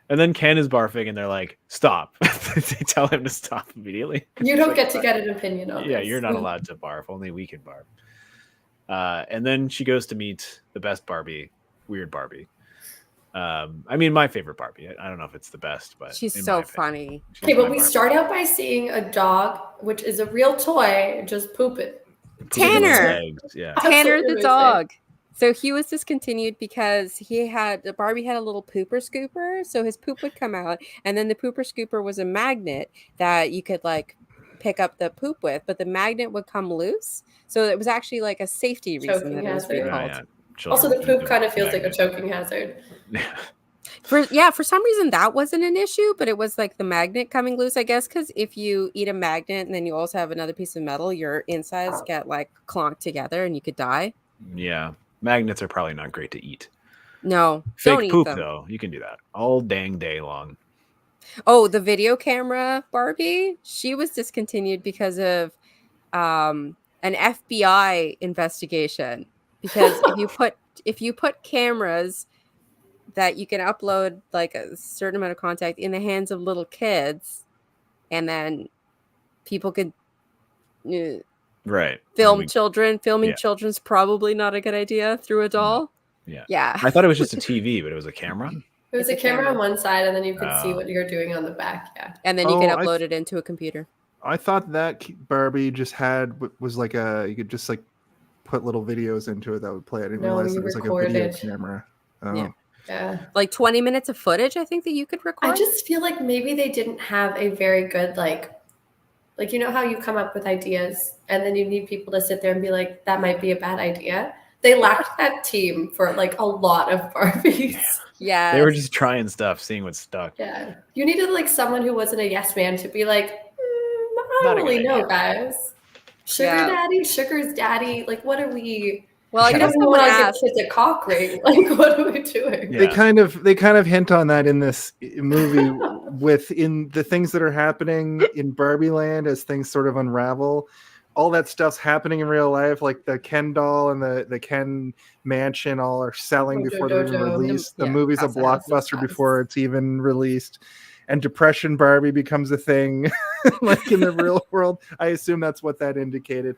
And then Ken is barfing, and they're like, stop. They tell him to stop immediately. You don't get to get an opinion on Yeah, this. you're not allowed to barf. Only we can barf. And then she goes to meet the best Barbie, Weird Barbie. I mean, my favorite Barbie. I don't know if it's the best, but She's in so my opinion, funny. she's Okay, my but we Barbie. start out by seeing a dog, which is a real toy, just pooping. Pooping on his Tanner. legs, yeah. Tanner Absolutely the dog. So he was discontinued because Barbie had a little pooper scooper, so his poop would come out, and then the pooper scooper was a magnet that you could like pick up the poop with, but the magnet would come loose. So it was actually like a safety reason Choking that it was hazard. recalled. Yeah. Also, the Children poop kind of feels like a magnet. choking hazard. For some reason that wasn't an issue, but it was like the magnet coming loose, I guess, because if you eat a magnet and then you also have another piece of metal, your insides get like clonked together and you could die. Yeah. Magnets are probably not great to eat. No, don't Fake eat poop, them. though. You can do that all dang day long. Oh, the video camera Barbie, she was discontinued because of an FBI investigation. Because if you put cameras that you can upload like a certain amount of content in the hands of little kids, and then people could Right. film children. Filming yeah. children's probably not a good idea through a doll. Yeah. Yeah. I thought it was just a TV, but it was a camera. It was It's a a camera camera. on one side, and then you could see Oh. what you're doing on the back. Yeah. And then you can Oh, upload it into a computer. I thought that Barbie just was like you could just like put little videos into it that would play. I didn't No, realize you it was like a video recorded. camera. Oh. Yeah. Yeah. Like 20 minutes of footage, I think, that you could record. I just feel like maybe they didn't have a very good like you know how you come up with ideas and then you need people to sit there and be like, that might be a bad idea. They lacked that team for like a lot of Barbies. Yeah. They were just trying stuff, seeing what stuck. Yeah. You needed like someone who wasn't a yes man to be like, I Not don't a really good know, idea. guys. Sugar Yeah. daddy, sugar's daddy. Like, what are we? Well, I We guess don't someone want to give asked. kids a cock ring. Like, what are we doing? They Yeah. kind of hint on that in this movie within the things that are happening in Barbie Land as things sort of unravel. All that stuff's happening in real life, like the Ken doll and the Ken mansion all are selling Mojo before they're even Dojo. released. The Yeah, movie's a House of Houses, blockbuster House. before it's even released. And Depression Barbie becomes a thing like in the real world. I assume that's what that indicated.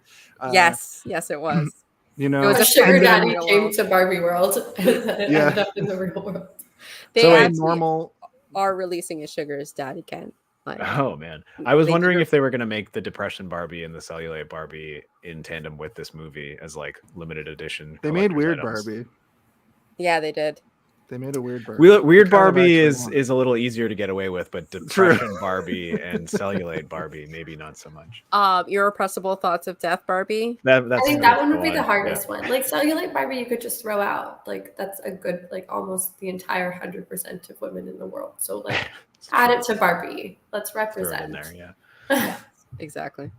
Yes, it was. You know, It was A a sugar friend in daddy real came world. to Barbie World and then it Yeah. ended up in the real world. They So actually normal. are releasing a Sugar's Daddy Ken. Like, Oh man, I was They wondering did- if they were going to make the Depression Barbie and the Cellulite Barbie in tandem with this movie as like limited edition. They made collector's Weird items. Barbie. yeah, they did. They made a Weird Barbie. Weird Which I Barbie actually is want. is a little easier to get away with, but Depression Barbie and Cellulite Barbie maybe not so much. Irrepressible Thoughts of Death Barbie. That's I think the that one would be one, the hardest yeah. one. Like cellulite Barbie, you could just throw out. Like that's a good, like almost the entire 100% of women in the world. So like add it to Barbie. Let's Throw it represent. in there, yeah. Exactly.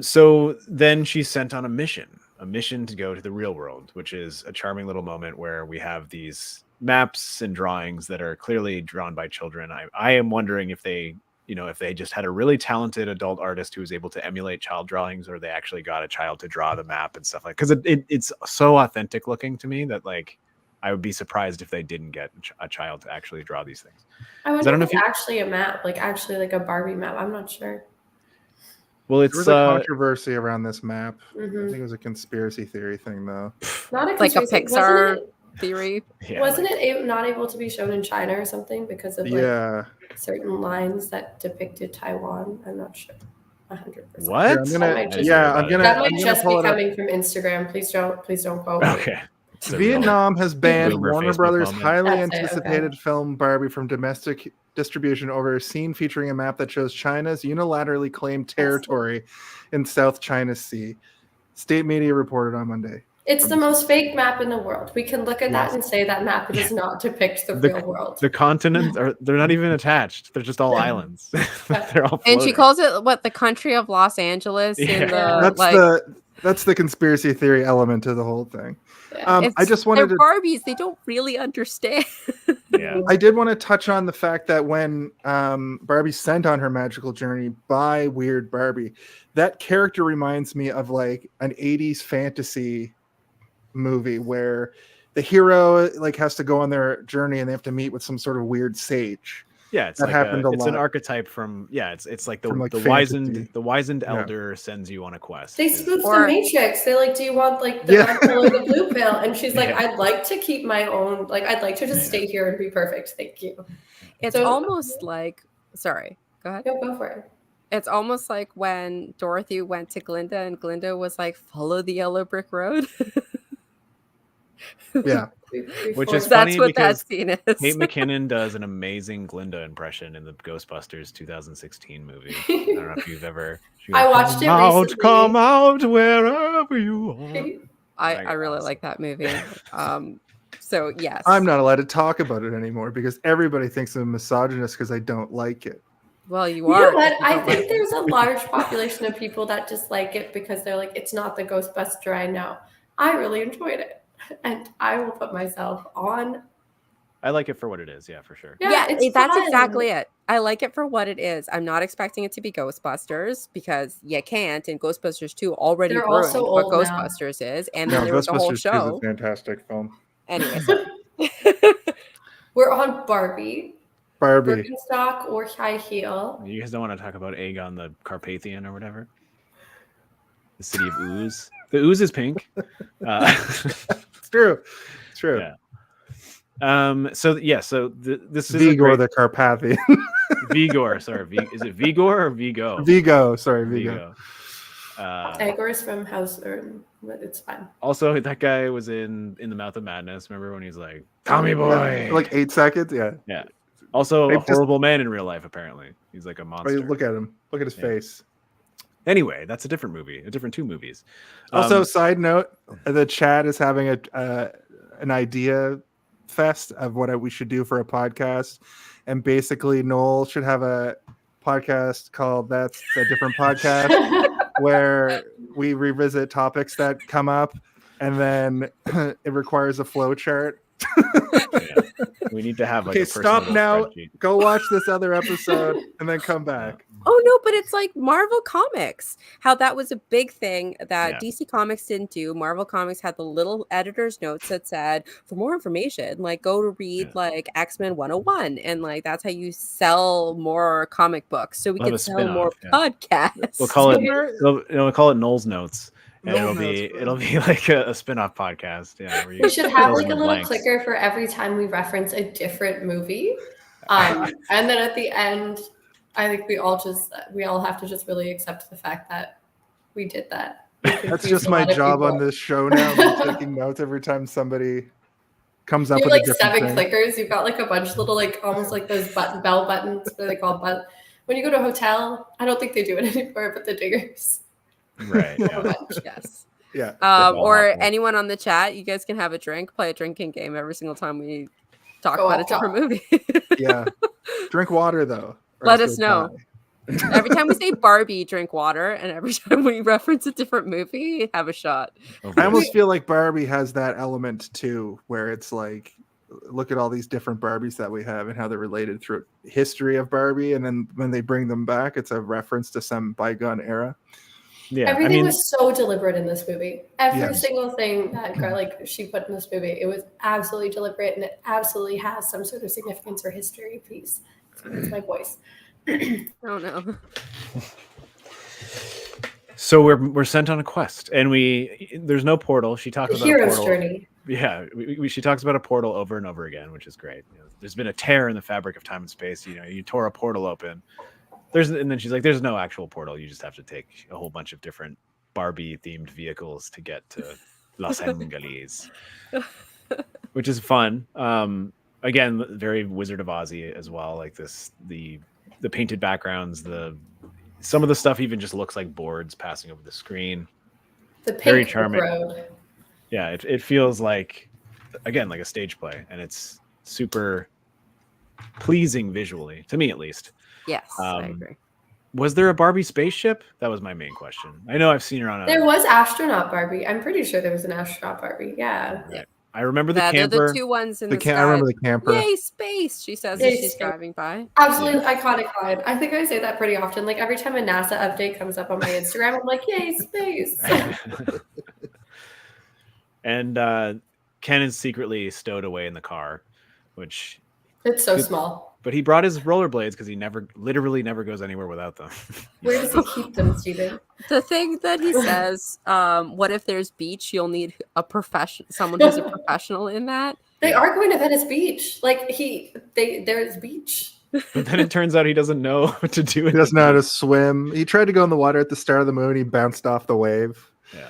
So then she's sent on a mission to go to the real world, which is a charming little moment where we have these maps and drawings that are clearly drawn by children. I am wondering if they, if they just had a really talented adult artist who was able to emulate child drawings, or they actually got a child to draw the map and stuff like, because it's so authentic looking to me that like, I would be surprised if they didn't get a child to actually draw these things. I wonder don't know if if it's you- actually a map, like actually like a Barbie map. I'm not sure. Well, There it's was a controversy around this map. I Mhm. think it was a conspiracy theory thing, though. Not a Like a conspiracy. Pixar Wasn't it theory. Yeah, Wasn't it not able to be shown in China or something because of like Yeah. certain lines that depicted Taiwan? I'm not sure. 100%. What? Here, I'm gonna. That might just, Yeah, I'm gonna. that I'm might gonna just pull be it up. coming from Instagram. Please don't quote me. Okay. So Vietnam has banned Boomer Warner Facebook Brothers' moment. highly That's it, anticipated film Barbie from domestic distribution over a scene featuring a map that shows China's unilaterally claimed territory in South China Sea. State media reported on Monday. It's the most fake map in the world. We can look at that Yes. and say that map does not depict the real world. The continents they're not even attached. They're just all islands. They're all floating. And she calls it what, the country of Los Angeles in the That's the conspiracy theory element to the whole thing. Yeah. I just wanted they're to. Barbies. They don't really understand. Yeah. I did want to touch on the fact that when Barbie sent on her magical journey by Weird Barbie, that character reminds me of like an 80s fantasy movie where the hero like has to go on their journey and they have to meet with some sort of weird sage. Yeah, it's That like happened a it's an lot. archetype from it's like the From, like, the fantasy. wizened Yeah. elder sends you on a quest. They Is- spoofed Or- the Matrix. They're like, do you want like the Yeah. red pill or the blue pill? And she's like, Yeah. I'd like to keep my own, like I'd like to just stay here and be perfect. Thank you. It's So- almost like, sorry, go ahead. Go for it. It's almost like when Dorothy went to Glinda and Glinda was like, follow the yellow brick road. Yeah. Which is That's funny what that because scene is. Kate McKinnon does an amazing Glinda impression in the Ghostbusters 2016 movie. I don't know if you've ever. She I goes, watched it recently." Come out wherever you are. I really like that movie. So yes, I'm not allowed to talk about it anymore because everybody thinks I'm a misogynist because I don't like it. Well, you You are. know what? if you I don't think like it. there's a large population of people that just like it because they're like, it's not the Ghostbuster I know. I really enjoyed it. And I will put myself on. I like it for what it is. Yeah, for sure. Yeah, it's that's fun. exactly it. I like it for what it is. I'm not expecting it to be Ghostbusters because you can't. And Ghostbusters 2 already They're ruined also what old now. Ghostbusters is. And then No, there was a whole Ghostbusters 2 is show. a fantastic film. Anyway, We're on Barbie, Barbie. Birkenstock, or high heel. You guys don't want to talk about Aegon the Carpathian or whatever? The city of Ooze. The Ooze is pink. It's true. It's true. Yeah. So this is Vigor the Carpathian. Vigor. Sorry, is it Vigor or Vigo? Vigo. Sorry, Vigo. Igor's from House Earn, but it's fine. Also, that guy was in The Mouth of Madness. Remember when he's like, Tommy boy? For like 8 seconds. Yeah. Yeah. Also, Hey, a horrible man in real life, apparently. He's like a Oh, monster. look at him. Look at his Yeah. face. Anyway, that's a different movie, a different two movies. Also, side note, the chat is having an idea fest of what we should do for a podcast. And basically, Noel should have a podcast called That's a Different Podcast, where we revisit topics that come up. And then it requires a flow chart. We need to have like Okay, a stop personal now. spreadsheet. Go watch this other episode and then come back. oh no, but it's like Marvel Comics. How that was a big thing that Yeah. DC Comics didn't do. Marvel Comics had the little editor's notes that said, for more information, like go to read Yeah. like X-Men 101. And like that's how you sell more comic books. So we We'll have can a sell more spin-off, podcasts. We'll call it Somewhere- we'll call it Noel's Notes. And Noel Notes. it'll be like a spin-off podcast. Yeah. Where you We should have fill like in a the little blanks. clicker for every time we reference a different movie. And then at the end, I think we all have to just really accept the fact that we did that. We That's confused just a my lot of job on people. this show now. I'm taking notes every time somebody comes up You have with like a different 7 thing. clickers. You've got like a bunch of little, like almost like those bell buttons. What are they called? But when you go to a hotel, I don't think they do it anymore, but the dingers. Right. A Yeah. bunch. Yes. Yeah. all Or helpful. anyone on the chat, you guys can have a drink, play a drinking game every single time we talk Go about a off. different movie. Yeah. Drink water though. or Let else us you'll know. die. Every time we say Barbie, drink water, and every time we reference a different movie, have a shot. I almost feel like Barbie has that element too, where it's like, look at all these different Barbies that we have and how they're related through history of Barbie, and then when they bring them back, it's a reference to some bygone era. Yeah. Everything was so deliberate in this movie. Every Yes. single thing that she put in this movie, it was absolutely deliberate, and it absolutely has some sort of significance or history piece. It's my voice. Oh no. So we're sent on a quest, and there's no portal. She talked The about hero's portal. journey. she talks about a portal over and over again, which is great. There's been a tear in the fabric of time and space. You tore a portal open. And then she's like, there's no actual portal. You just have to take a whole bunch of different Barbie themed vehicles to get to Los Angeles, which is fun. Again, very Wizard of Ozzy as well. Like the painted backgrounds, some of the stuff even just looks like boards passing over the screen. The pink Very charming. road. Yeah, it feels like, again, like a stage play, and it's super pleasing visually, to me at least. Yes, I agree. Was there a Barbie spaceship? That was my main question. I know I've seen her on There was astronaut Barbie. I'm pretty sure there was an astronaut Barbie. Yeah. Right. I remember the They're camper. the two ones in the sky. I remember the camper. Yay, space! She says as she's driving by. Absolutely iconic line. I think I say that pretty often. Like every time a NASA update comes up on my Instagram, I'm like, yay, space. And Ken is secretly stowed away in the car, which it's so small. But he brought his rollerblades because he literally never goes anywhere without them. Where does he keep them, Steven? The thing that he says, what if there's beach? You'll need someone who's a professional in that. They are going to Venice Beach. Like there's beach. But then it turns out he doesn't know what to do. He doesn't know how to swim. He tried to go in the water at the start of the movie. He bounced off the wave. Yeah.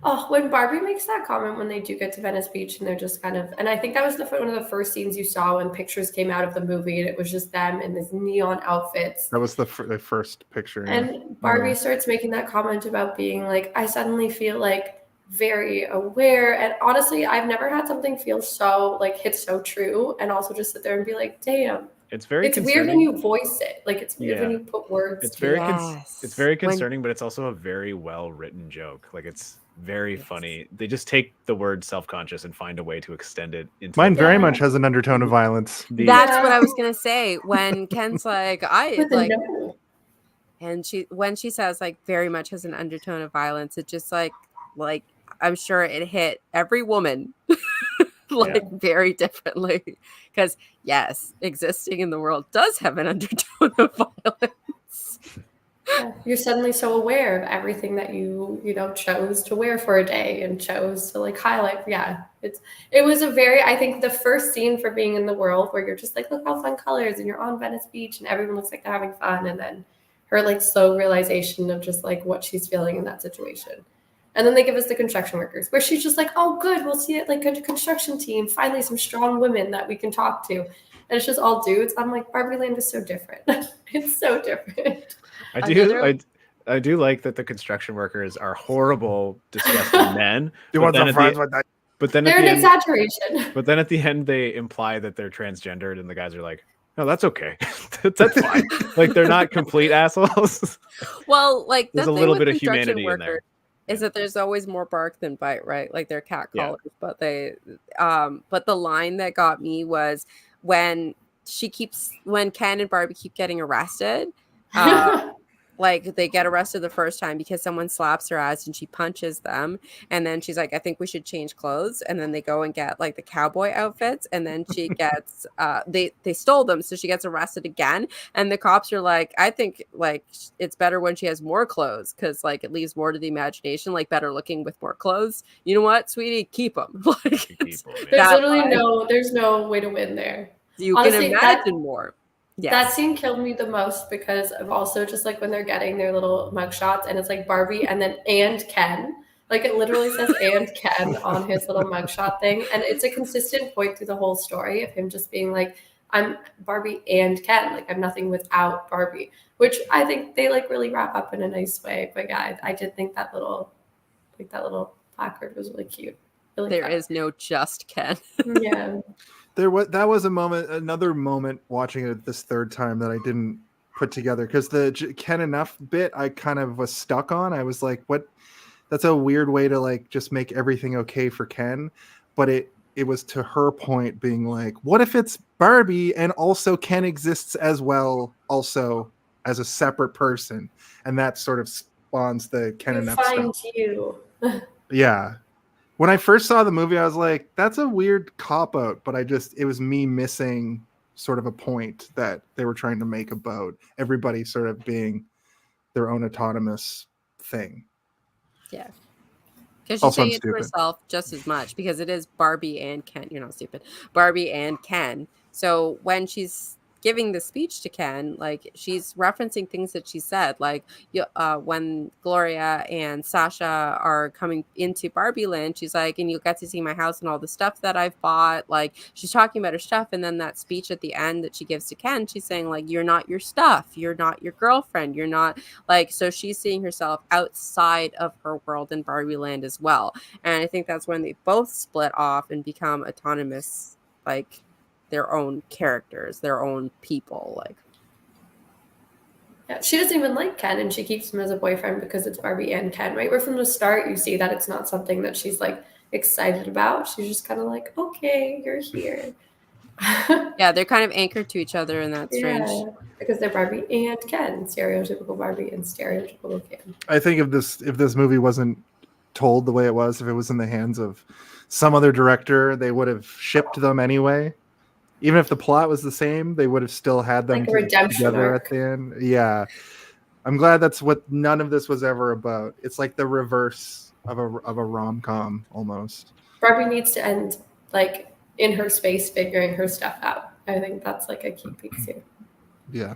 Oh, when Barbie makes that comment when they do get to Venice Beach and they're just kind of, and I think that was one of the first scenes you saw when pictures came out of the movie and it was just them in these neon outfits. That was the first picture. And Barbie starts making that comment about being like, I suddenly feel like very aware. And honestly, I've never had something feel so like hit so true and also just sit there and be like, damn. It's weird when you voice it. Like it's weird when you put words. It's very concerning, but it's also a very well written joke. Like it's very funny. They just take the word self-conscious and find a way to extend it into mine very much has an undertone of violence. That's what I was gonna say when Ken's like and when she says like very much has an undertone of violence, it just like I'm sure it hit every woman very differently because yes, existing in the world does have an undertone of violence. Yeah, you're suddenly so aware of everything that you chose to wear for a day and chose to like highlight. Yeah, it was I think the first scene for being in the world where you're just like, look how fun colors and you're on Venice Beach and everyone looks like they're having fun, and then her like slow realization of just like what she's feeling in that situation. And then they give us the construction workers where she's just like, oh good, we'll see it like a construction team, finally some strong women that we can talk to. And it's just all dudes. I'm like, Barbie Land is so different. It's so different. I do like that the construction workers are horrible, disgusting men. But then they're an exaggeration. But then at the end, they imply that they're transgendered, and the guys are like, "No, that's okay. That's fine." Like they're not complete assholes. Well, like there's a little bit of humanity in there. Is that there's always more bark than bite, right? Like they're cat collars, but but the line that got me was when Ken and Barbie keep getting arrested. Like they get arrested the first time because someone slaps her ass and she punches them, and then she's like, I think we should change clothes, and then they go and get like the cowboy outfits, and then she gets they stole them, so she gets arrested again, and the cops are like, I think like it's better when she has more clothes because like it leaves more to the imagination, like better looking with more clothes. You know what, sweetie, keep them. Like there's literally there's no way to win there. You honestly, can imagine more. Yes. That scene killed me the most because of also just like when they're getting their little mugshots and it's like Barbie and Ken. Like it literally says and Ken on his little mugshot thing. And it's a consistent point through the whole story of him just being like, I'm Barbie and Ken. Like I'm nothing without Barbie, which I think they like really wrap up in a nice way. But yeah, I did think that little placard was really cute. Really there is no just Ken. Yeah. That was another moment watching it this third time that I didn't put together because the Ken enough bit I kind of was stuck on. I was like, what? That's a weird way to like just make everything okay for Ken. But it was to her point being like, what if it's Barbie and also Ken exists as well, also as a separate person? And that sort of spawns the Ken enough stuff. You. Yeah. When I first saw the movie, I was like, that's a weird cop-out, but it was me missing sort of a point that they were trying to make about everybody sort of being their own autonomous thing. Yeah. Because she's Also, I'm saying it to stupid. herself just as much, because it is Barbie and Ken. You're not stupid. Barbie and Ken. So when she's giving the speech to Ken, like, she's referencing things that she said, like, when Gloria and Sasha are coming into Barbie Land, she's like, and you'll get to see my house and all the stuff that I've bought. Like, she's talking about her stuff. And then that speech at the end that she gives to Ken, she's saying, like, you're not your stuff. You're not your girlfriend. You're not, like, so she's seeing herself outside of her world in Barbie Land as well. And I think that's when they both split off and become autonomous, like, their own characters, their own people. Like, Yeah, she doesn't even like Ken, and she keeps him as a boyfriend because it's Barbie and Ken, right? Where from the start you see that it's not something that she's like excited about. She's just kind of like, okay, you're here. yeah, they're kind of anchored to each other, and that's strange. Yeah, because they're Barbie and Ken, stereotypical Barbie and stereotypical Ken. I think if this movie wasn't told the way it was, if it was in the hands of some other director, they would have shipped them anyway. Even if the plot was the same, they would have still had them Like a redemption together arc. at the end. Yeah. I'm glad that's what none of this was ever about. It's like the reverse of a rom-com almost. Barbie needs to end like in her space figuring her stuff out. I think that's like a key piece here. Yeah.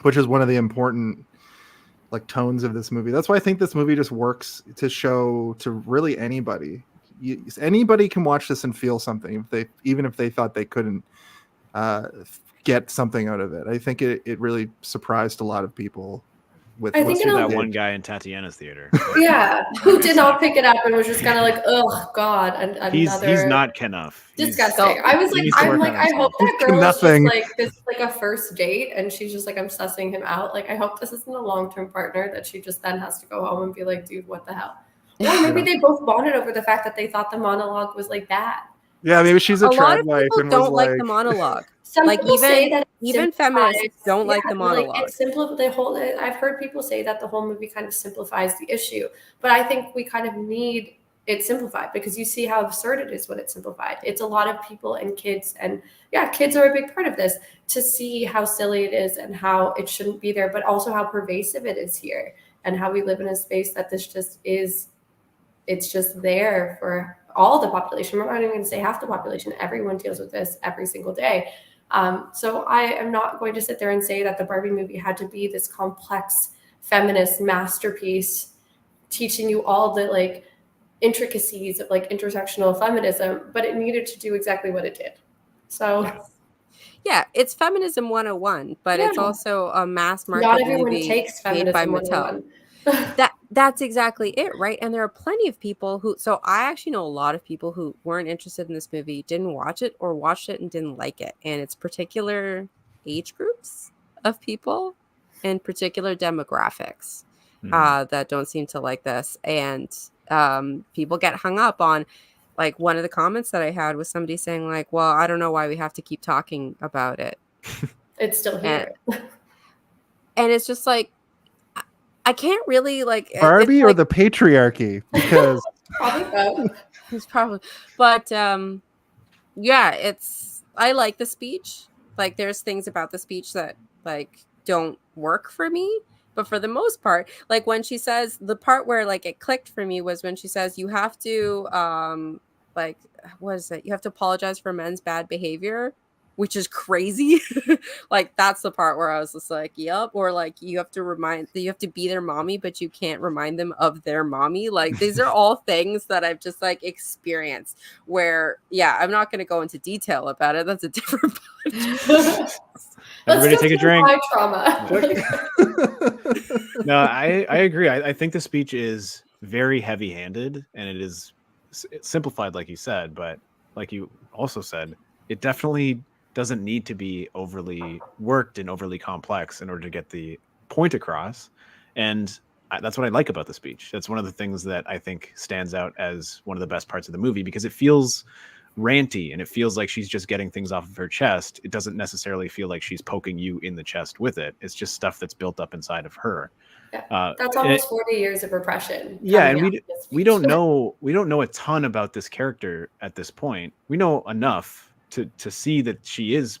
Which is one of the important like tones of this movie. That's why I think this movie just works to show to really anybody. Anybody can watch this and feel something even if they thought they couldn't get something out of it. I think it really surprised a lot of people with I think that one guy in Tatiana's theater. Yeah, who did not pick it up and was just kind of like, oh God, and he's another not Kenough. disgusting. I was like, I hope that girl is just like this is like a first date, and she's just like, I'm sussing him out. Like, I hope this isn't a long-term partner that she just then has to go home and be like, dude, what the hell? Or maybe they both bonded over the fact that they thought the monologue was like that. Yeah, maybe she's a lot of trad wife people and don't was like the monologue. Some like people say that even feminists don't like the monologue. Like it's simple. I've heard people say that the whole movie kind of simplifies the issue, but I think we kind of need it simplified because you see how absurd it is when it's simplified. It's a lot of people and kids, and yeah, kids are a big part of this, to see how silly it is and how it shouldn't be there, but also how pervasive it is here and how we live in a space that this just is. It's just there for all the population. We're not even going to say half the population. Everyone deals with this every single day. So I am not going to sit there and say that the Barbie movie had to be this complex feminist masterpiece teaching you all the like intricacies of like intersectional feminism, but it needed to do exactly what it did. So yeah, it's feminism 101, but it's also a mass market not everyone movie takes made by feminism Mattel. 101. That's exactly it, right? And there are plenty of people who, so I actually know a lot of people who weren't interested in this movie, didn't watch it, or watched it and didn't like it. And it's particular age groups of people and particular demographics that don't seem to like this. And people get hung up on, like, one of the comments that I had was somebody saying like, well, I don't know why we have to keep talking about it. It's still here. And it's just like, I can't really like Barbie or the patriarchy, because probably both. It's probably, but yeah, I like the speech. Like, there's things about the speech that like don't work for me, but for the most part, like when she says, the part where like it clicked for me was when she says you have to like, what is it? You have to apologize for men's bad behavior, which is crazy. Like, that's the part where I was just like, yep. Or like, you have to be their mommy, but you can't remind them of their mommy. Like, these are all things that I've just like experienced where, yeah, I'm not going to go into detail about it. That's a different podcast. Everybody take a drink. Trauma. No, I agree. I think the speech is very heavy-handed, and it is simplified, like you said, but like you also said, it definitely doesn't need to be overly worked and overly complex in order to get the point across. And that's what I like about the speech. That's one of the things that I think stands out as one of the best parts of the movie, because it feels ranty and it feels like she's just getting things off of her chest. It doesn't necessarily feel like she's poking you in the chest with it. It's just stuff that's built up inside of her. Yeah, that's almost 40 years of repression. Yeah, and we don't know a ton about this character at this point. We know enough to see that she is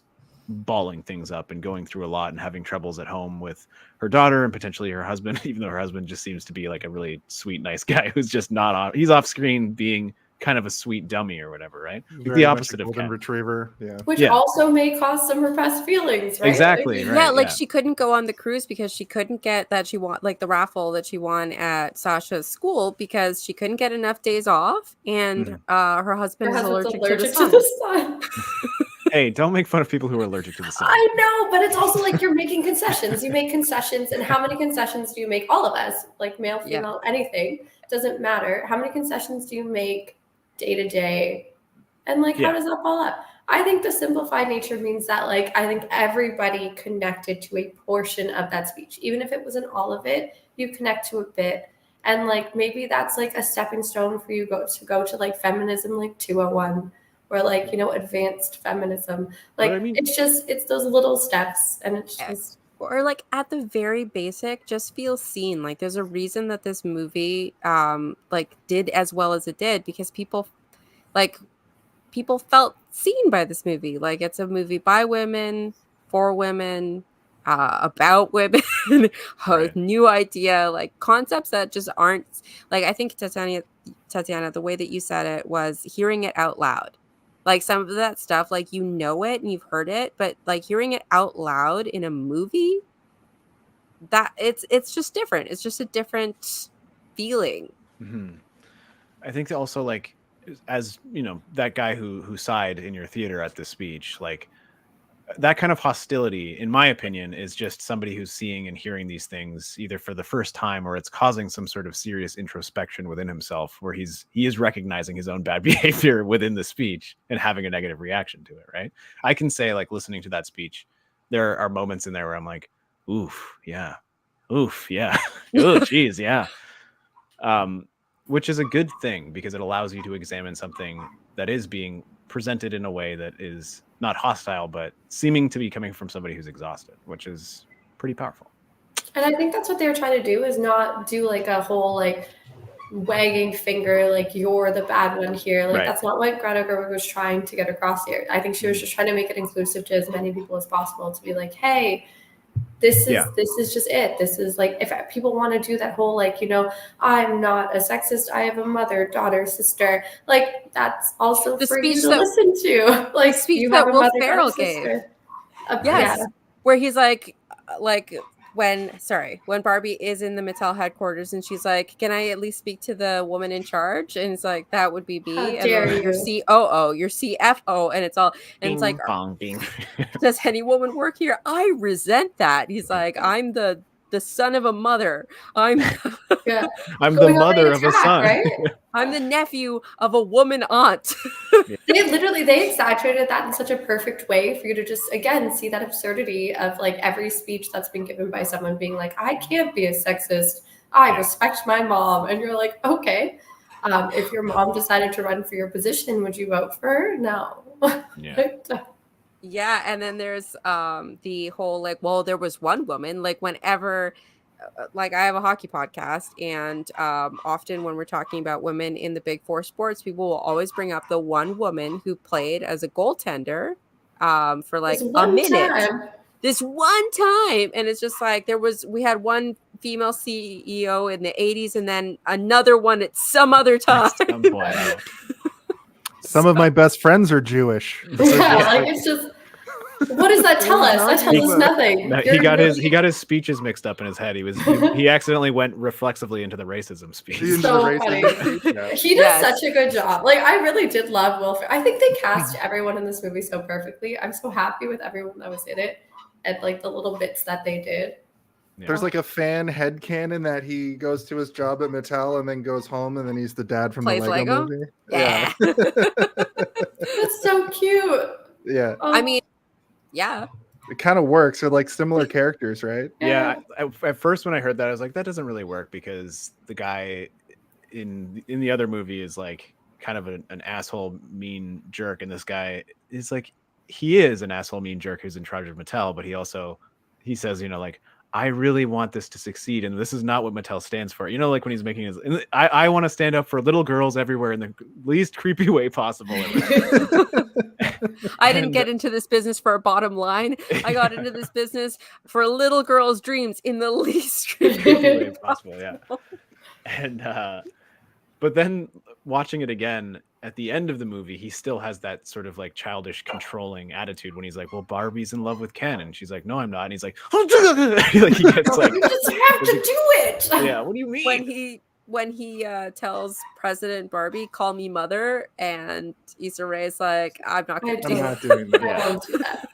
balling things up and going through a lot and having troubles at home with her daughter and potentially her husband, even though her husband just seems to be like a really sweet, nice guy who's just not on. He's off screen being kind of a sweet dummy or whatever, right? Like Very the much opposite a of golden Ken. retriever. Yeah. Which Yeah. also may cause some repressed feelings, right? Exactly, Like, right. Yeah, like yeah. she couldn't go on the cruise because she couldn't get that she won like the raffle that she won at Sasha's school because she couldn't get enough days off, and her husband Her is husband's allergic to the sun. Hey, don't make fun of people who are allergic to the sun. I know, but it's also like you're making concessions. You make concessions, and how many concessions do you make? All of us, like male, Yeah. female, anything, doesn't matter. How many concessions do you make day to day? And like, Yeah. how does that fall up? I think the simplified nature means that, like, I think everybody connected to a portion of that speech, even if it wasn't all of it, you connect to a bit. And like, maybe that's like a stepping stone for you to go to like feminism, like 201, or like, you know, advanced feminism. Like, I mean- it's those little steps, and it's Yeah. just, Or like at the very basic, just feel seen. Like there's a reason that this movie like did as well as it did, because people felt seen by this movie. Like it's a movie by women, for women, about women, a Right. new idea, like concepts that just aren't like, I think Tatiana, the way that you said it was hearing it out loud. Like some of that stuff, like you know it and you've heard it, but like hearing it out loud in a movie, that it's just different. It's just a different feeling. Mhm. I think also, like, as you know, that guy who sighed in your theater at this speech, like that kind of hostility, in my opinion, is just somebody who's seeing and hearing these things either for the first time or it's causing some sort of serious introspection within himself, where he is recognizing his own bad behavior within the speech and having a negative reaction to it. Right? I can say, like, listening to that speech, there are moments in there where I'm like, oof, yeah, oh, geez, yeah. Which is a good thing because it allows you to examine something that is being presented in a way that is not hostile, but seeming to be coming from somebody who's exhausted, which is pretty powerful. and I think that's what they were trying to do, is not do like a whole like wagging finger, like you're the bad one here. Like Right. that's not what Greta Gerwig was trying to get across here. I think she was just trying to make it inclusive to as many people as possible, to be like, hey, this is just it. This is like, if people want to do that whole like, you know, I'm not a sexist, I have a mother, daughter, sister, like that's also The for you speech to that- listen to. Like speech you that have a Will mother, Ferrell daughter, sister. Yes. Yeah. Where he's like when Barbie is in the Mattel headquarters and she's like, can I at least speak to the woman in charge? And it's like, that would be How me. And dare then your you. COO, your CFO, and it's all, and it's like, bong, bing. does any woman work here? I resent that. He's like, I'm the son of a mother. I'm Yeah. I'm the Going on mother the of a attack, son. right? I'm the nephew of a woman aunt. They exaggerated that in such a perfect way for you to just again see that absurdity of like every speech that's been given by someone being like, I can't be a sexist, I respect my mom, and you're like, okay, if your mom decided to run for your position, would you vote for her? No. Yeah. Yeah, and then there's the whole like, well, there was one woman, like whenever like I have a hockey podcast, and often when we're talking about women in the big four sports, people will always bring up the one woman who played as a goaltender for like This a one minute. time. This one time, and it's just like we had one female CEO in the 80s and then another one at some other time. Some point out. Some of my best friends are Jewish. Yeah, like it's just, what does that tell us? That tells us nothing. No, he got his speeches mixed up in his head. He accidentally went reflexively into the racism speech. Into So the funny. racism. Yeah. He does such a good job. Like I really did love Will Ferrell. I think they cast everyone in this movie so perfectly. I'm so happy with everyone that was in it and like the little bits that they did. Yeah. There's like a fan headcanon that he goes to his job at Mattel and then goes home and then he's the dad from Plays the Lego movie. Yeah. That's so cute. Yeah. Oh, I mean, yeah. It kind of works. They're like similar characters, right? Yeah, at first when I heard that, I was like, that doesn't really work because the guy in the other movie is like kind of an asshole, mean jerk, and this guy is like, he is an asshole, mean jerk who's in charge of Mattel, but he says, you know, like, I really want this to succeed, and this is not what Mattel stands for. You know, like when he's making his, I want to stand up for little girls everywhere in the least creepy way possible. I didn't get into this business for a bottom line. I got into this business for a little girl's dreams in the least Crazy way possible. possible, yeah. And but then watching it again at the end of the movie, he still has that sort of like childish controlling attitude when he's like, well, Barbie's in love with Ken, and she's like, no, I'm not, and he's like, like he gets like, You just have to do it. yeah, what do you mean? When he tells President Barbie, call me mother, and Issa Rae's like, I'm not going to I'm do not it. doing that. I won't do that.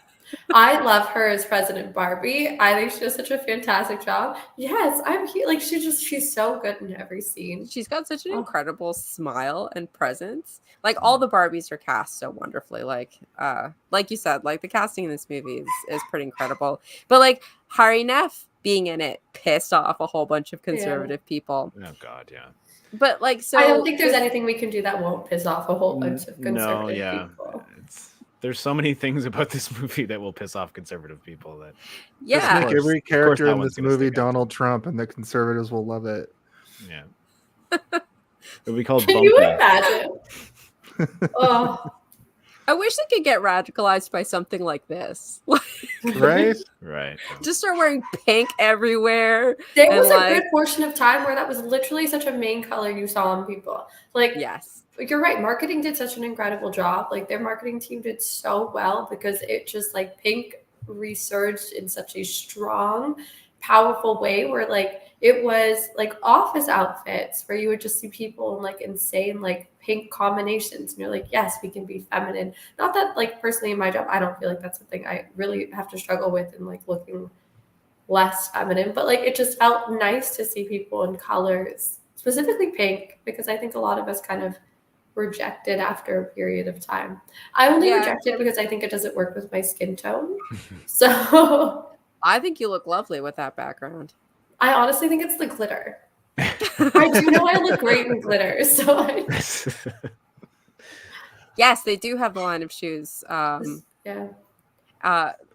I love her as President Barbie. I think she does such a fantastic job. Yes, I'm here. Like she's so good in every scene. She's got such an Oh. incredible smile and presence. Like all the Barbies are cast so wonderfully. Like you said, like the casting in this movie is pretty incredible. But like Hari Nef being in it pissed off a whole bunch of conservative people. Oh God, yeah. But like, so I don't think there's anything we can do that won't piss off a whole bunch of conservative No, yeah. people. There's so many things about this movie that will piss off conservative people that Just yeah, make every character that in one's this gonna movie stick out. Donald Trump, and the conservatives will love it. yeah. It'll be called Can you Bumpy. imagine? Oh, I wish they could get radicalized by something like this. Right? Right. Just start wearing pink everywhere. there And, was a like- good portion of time where that was literally such a main color you saw on people. Like, Yes. you're right. Marketing did such an incredible job. Like their marketing team did so well because it just like pink resurged in such a strong, powerful way where like it was like office outfits where you would just see people in like insane like pink combinations and you're like, yes, we can be feminine. Not that like personally in my job, I don't feel like that's something I really have to struggle with and like looking less feminine, but like it just felt nice to see people in colors, specifically pink, because I think a lot of us kind of reject it after a period of time. I only reject it because I think it doesn't work with my skin tone. So I think you look lovely with that background. I honestly think it's the glitter. I do know I look great in glitter, so Yes, they do have the line of shoes. yeah.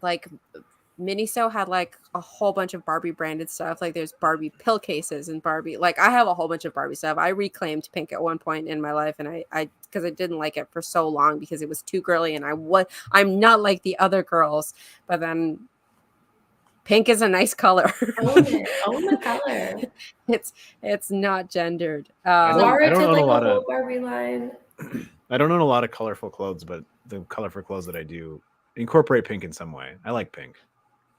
Like Miniso had like a whole bunch of Barbie branded stuff. Like there's Barbie pill cases and Barbie. Like I have a whole bunch of Barbie stuff. I reclaimed pink at one point in my life, and I because I didn't like it for so long because it was too girly, and I'm not like the other girls. But then pink is a nice color. Own it. Own the color. It's not gendered. Zara I don't did own a like a lot whole of- Barbie line. I don't own a lot of colorful clothes, but the colorful clothes that I do incorporate pink in some way. I like pink.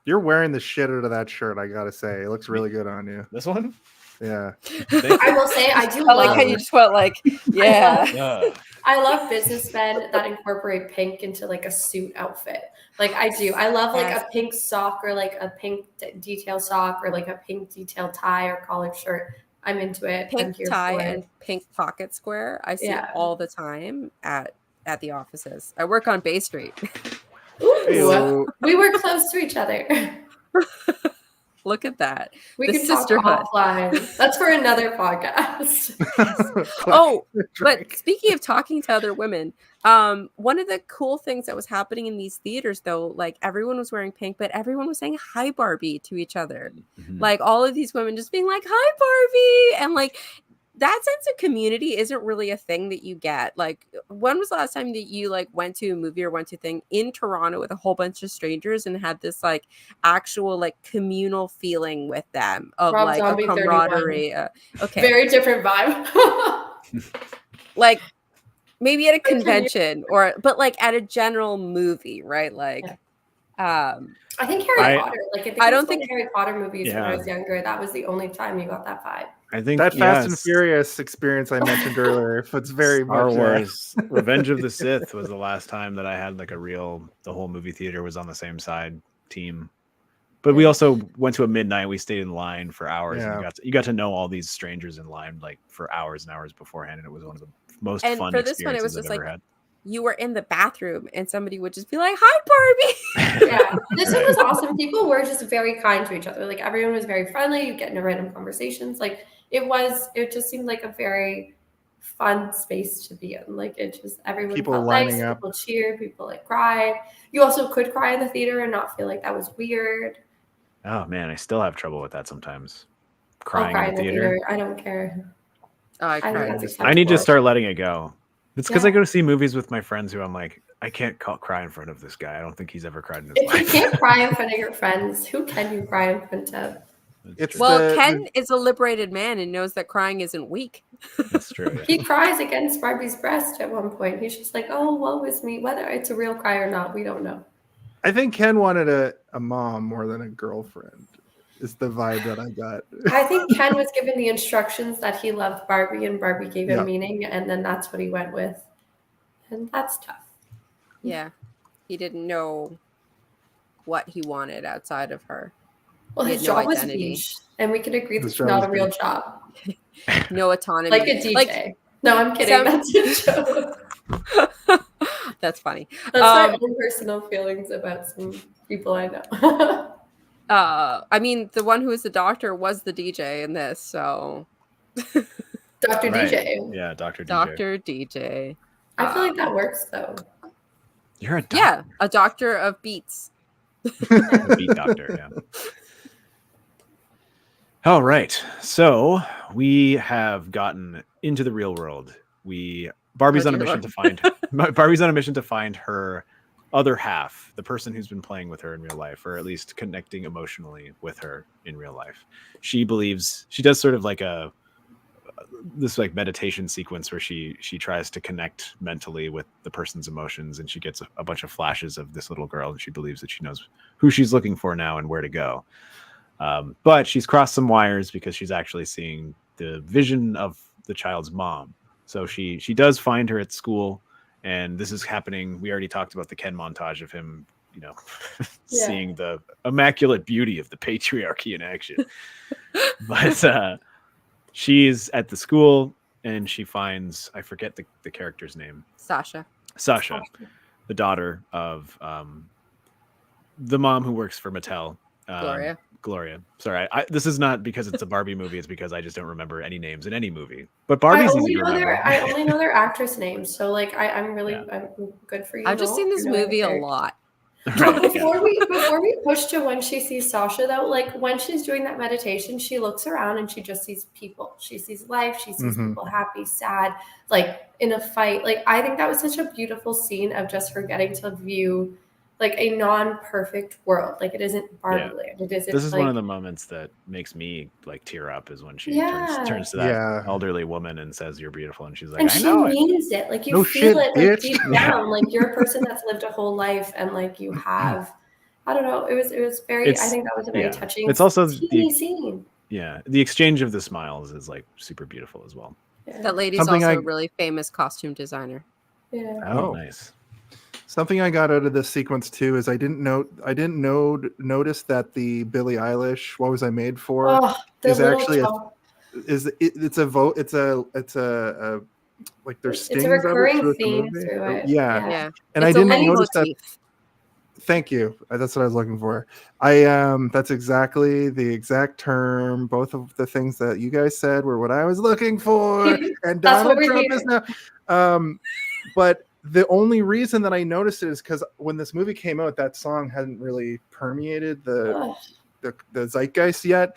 You're wearing the shit out of that shirt, I gotta say. It looks really good on you. This one? Yeah. I will say I do I like love how you just went like, yeah. Yeah. I love businessmen that incorporate pink into like a suit outfit. Like I do. I love like a pink sock or like a pink detail sock or like a pink detail tie or collared shirt. I'm into it. I'm Pink here tie for it. and pink pocket square. I see it Yeah. all the time at the offices. I work on Bay Street. Ooh, Ew. we were close to each other. Look at that. We The can talk sisterhood. offline. That's for another podcast. Oh, but speaking of talking to other women, one of the cool things that was happening in these theaters, though, like everyone was wearing pink, but everyone was saying "Hi, Barbie" to each other. Mhm. Like all of these women just being like, "Hi, Barbie," and like that sense of community isn't really a thing that you get. Like, when was the last time that you like went to a movie or went to a thing in Toronto with a whole bunch of strangers and had this like actual like communal feeling with them of Rob like Zombie a 31. camaraderie? Okay, Very different vibe. like maybe at a But can you- convention but like at a general movie, right? Like, I think Harry I- Potter. Like I I don't don't think think- Harry Potter movies when I Yeah. was younger. That was the only time you got that vibe. I think That Fast and yes, Furious experience I mentioned earlier, if it's very Star much Wars Revenge of the Sith was the last time that I had like the whole movie theater was on the same side team. But we also went to a midnight. We stayed in line for hours. Yeah. And you got to know all these strangers in line like for hours and hours beforehand, and it was one of the most And fun for this one, it was experiences just I've ever like- had. you were in the bathroom and somebody would just be like, "Hi, Barbie." Yeah, this one was awesome. People were just very kind to each other. Like everyone was very friendly. You get into random conversations. Like it just seemed like a very fun space to be in. Like it just everyone People felt lining nice. up. People cheered. People like cried. You also could cry in the theater and not feel like that was weird. Oh man, I still have trouble with that sometimes. I'll Crying cry in the theater. I don't care. Oh, I I think cried. that's I need to acceptable. start letting it go. It's because I go to see movies with my friends who I'm like, I can't cry in front of this guy. I don't think he's ever cried in his If life. you can't cry in front of your friends, who can you cry in front of? Well, Ken is a liberated man and knows that crying isn't weak. That's true. Yeah. He cries against Barbie's breast at one point. He's just like, "Oh, woe is me." Whether it's a real cry or not, we don't know. I think Ken wanted a mom more than a girlfriend. Is the vibe that I got. I think Ken was given the instructions that he loved Barbie, and Barbie gave him Yeah. meaning, and then that's what he went with, and that's tough. Yeah, he didn't know what he wanted outside of her. Well, He his had no job was identity. beach, and we could agree His that's job not was a real beach. job. No autonomy. Like a DJ. No, I'm kidding. That's a joke. That's funny. That's my own personal feelings about some people I know. I mean, the one who was the doctor was the DJ in this, so Dr. Right. DJ. Yeah, Dr. DJ. Dr. DJ. I feel like that works though. You're a doctor. Yeah, a doctor of beats. A beat doctor, yeah. All right. So we have gotten into the real world. Barbie's on a mission to find her other half, the person who's been playing with her in real life, or at least connecting emotionally with her in real life. She believes she does sort of like this like meditation sequence where she tries to connect mentally with the person's emotions, and she gets a bunch of flashes of this little girl, and she believes that she knows who she's looking for now and where to go. But she's crossed some wires because she's actually seeing the vision of the child's mom. So she does find her at school, and this is happening. We already talked about the Ken montage of him, seeing the immaculate beauty of the patriarchy in action. But she's at the school, and she finds, I forget the character's name. Sasha, the daughter of the mom who works for Mattel. Gloria. Sorry, this is not because it's a Barbie movie. It's because I just don't remember any names in any movie. But Barbie's easy to remember. I only know their actress names, so like I'm good for you. I've just seen this movie a lot. Right, before we push to when she sees Sasha, though, like when she's doing that meditation, she looks around and she just sees people. She sees life. She sees people happy, sad, like in a fight. Like I think that was such a beautiful scene of just her getting to view like a non-perfect world. Like it isn't Barbie land. It isn't. This is like, one of the moments that makes me like tear up is when she turns to that elderly woman and says, "You're beautiful," and she's like, and "I she know means it. Like you No feel shit, it like, bitch. deep down. Like you're a person that's lived a whole life, and like you have. I don't know. It was very. I think that was a very touching. It's also teeny scene. Yeah, the exchange of the smiles is like super beautiful as well. Yeah. That lady's also a really famous costume designer. Yeah. Oh, nice. Something I got out of this sequence too is I didn't notice that the Billie Eilish "What Was I Made For" is actually it's a like there's stings. It's a recurring of it theme through it. Yeah. And it's I didn't notice motif. that. Thank you. That's what I was looking for. That's exactly the exact term. Both of the things that you guys said were what I was looking for, and Donald Trump is now. But the only reason that I noticed it is because when this movie came out, that song hadn't really permeated the zeitgeist yet.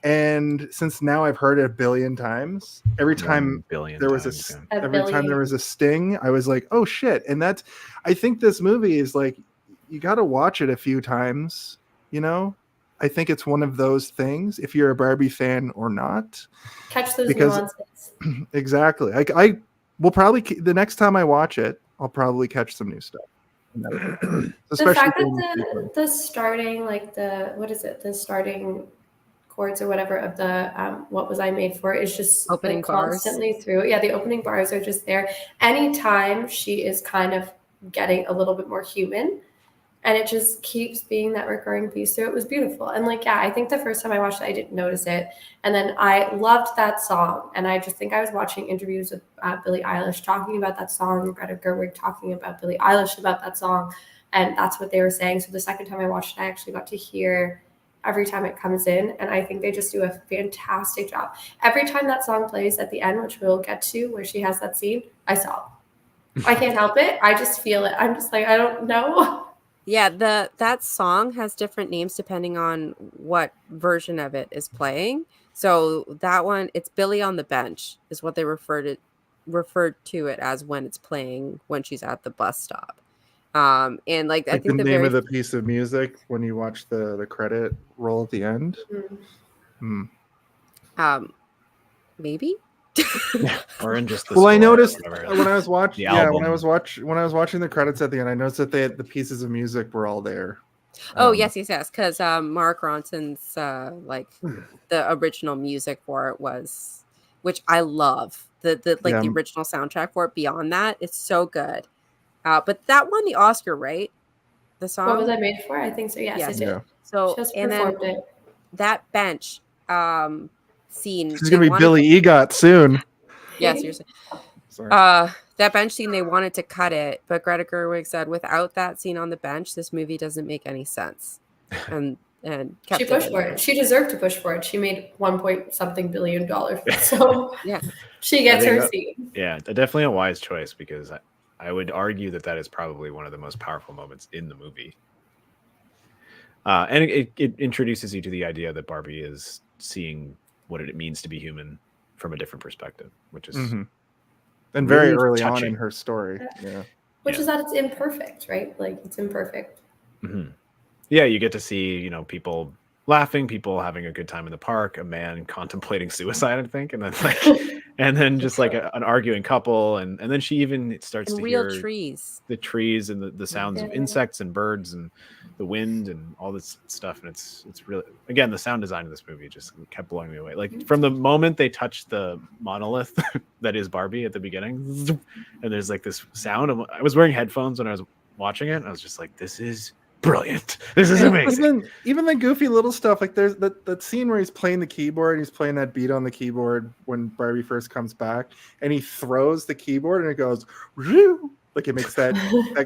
And since now I've heard it a billion times, every time there was a sting, I was like, oh shit. And I think this movie is like, you got to watch it a few times, I think it's one of those things, if you're a Barbie fan or not. Catch those nuances. Exactly. I will probably, the next time I watch it, I'll probably catch some new stuff. The fact that the starting, like the starting chords or whatever of the "What Was I Made For" is just opening like, bars constantly through. Yeah, the opening bars are just there. Anytime she is kind of getting a little bit more human, and it just keeps being that recurring piece through. It was beautiful. And I think the first time I watched it, I didn't notice it. And then I loved that song. And I just think I was watching interviews with Billie Eilish talking about that song, Greta Gerwig talking about Billie Eilish about that song. And that's what they were saying. So the second time I watched it, I actually got to hear every time it comes in. And I think they just do a fantastic job. Every time that song plays at the end, which we'll get to, where she has that scene, I sob. I can't help it. I just feel it. I'm just like, I don't know. Yeah, that song has different names depending on what version of it is playing. So that one, it's Billy on the Bench is what they refer to referred to it as when it's playing when she's at the bus stop. And like I Like the think the name very of the piece of music when you watch the credit roll at the end. Mhm. maybe. Or in just the Well, I score or noticed whatever. when I was watching. The Yeah, album. when I was watching the credits at the end, I noticed that the pieces of music were all there. Oh yes, because Mark Ronson's like the original music for it was, which I love, the like the original soundtrack for it. Beyond that, it's so good. But that won the Oscar, right? The song. What was I made for? I think so. Yes, it did. Yeah. So She just and then performed it. that bench scene. She's gonna be Billy Egot soon. Yeah, seriously. Sorry. That bench scene, they wanted to cut it, but Greta Gerwig said, without that scene on the bench, this movie doesn't make any sense. And kept She pushed for it. She deserved to push for it. She made $1 billion. So yeah, she gets her scene. Yeah, definitely a wise choice, because I would argue that is probably one of the most powerful moments in the movie. And it introduces you to the idea that Barbie is seeing what it means to be human from a different perspective, which is and very really early touching on in her story. Yeah. Which is that it's imperfect, right? Like it's imperfect. Mm-hmm. Yeah, you get to see, people laughing, people having a good time in the park, a man contemplating suicide, I think, and then and then just like an arguing couple, and then she even starts to real hear trees, and the sounds of insects and birds and the wind and all this stuff, and it's really, again, the sound design of this movie just kept blowing me away. Like from the moment they touched the monolith that is Barbie at the beginning, and there's like this sound. I was wearing headphones when I was watching it, and I was just like, this is brilliant. This is amazing. Even the goofy little stuff, like there's that scene where he's playing the keyboard, he's playing that beat on the keyboard when Barbie first comes back, and he throws the keyboard and it goes like it makes that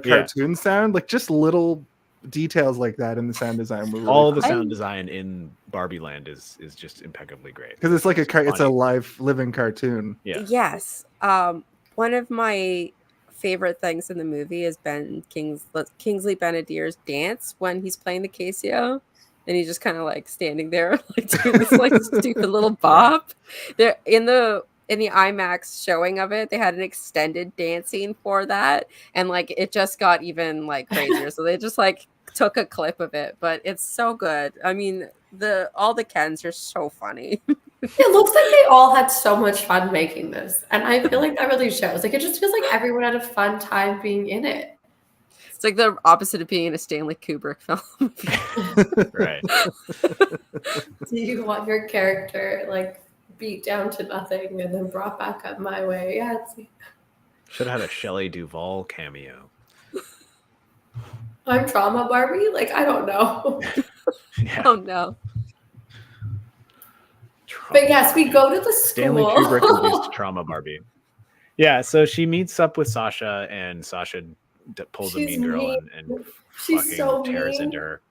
cartoon sound. Like just little details like that in the sound design. All the sound design in Barbie Land is just impeccably great, because it's like it's a live living cartoon. Yes. One of my favorite things in the movie is Kingsley Benadir's dance when he's playing the Casio, and he's just kind of like standing there like doing this like stupid little bop. There in the IMAX showing of it, they had an extended dance scene for that, and like it just got even like crazier. So they just like took a clip of it, but it's so good. I mean, all the Kens are so funny. It looks like they all had so much fun making this, and I feel like that really shows. Like it just feels like everyone had a fun time being in it. It's like the opposite of being in a Stanley Kubrick film. Right. Do you want your character like beat down to nothing and then brought back up my way? Yeah. Should have had a Shelley Duvall cameo. I'm trauma Barbie? Like, I don't know. Yeah. Oh no. But yes, we go to the school. Stanley Kubrick induced trauma Barbie. Yeah, so she meets up with Sasha, and Sasha pulls a mean girl and she's fucking so tears mean. into her.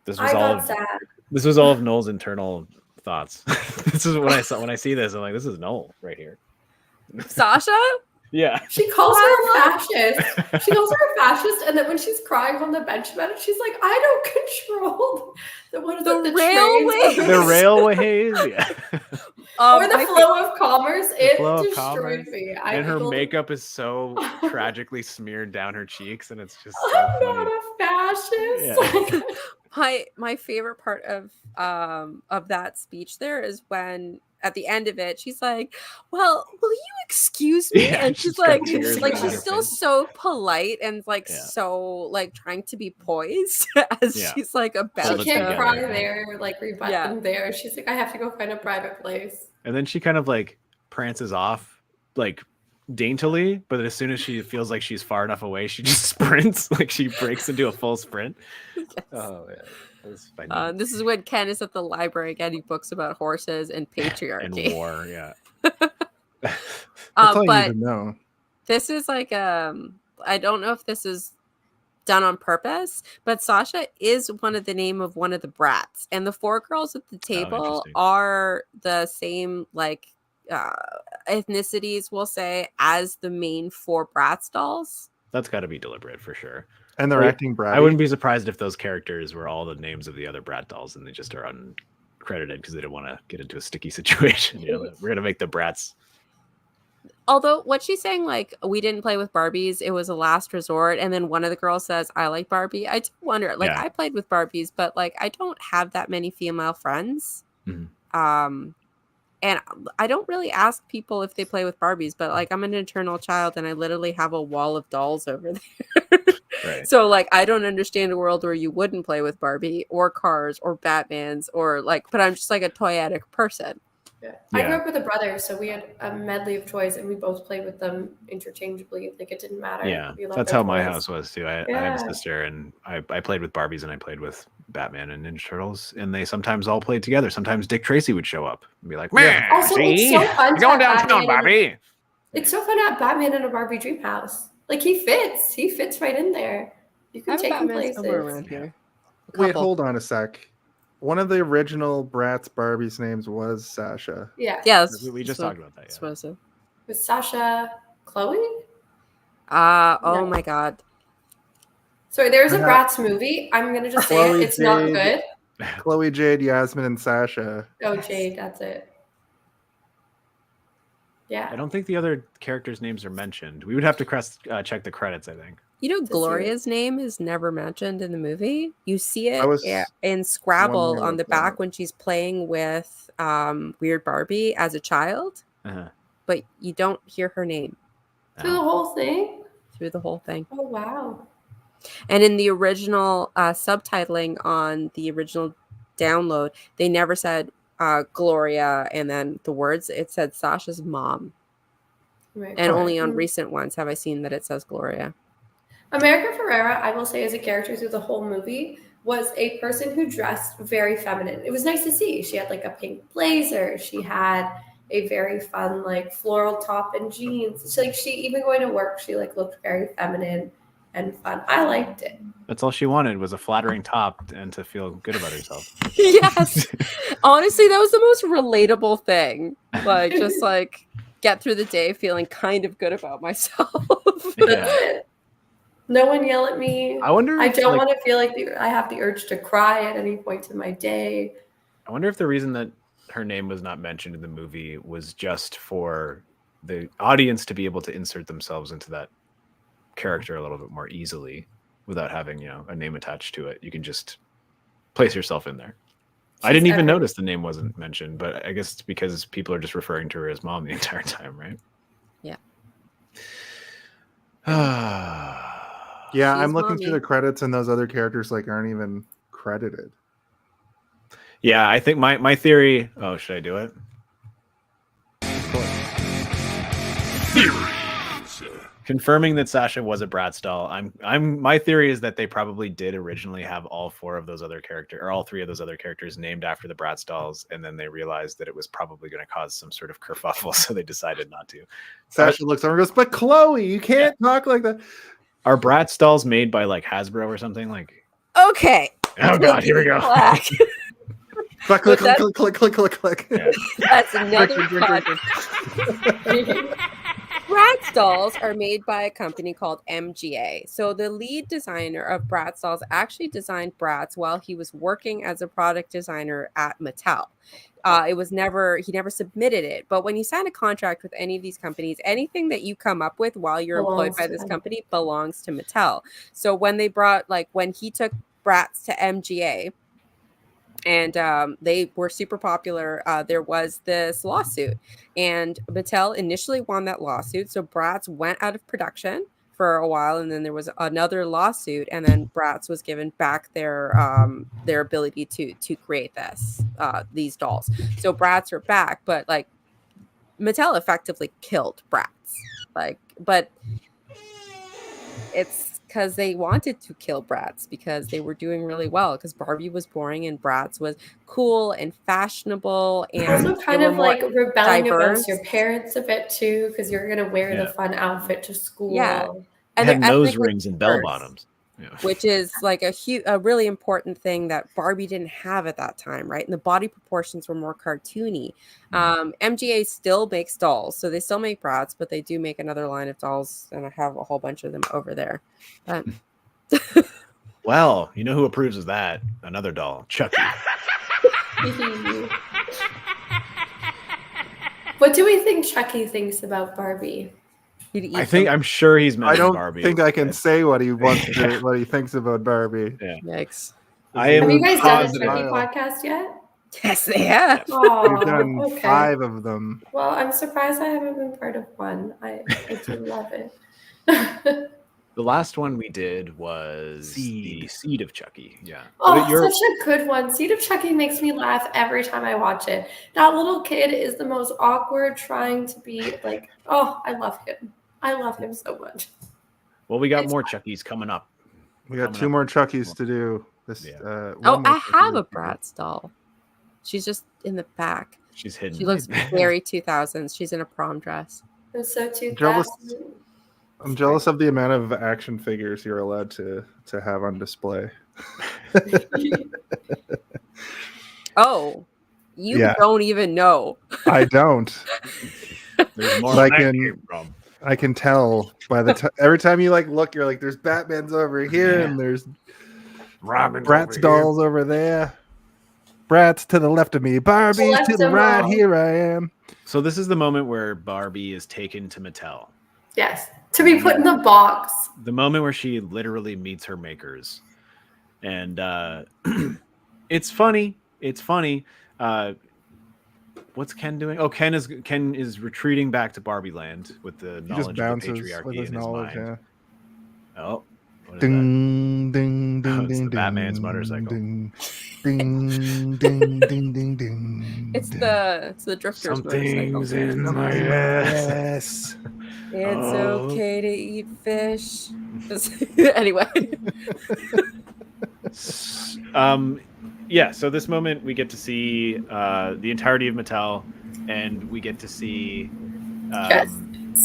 This was all of Noel's internal thoughts. This is when I see this, I'm like, this is Noel right here. Sasha? Yeah. She calls her a fascist. She calls her a fascist, and then when she's crying on the bench about it, she's like, I don't control the railways. The railways, yeah. Or the flow of commerce. It destroyed me. And her makeup is so tragically smeared down her cheeks, and it's just so I'm funny. not a fascist. Yeah. My favorite part of that speech there is when at the end of it, she's like, well, will you excuse me? Yeah, and she's like she's face. still so polite and like so like trying to be poised as she's like about she can't cry there, like rebutting there. She's like, I have to go find a private place. And then she kind of like prances off like daintily, but as soon as she feels like she's far enough away, she just sprints. Like she breaks into a full sprint. Yes. Oh yeah. This is when Ken is at the library getting books about horses and patriarchy and war. Yeah. That's all you need to know. This is like I don't know if this is done on purpose, but Sasha is the name of one of the brats, and the four girls at the table are the same like ethnicities, we'll say, as the main four Bratz dolls. That's got to be deliberate for sure. And they're acting bratty. I wouldn't be surprised if those characters were all the names of the other Brat dolls, and they just are uncredited because they don't want to get into a sticky situation. We're gonna make the Brats although what she's saying, like, we didn't play with Barbies, it was a last resort, and then one of the girls says, I like Barbie. I do wonder, like, Yeah. I played with Barbies, but like I don't have that many female friends. Mhm. And I don't really ask people if they play with Barbies, but like I'm an eternal child and I literally have a wall of dolls over there. Right. So like I don't understand a world where you wouldn't play with Barbie or cars or Batmans or like, but I'm just like a toyetic person. Yeah. I grew Yeah. up with a brother, so we had a medley of toys, and we both played with them interchangeably. Like, it didn't matter. Yeah, We loved that's our how my toys. house was too. I have a Yeah. sister, and I played with Barbies, and I played with Batman and Ninja Turtles, and they sometimes all played together. Sometimes Dick Tracy would show up and be like, "Man, Also, it's see, so fun you're to going have downtown, Batman Barbie." It's so fun to have Batman in a Barbie dream house. Like, he fits right in there. You I can have a take him Batman somewhere places. around here. A Wait, couple. hold on a sec. One of the original Bratz Barbies' names was Sasha. Yeah. Yeah, We just talked about that. that's Yeah. what I said. With Sasha Chloe? Oh No. my god. Sorry, there's a Perhaps- Bratz movie. I'm going to just say Chloe it. It's not Jade. good. Chloe, Jade, Yasmin, and Sasha. Oh, Jade, that's it. I Yeah. don't think the other characters' names are mentioned. We would have to check the credits, I think. You know, To see Gloria's name is never mentioned in the movie. You see I it was in Scrabble wondering on the about back that. when she's playing with Weird Barbie as a child, Uh-huh. but you don't hear her name Through the whole thing? through the whole thing. Oh, wow. And in the original subtitling on the original download, they never said Gloria and then the words. It said Sasha's mom. Right. And only on Mm. recent ones have I seen that it says Gloria. America Ferrera, I will say, as a character through the whole movie, was a person who dressed very feminine. It was nice to see. She had like a pink blazer. She had a very fun like floral top and jeans. She even going to work, she like looked very feminine and fun. I liked it. That's all she wanted was a flattering top and to feel good about herself. Yes. Honestly, that was the most relatable thing. Like, just like get through the day feeling kind of good about myself. That's it. No one yell at me. I wonder. I If, don't like, want to feel like I have the urge to cry at any point in my day. I wonder if the reason that her name was not mentioned in the movie was just for the audience to be able to insert themselves into that character a little bit more easily without having, a name attached to it. You can just place yourself in there. I didn't even notice the name wasn't mentioned, but I guess it's because people are just referring to her as mom the entire time, right? Yeah. Yeah, She's I'm looking through mommy. the credits, and those other characters like aren't even credited. Yeah, I think my theory. Oh, should I do it? Confirming that Sasha was a Bratz doll. My theory is that they probably did originally have all four of those other characters, or all three of those other characters, named after the Bratz dolls, and then they realized that it was probably going to cause some sort of kerfuffle, so they decided not to. Sasha looks over and goes, "But Chloe, you can't talk like that." Are Bratz dolls made by like Hasbro or something? Like, Okay. oh god, here we go. Black. Click, click, click, click, click, click, click, click. Yeah. That's another Drink, drink, cut. drink, Bratz dolls are made by a company called MGA. So the lead designer of Bratz dolls actually designed Bratz while he was working as a product designer at Mattel. He never submitted it. But when you sign a contract with any of these companies, anything that you come up with while you're employed by this company belongs to Mattel. So when he took Bratz to MGA, and they were super popular, there was this lawsuit, and Mattel initially won that lawsuit. So Bratz went out of production for a while, and then there was another lawsuit, and then Bratz was given back their ability to create these dolls. So Bratz are back, but like Mattel effectively killed Bratz, but it's because they wanted to kill Bratz because they were doing really well, because Barbie was boring and Bratz was cool and fashionable and also kind of like rebelling diverse against your parents a bit too, because you're gonna wear the fun outfit to school. Yeah. They and had they're nose ethnically rings and bell diverse, bottoms. Yeah. which is like a really important thing that Barbie didn't have at that time, right? And the body proportions were more cartoony. MGA still makes dolls, so they still make Bratz, but they do make another line of dolls, and I have a whole bunch of them over there. But Well, you know who approves of that? Another doll, Chucky. What do we think Chucky thinks about Barbie? He'd eat I think them. I'm sure he's I meant don't Barbie. think I can say what he wants Yeah. to, what he thinks about Barbie. Yeah. Yikes. I Have you am guys done a positive. Chucky podcast yet? Yes, they have. We've done Oh, okay. 5 of them. Well, I'm surprised I haven't been part of one. I do love it. The last one we did was Seed. the Seed of Chucky. Yeah. Oh, You're- such a good one. Seed of Chucky makes me laugh every time I watch it. That little kid is the most awkward, trying to be like, oh, I love him. I love him so much. well, we got more Chuckies coming up. We got Coming 2 up. more Chuckies to do. This. Yeah. Oh, one more I Chucky have to a do. Bratz doll. She's just in the back. She's hidden. She looks very 2000s. She's in a prom dress. I'm so too Jealous. fast. I'm jealous of the amount of action figures you're allowed to have on display. Oh, you Yeah. don't even know. I don't. There's more But I where that can- came from. I can tell by the every time you like look, you're like, there's Batman's over here, Yeah. and there's Robin's Bratz over here. dolls over there. Bratz to the left of me, Barbie's Left to the of right. all. Here I am. So this is the moment where Barbie is taken to Mattel. Yes. To be put in the box. The moment where she literally meets her makers. And it's funny. It's funny. What's Ken doing? Oh, Ken is retreating back to Barbie Land with the He knowledge just of the bounces patriarchy with his in his knowledge. mind. Yeah. Oh, what is that? Ding, ding, ding, Oh, it's ding, the Batman's ding, motorcycle. Ding, ding, ding, ding, ding, ding. It's the drifter's motorcycle. Something's in my Yes. ass. It's Oh. okay to eat fish. Anyway. Yeah, so this moment we get to see the entirety of Mattel, and we get to see Yes.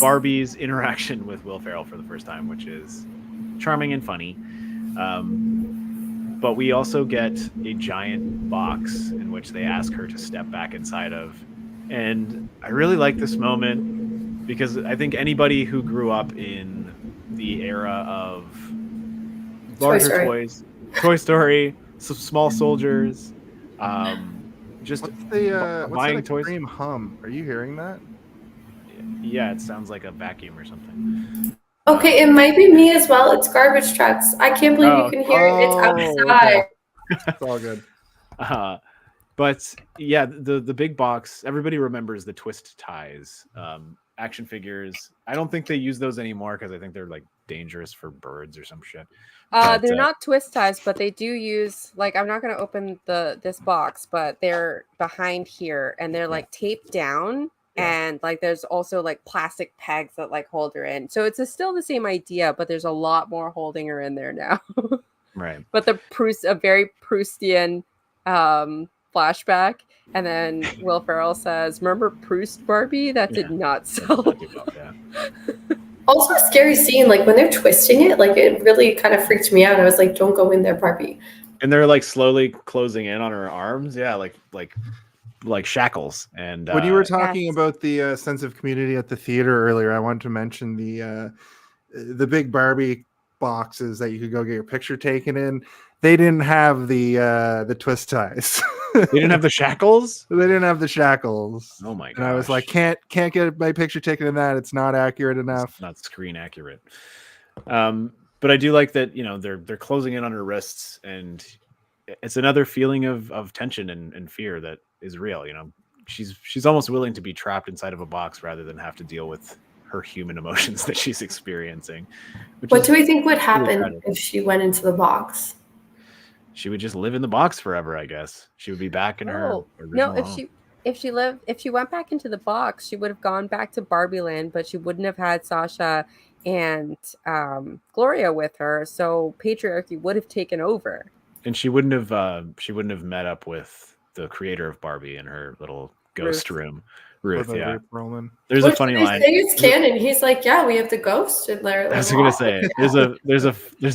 Barbie's interaction with Will Ferrell for the first time, which is charming and funny. But we also get a giant box in which they ask her to step back inside of. And I really like this moment because I think anybody who grew up in the era of larger Story. toys, Toy Story, some Small Soldiers, just What's the what's buying that toys. extreme hum? Are you hearing that? Yeah, it sounds like a vacuum or something. Okay, it might be me as well. It's garbage trucks. I can't believe you can hear it. It's outside. Okay. It's all good. But yeah, the big box. Everybody remembers the twist ties, action figures. I don't think they use those anymore because I think they're like dangerous for birds or some shit. But, They're not twist ties, but they do use, like, I'm not going to open this box, but they're behind here and they're like taped down. Yeah. And like there's also like plastic pegs that like hold her in. So it's still the same idea, but there's a lot more holding her in there now. Right. But a very Proustian flashback. And then Will Ferrell says, "Remember Proust, Barbie? That did not sell." Yeah. Also a scary scene, like when they're twisting it, like it really kind of freaked me out. I was like, don't go in there, Barbie. And they're like slowly closing in on her arms. Yeah, like shackles. And When you were talking Yes. about the sense of community at the theater earlier, I wanted to mention the big Barbie boxes that you could go get your picture taken in. They didn't have the twist ties. they didn't have the shackles. They didn't have the shackles. Oh my god! And I was like, can't get my picture taken in that. It's not accurate enough. It's not screen accurate. But I do like that, they're closing in on her wrists, and it's another feeling of tension and fear that is real. She's almost willing to be trapped inside of a box rather than have to deal with her human emotions that she's experiencing. What do we think would happen tragic. if she went into the box? She would just live in the box forever, I guess. She would be back in her No, original home. if she went back into the box, she would have gone back to Barbie Land, but she wouldn't have had Sasha and Gloria with her. So patriarchy would have taken over. And she wouldn't have met up with the creator of Barbie in her little ghost room. Ruth, With yeah. Ruth Roman. There's a funny line. They say it's canon. He's like, yeah, we have the ghost in there. I was gonna say there's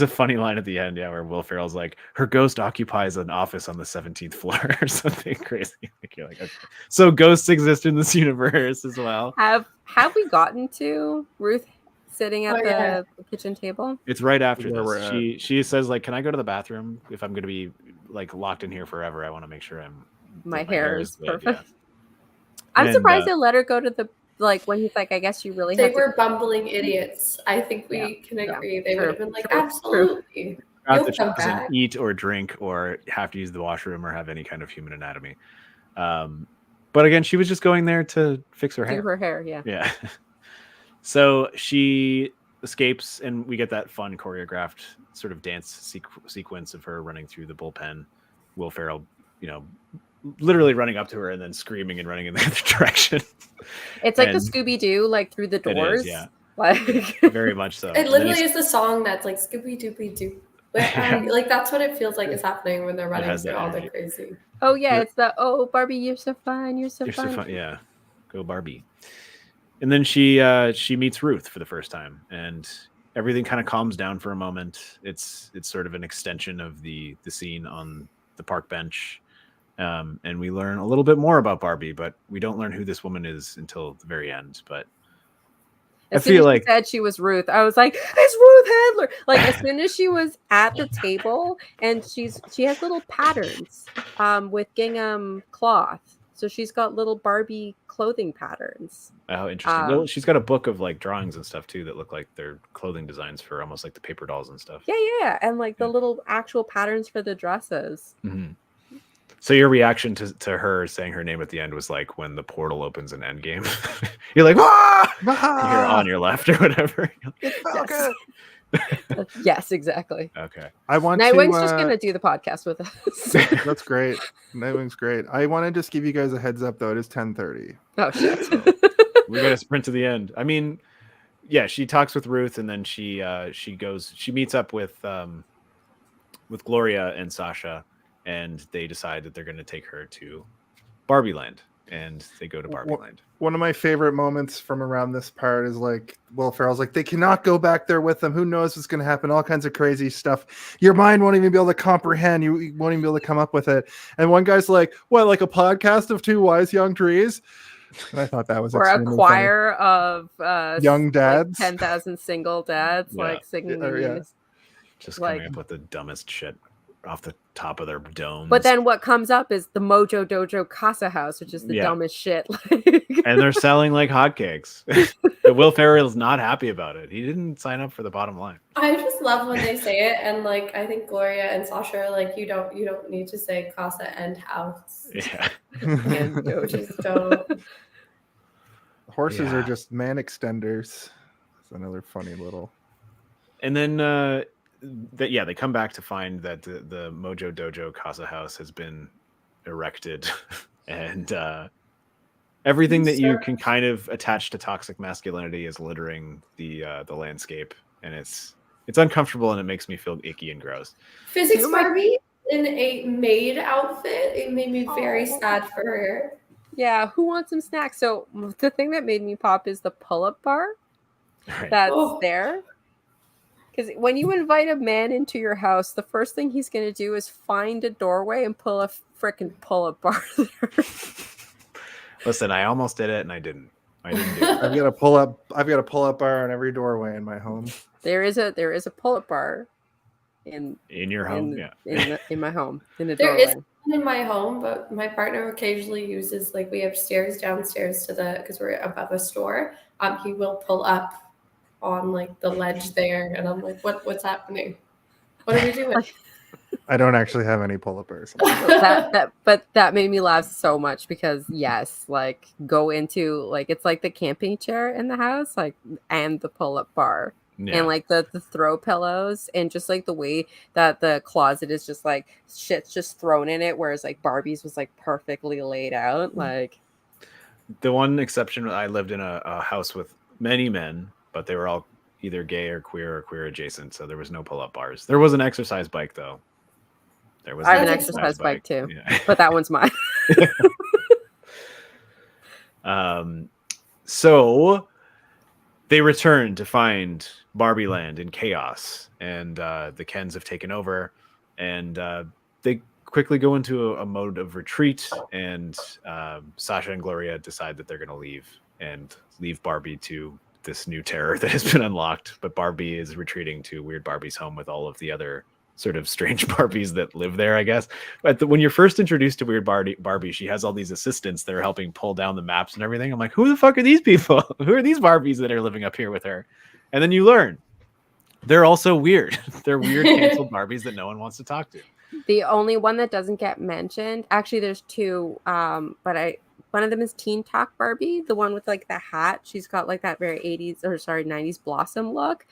a funny line at the end, yeah, where Will Ferrell's like, her ghost occupies an office on the 17th floor or something crazy. Like, you're like, okay. So ghosts exist in this universe as well. Have we gotten to Ruth sitting at yeah. the kitchen table? It's right after Where we're this. She says like, can I go to the bathroom if I'm gonna be like locked in here forever? I want to make sure My hair is good, perfect. I'm And, surprised they let her go to the when he's like, I guess you really They have to. were bumbling idiots. I think we can agree. They would have been like, absolutely. Not You'll that she come doesn't back. eat or drink or have to use the washroom or have any kind of human anatomy. But again, she was just going there to fix her hair. Do her hair, yeah. Yeah. So she escapes, and we get that fun choreographed sort of dance sequence of her running through the bullpen. Will Ferrell, literally running up to her and then screaming and running in the other direction. It's like the Scooby-Doo, like through the doors. It is, yeah. Like Very much so. It literally is the song that's like Scooby Dooby Doo. Like that's what it feels like is happening when they're running through all the crazy. Oh yeah, it's the Barbie, you're so fun, you're so fun. Yeah, go Barbie. And then she meets Ruth for the first time, and everything kind of calms down for a moment. It's sort of an extension of the scene on the park bench, and we learn a little bit more about Barbie, but we don't learn who this woman is until the very end. But As soon as she said she was Ruth, I was like, it's Ruth Handler. Like as soon as she was at the table, and she has little patterns with gingham cloth. So she's got little Barbie clothing patterns. Oh, interesting. Well, she's got a book of like drawings and stuff too that look like they're clothing designs for almost like the paper dolls and stuff. Yeah. And like the little actual patterns for the dresses. Mm-hmm. So your reaction to her saying her name at the end was like when the portal opens in Endgame. You're like, ah! You're on your left or whatever. Yes. Yes, exactly. Okay. Nightwing's just gonna do the podcast with us. That's great. Nightwing's great. I want to just give you guys a heads up though. It is 10:30. Oh shit. So we gotta sprint to the end. I mean, yeah, she talks with Ruth, and then she meets up with Gloria and Sasha, and they decide that they're going to take her to Barbie Land, and they go to Barbie Land. One of my favorite moments from around this part is like Will Ferrell's like, they cannot go back there with them. Who knows what's going to happen? All kinds of crazy stuff. Your mind won't even be able to comprehend. You won't even be able to come up with it. And one guy's like, what, like a podcast of two wise young trees? And I thought that was or a choir funny. Of young dads, like 10,000 single dads, like singing these. Just coming up with the dumbest shit off the top of their domes. But then what comes up is the Mojo Dojo Casa House, which is the dumbest shit. And they're selling like hotcakes. Will Ferrell's not happy about it. He didn't sign up for the bottom line. I just love when they say it, and like I think Gloria and Sasha are like, you don't need to say casa and house. Yeah. And just don't. Horses are just man extenders. It's another funny little. And then they come back to find that the Mojo Dojo Casa House has been erected, and everything that you can kind of attach to toxic masculinity is littering the landscape, and it's uncomfortable, and it makes me feel icky and gross. Physics Barbie in a maid outfit. It made me very sad for her. Yeah, who wants some snacks? So the thing that made me pop is the pull-up bar that's there. Because when you invite a man into your house, the first thing he's going to do is find a doorway and pull a freaking pull-up bar there. Listen, I almost did it, and I didn't do it. I've got a pull-up bar on every doorway in my home. There is a pull-up bar in your home, in my home, in the there doorway. is one in my home, but my partner occasionally uses, like, we have stairs downstairs because we're above a store. He will pull up on like the ledge there, and I'm like, what's happening? What are we doing? I don't actually have any pull-up bars. But that made me laugh so much because yes, like go into like it's like the camping chair in the house, like and the pull-up bar. Yeah. And like the throw pillows, and just like the way that the closet is just like shit's just thrown in it, whereas like Barbie's was like perfectly laid out. Like the one exception, I lived in a house with many men, but they were all either gay or queer adjacent, so there was no pull-up bars. There was an exercise bike though. I have an exercise bike too, but that one's mine. So they return to find Barbie Land in chaos, and the Kens have taken over, and they quickly go into a mode of retreat, and Sasha and Gloria decide that they're going to leave Barbie to this new terror that has been unlocked. But Barbie is retreating to Weird Barbie's home with all of the other sort of strange Barbies that live there, I guess. But when you're first introduced to Weird Barbie, she has all these assistants that are helping pull down the maps and everything. I'm like, who the fuck are these people? Who are these Barbies that are living up here with her? And then you learn they're also weird. They're weird canceled Barbies that no one wants to talk to. The only one that doesn't get mentioned, actually, there's two. But one of them is Teen Talk Barbie, the one with like the hat. She's got like that very 90s Blossom look.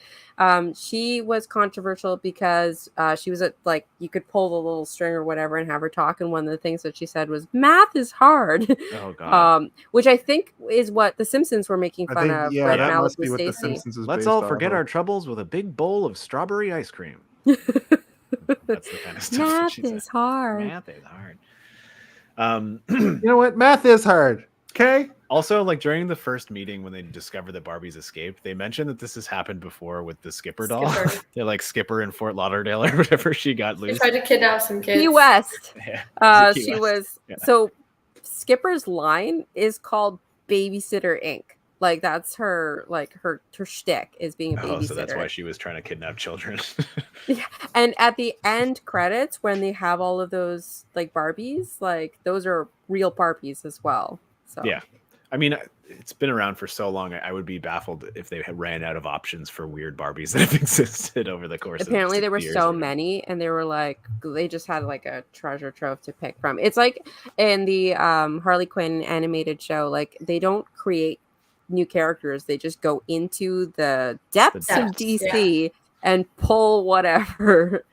She was controversial because she was like, you could pull the little string or whatever and have her talk. And one of the things that she said was, "Math is hard." Oh God. Which I think is what the Simpsons were making fun of. Yeah, Fred that Malibu must be what the Stacey. Simpsons is Let's based all off forget of. our troubles with a big bowl of strawberry ice cream. That's the kind of stuff that Math she said. is hard. Math is hard. You know what? Math is hard. Okay. Also, like during the first meeting when they discover that Barbie's escaped, they mentioned that this has happened before with the Skipper doll. Skipper. They're like Skipper in Fort Lauderdale or whatever. She got She loose. tried to kidnap some kids. Key West. Yeah. Key She West. was Yeah. so Skipper's line is called Babysitter Inc. Like that's her shtick is being a babysitter. Oh, so that's why she was trying to kidnap children. And at the end credits, when they have all of those like Barbies, like those are real Barbies as well. So Yeah. I mean, it's been around for so long. I would be baffled if they had ran out of options for weird Barbies that have existed over the course apparently of there were 60 years so or whatever. many, and they were like they just had like a treasure trove to pick from. It's like in the Harley Quinn animated show, like they don't create new characters, they just go into the depths of depths, DC and pull whatever.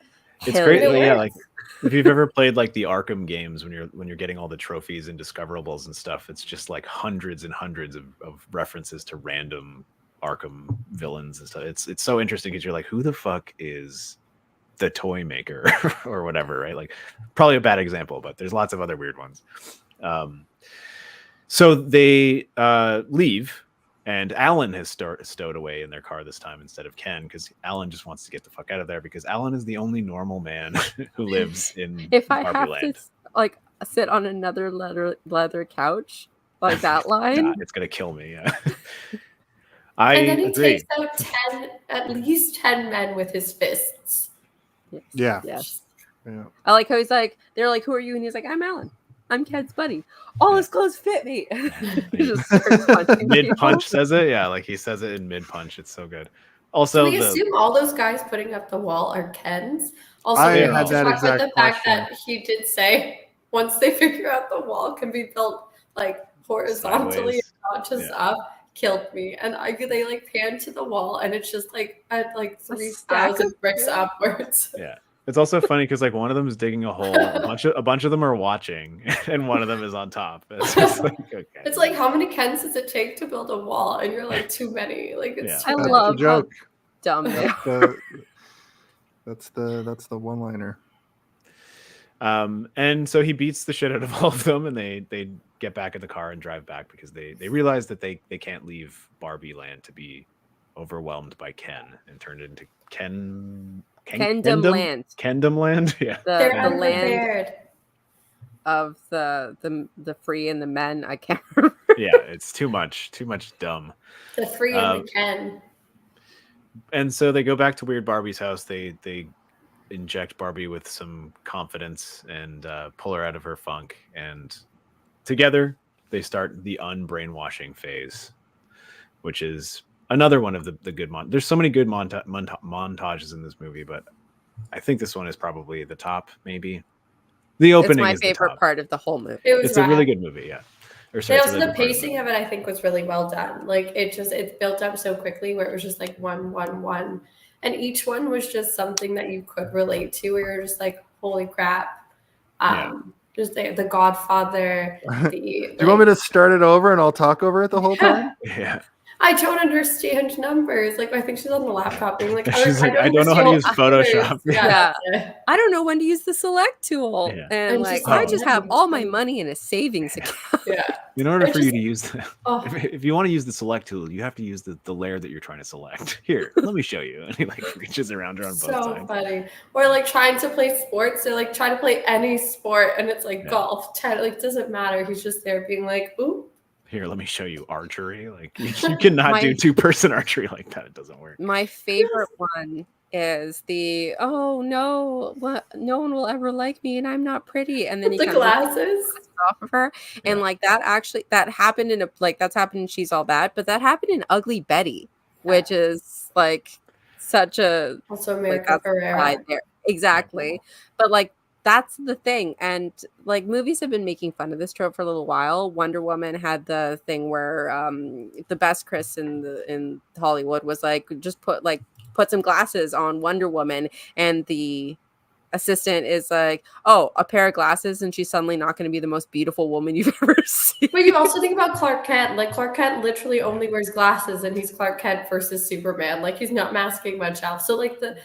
It's Hell great. yeah. Yeah, like if you've ever played like the Arkham games when you're getting all the trophies and discoverables and stuff, it's just like hundreds and hundreds of references to random Arkham villains and stuff. It's so interesting because you're like, who the fuck is the toy maker or whatever, right? Like probably a bad example, but there's lots of other weird ones. So they leave. And Alan has stowed away in their car this time instead of Ken, because Alan just wants to get the fuck out of there because Alan is the only normal man who lives in If I Barbie have Land. to like sit on another leather couch, like that line, God, it's gonna kill me. Yeah. And then he agree. takes out at least 10 men with his fists. Yeah. Yes. Yeah. I like how he's like, they're like, "Who are you?" And he's like, "I'm Alan. I'm Ken's buddy. All his clothes fit me." He just starts punching Mid people. punch says it. Yeah, like he says it in mid punch. It's so good. So Also, we assume all those guys putting up the wall are Ken's. Also, I we had need to that talk about exact the fact question. that he did say once they figure out the wall can be built like horizontally, Sideways. not just Yeah. up, killed me. And they like pan to the wall, and it's just like at like stack 3,000 of- bricks yeah. upwards. yeah. It's also funny because like one of them is digging a hole, a bunch of them are watching, and one of them is on top. It's just like okay. It's like how many Kens does it take to build a wall? And you're like too many. Like it's Yeah. I too That's many. love the joke. how dumb they are. That's the one-liner. And so he beats the shit out of all of them, and they get back in the car and drive back because they realize that they can't leave Barbie Land to be overwhelmed by Ken and turn it into Kendom Land. Kendom Land. Yeah. They're The land unprepared. of the free and the men. I can't remember. Yeah, it's too much dumb. The free and the Ken. And so they go back to Weird Barbie's house. They inject Barbie with some confidence and pull her out of her funk. And together they start the unbrainwashing phase, which is another one of the good there's so many good montages in this movie, but I think this one is probably the top. Maybe the It's opening my is the favorite top. part of the whole movie. It was It's a really rad. good movie. Yeah. Or And sorry, it's a also really the good part pacing of it, I think, was really well done. Like it built up so quickly where it was just like one. And each one was just something that you could relate to, where you're just like, holy crap. Just the Godfather. Do you want me to start it over and I'll talk over it the whole time? Yeah. I don't understand numbers. Like I think she's on the laptop being like, She's like, I don't know how to use Photoshop. Yeah. That's it. I don't know when to use the select tool. Yeah. And And like, just I like- just have all my money in a savings account. Yeah. In order Or for you just- to use the, Oh. if you want to use the select tool, you have to use the layer that you're trying to select. Here, let me show you. And he like reaches around her on both So sides. funny. Or like trying to play sports. They're like trying to play any sport and it's like Yeah. golf, tennis, like it doesn't matter. He's just there being like, ooh. Here, let me show you archery. Like you cannot My- do 2-person archery like that. It doesn't work. My favorite one is the oh no, what no one will ever like me and I'm not pretty, and then he The kind of glasses. off of her, and Yeah. like that happened in a like that's happened in She's All That, but that happened in Ugly Betty, which is like such a Also like America that's the pride Ferrera. there exactly, but like that's the thing, and like movies have been making fun of this trope for a little while. Wonder Woman had the thing where the best Chris in Hollywood was like just put some glasses on Wonder Woman, and the assistant is like, oh, a pair of glasses, and she's suddenly not going to be the most beautiful woman you've ever seen. But you also think about Clark Kent. Like Clark Kent literally only wears glasses, and he's Clark Kent versus Superman. Like he's not masking much else. So like the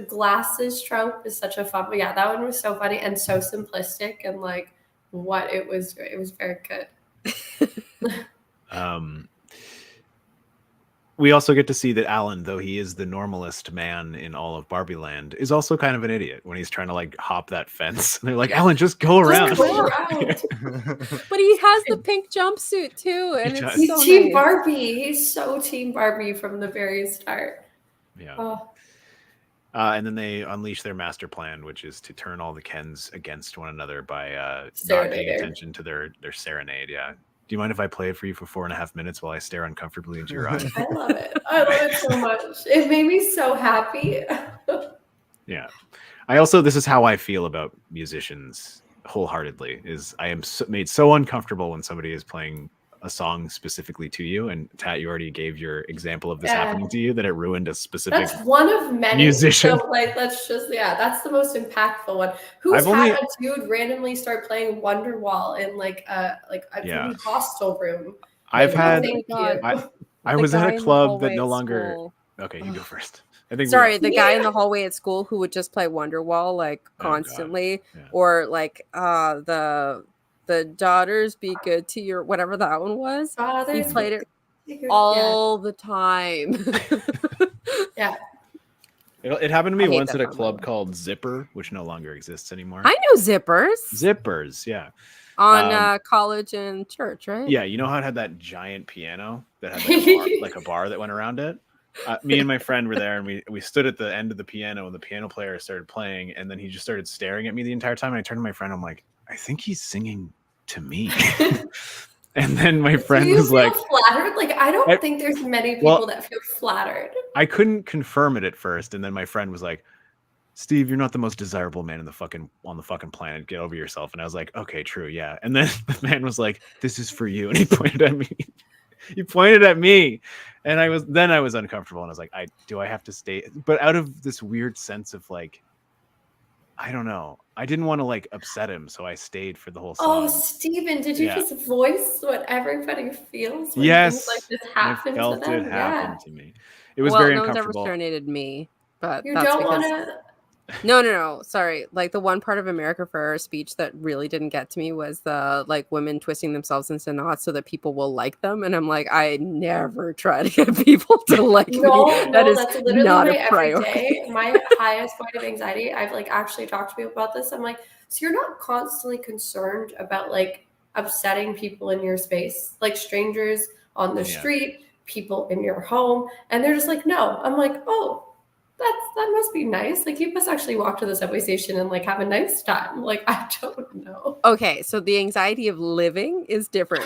glasses trope is such a fun. But yeah, that one was so funny and so simplistic, and like what it was very good. We also get to see that Alan, though he is the normalist man in all of Barbie Land, is also kind of an idiot when he's trying to like hop that fence. And they're like, Alan, just go around. Just go around. But he has the pink jumpsuit too, and He it's does. He's so Team nice. Barbie. He's so Team Barbie from the very start. Yeah. Oh, And then they unleash their master plan, which is to turn all the Kens against one another by not paying Serenade. attention to their serenade. Yeah. Do you mind if I play it for you for 4.5 minutes while I stare uncomfortably into your eyes? I love it. I love it so much. It made me so happy. Yeah. I also, this is how I feel about musicians wholeheartedly, is I am made so uncomfortable when somebody is playing a song specifically to you. And Tat, you already gave your example of this Yeah. happening to you, that it ruined a specific That's one of many. musician. So like, let's just that's the most impactful one. Who's I've had only- a dude randomly start playing Wonderwall in like a Yeah. hostel room? I've Like, had, thank God. you. I The was guy at in a the club hallway that no at longer, school. okay, you go first. I think Sorry, the guy in Yeah. the hallway at school who would just play Wonderwall like Oh, God. constantly, Yeah. or like the daughters be good to your whatever that one was. He Fathers played it Yeah. all the time. Yeah. It happened to I me hate once that at a song, by the club way. called Zipper, which no longer exists anymore. I know Zippers Zippers, yeah. on college and church, right? Yeah, you know how it had that giant piano that had like a bar that went around it? Me and my friend were there, and we stood at the end of the piano, and the piano player started playing, and then he just started staring at me the entire time. And I turned to my friend, I'm like, I think he's singing to me. And then my friend Do you was feel like, flattered? Like I don't I- think there's many people well- that feel flattered. I couldn't confirm it at first, and then my friend was like, Steve, you're not the most desirable man on the fucking planet. Get over yourself. And I was like, okay, true, yeah. And then the man was like, this is for you, and he pointed at me. He pointed at me, and I was uncomfortable, and I was like, do I have to stay? But out of this weird sense of like, I don't know, I didn't want to like upset him, so I stayed for the whole Oh, song. Steven, did you Yeah. just voice what everybody feels when Yes, things like this I happen to felt them? it happen to me. It was well, very no one's ever uncomfortable. serenaded me, but You that's don't because want to. no. Sorry, like the one part of America Ferrera's speech that really didn't get to me was the like women twisting themselves into knots so that people will like them, and I'm like, I never try to get people to like No, me. That is that's literally not my a priority. everyday. My highest point of anxiety. I've like actually talked to people about this. I'm like, so you're not constantly concerned about like upsetting people in your space, like strangers on the Yeah. street, people in your home, and they're just like, no. I'm like, oh, that must be nice. Like you must actually walk to the subway station and like have a nice time. Like I don't know. Okay, so the anxiety of living is different.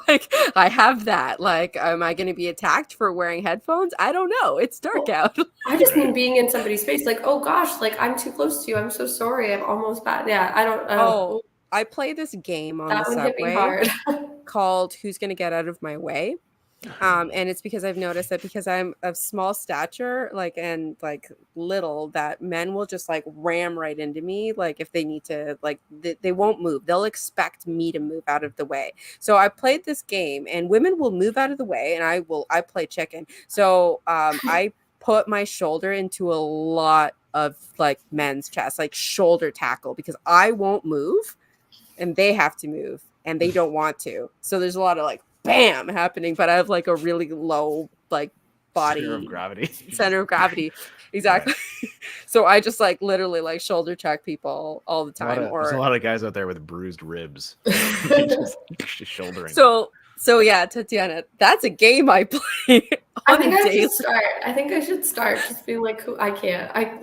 Like I have that. Like, am I going to be attacked for wearing headphones? I don't know. It's dark out. I just mean being in somebody's space. Like, oh gosh, like I'm too close to you. I'm so sorry. I'm almost bad. Yeah, I don't. Oh, I play this game on that the one hit me subway hard. called Who's Gonna Get Out of My Way? And it's because I've noticed that because I'm of small stature, like and like little, that men will just like ram right into me. Like if they need to, like they won't move. They'll expect me to move out of the way. So I played this game, and women will move out of the way, and I play chicken. So I put my shoulder into a lot of like men's chest, like shoulder tackle, because I won't move, and they have to move, and they don't want to. So there's a lot of like bam happening, but I have like a really low like body center of gravity. Exactly. Right. So I just like literally like shoulder check people all the time. There's a lot of guys out there with bruised ribs. just shouldering. So So yeah, Tatiana, that's a game I play I on think a I daily. should start. I think I should start just being like, who I can't. I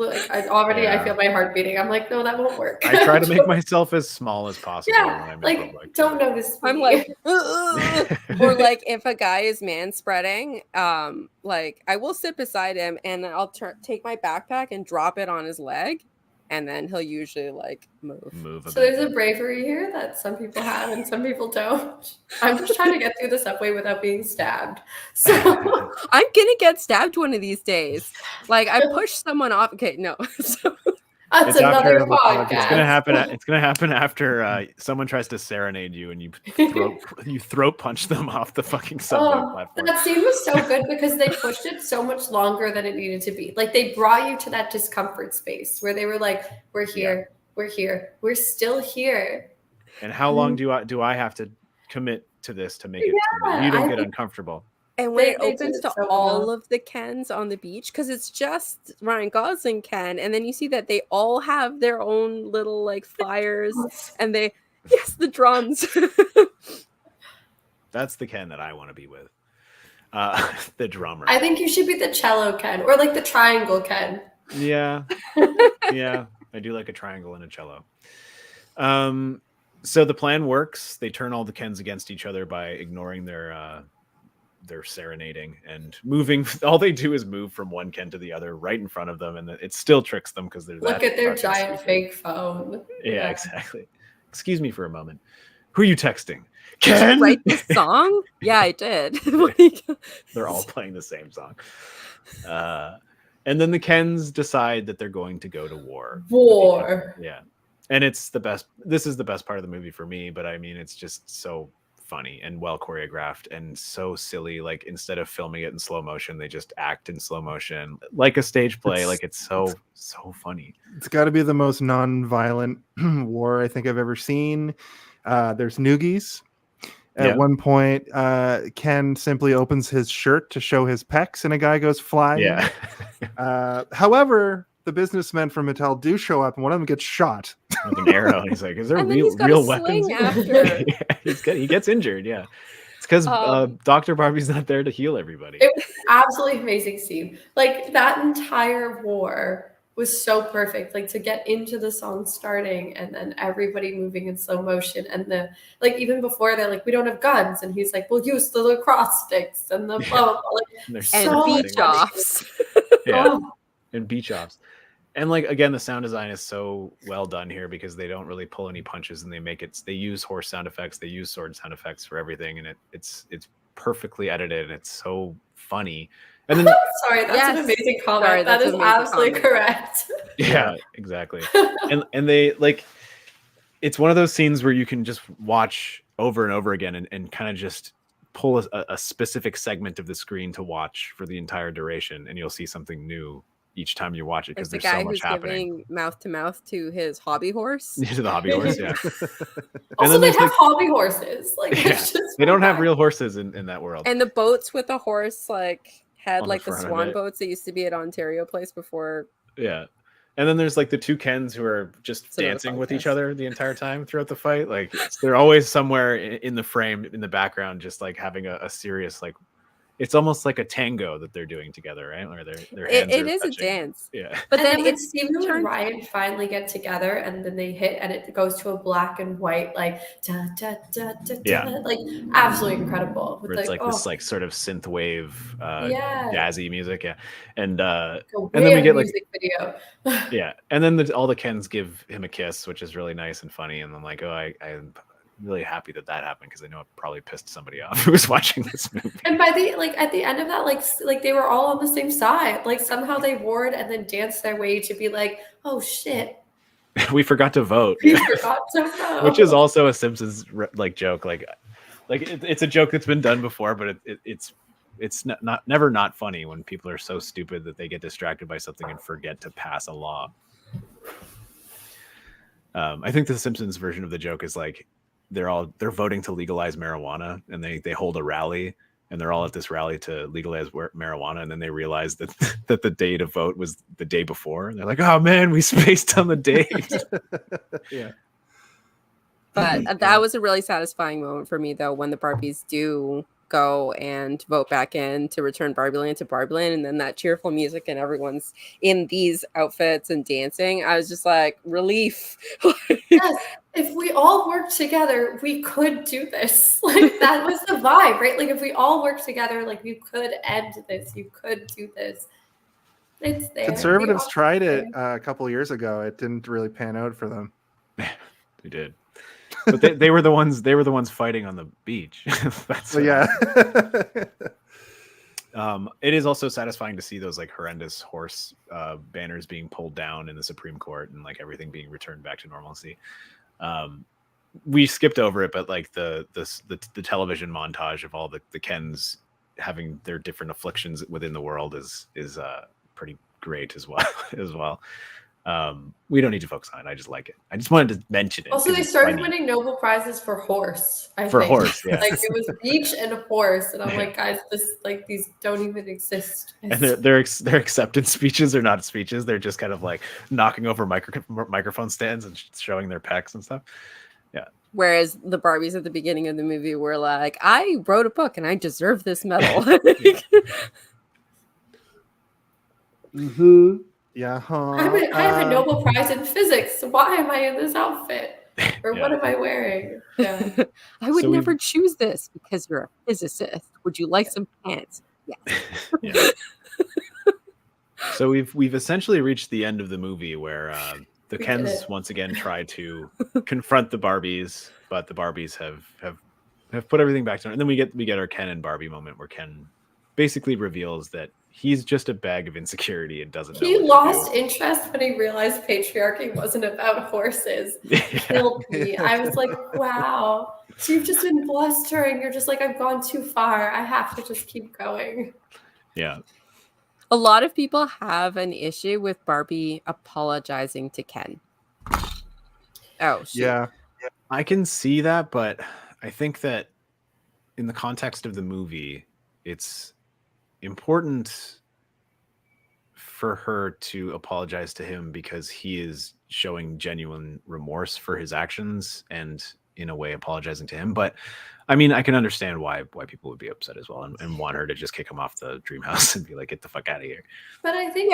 already I Yeah. feel my heart beating. I'm like, no, that won't work. I try to make myself as small as possible when yeah, I'm in like public. don't notice me. I'm like, or like if a guy is man spreading, like I will sit beside him and I'll take my backpack and drop it on his leg, and then he'll usually like move. a So bit. there's a bravery here that some people have and some people don't. I'm just trying to get through the subway without being stabbed. So I'm gonna get stabbed one of these days. Like I pushed someone off. Okay, no. So, that's another It's podcast. gonna happen. It's gonna happen after someone tries to serenade you and you throat punch them off the fucking subway platform. That scene was so good because they pushed it so much longer than it needed to be. Like they brought you to that discomfort space where they were like, "We're here, we're here, we're still here." And how long do I have to commit to this to make it so that you don't get uncomfortable? and when They it did opens it to so all well. of the Kens on the beach, because it's just Ryan Gosling Ken, and then you see that they all have their own little like fires, and the drums. That's the Ken that I want to be with. The drummer. I think you should be the cello Ken or like the triangle Ken. Yeah. Yeah. I do like a triangle and a cello. So the plan works. They turn all the Kens against each other by ignoring their serenading and moving. All they do is move from one Ken to the other right in front of them, and it still tricks them because they're Look at their giant fake phone. Yeah, exactly. Excuse me for a moment. Who are you texting? Did Ken? you write this song? Yeah, I did. They're all playing the same song. And then the Kens decide that they're going to go to war. Yeah. And it's the best. This is the best part of the movie for me, but I mean, it's just so funny and well choreographed and so silly. Like instead of filming it in slow motion, they just act in slow motion like a stage play. It's so funny. It's got to be the most non-violent war I think I've ever seen. There's noogies. At one point, Ken simply opens his shirt to show his pecs, and a guy goes flying. Yeah. However, the businessmen from Mattel do show up, and one of them gets shot with an arrow. And he's like, "Is there and real weapons?" After. He gets injured. Yeah, it's because Dr. Barbie's not there to heal everybody. It was an absolutely amazing scene. Like that entire war was so perfect. Like to get into the song starting and then everybody moving in slow motion, and the like even before they're like, we don't have guns, and he's like, we'll use the lacrosse sticks and the blah blah blah. Like, and beach offs. Yeah, and beach offs. And like again, the sound design is so well done here because they don't really pull any punches, and they use horse sound effects, they use sword sound effects for everything, and it's perfectly edited, and it's so funny. And then sorry, that's an amazing comment. Sorry, that is absolutely correct. Yeah, exactly. and they like, it's one of those scenes where you can just watch over and over again and kind of just pull a specific segment of the screen to watch for the entire duration, and you'll see something new each time you watch it because there's so much happening. Giving mouth to mouth to his hobby horse. To the hobby horse, yeah. Also, they have hobby horses. Like they don't have real horses in that world. And the boats with the horse had On like the swan boats that used to be at Ontario Place before. Yeah. And then there's like the two Kens who are just dancing with each other the entire time throughout the fight. Like they're always somewhere in the frame, in the background, just like having a serious, like, it's almost like a tango that they're doing together, right? Or their hands it is touching. a dance. Yeah. But and then it's Steven and Ryan finally get together, and then they hit, and it goes to a black and white, like da da da da da, like absolutely incredible. Where it's like this like sort of synth wave, jazzy music, and then we get like video. Yeah, and then all the Kens give him a kiss, which is really nice and funny, and I'm like, oh, I'm really happy that happened because I know it probably pissed somebody off who was watching this movie. And by at the end of that, like they were all on the same side. Like somehow they warred and then danced their way to be like, oh shit, we forgot to vote. We forgot to vote. Which is also a Simpsons like joke. Like it's a joke that's been done before, but it's never not funny when people are so stupid that they get distracted by something and forget to pass a law. I think the Simpsons version of the joke is like, they're voting to legalize marijuana, and they hold a rally, and they're all at this rally to legalize marijuana, and then they realize that the day to vote was the day before, and they're like, oh man, we spaced on the date. Yeah. But that was a really satisfying moment for me, though, when the Barbies do go and vote back in to return Barbieland to Barbieland, and then that cheerful music and everyone's in these outfits and dancing. I was just like, relief. Yes, if we all worked together, we could do this. Like, that was the vibe, right? Like, if we all worked together, like, you could end this. You could do this. It's there. Conservatives tried it a couple years ago. It didn't really pan out for them. They did. But they were the ones fighting on the beach. That's yeah. It is also satisfying to see those like horrendous horse banners being pulled down in the Supreme Court and like everything being returned back to normalcy. We skipped over it, but like the television montage of all the Kens having their different afflictions within the world is pretty great as well. We don't need to focus on it. I just like it. I just wanted to mention it. Also, they started winning Nobel Prizes for horse. I think. Horse, yeah. Like, it was beach and horse, and I'm like, guys, these don't even exist. And their acceptance speeches are not speeches. They're just kind of like knocking over microphone stands and showing their pecs and stuff. Yeah. Whereas the Barbies at the beginning of the movie were like, I wrote a book and I deserve this medal. Mm-hmm. Yeah. I have a Nobel Prize in physics. So why am I in this outfit? Or what am I wearing? Yeah. I would never choose this because you're a physicist. Would you like some pants? Yes. Yeah. So we've essentially reached the end of the movie where the Kens once again try to confront the Barbies, but the Barbies have put everything back to normal. And then we get our Ken and Barbie moment where Ken basically reveals that he's just a bag of insecurity and doesn't know. He lost interest when he realized patriarchy wasn't about horses. Killed me. I was like, wow. So you've just been blustering. You're just like, I've gone too far. I have to just keep going. Yeah. A lot of people have an issue with Barbie apologizing to Ken. Oh, shoot. Yeah. I can see that, but I think that in the context of the movie, it's important for her to apologize to him because he is showing genuine remorse for his actions and in a way apologizing to him. But I mean, I can understand why people would be upset as well and want her to just kick him off the dream house and be like, get the fuck out of here. But I think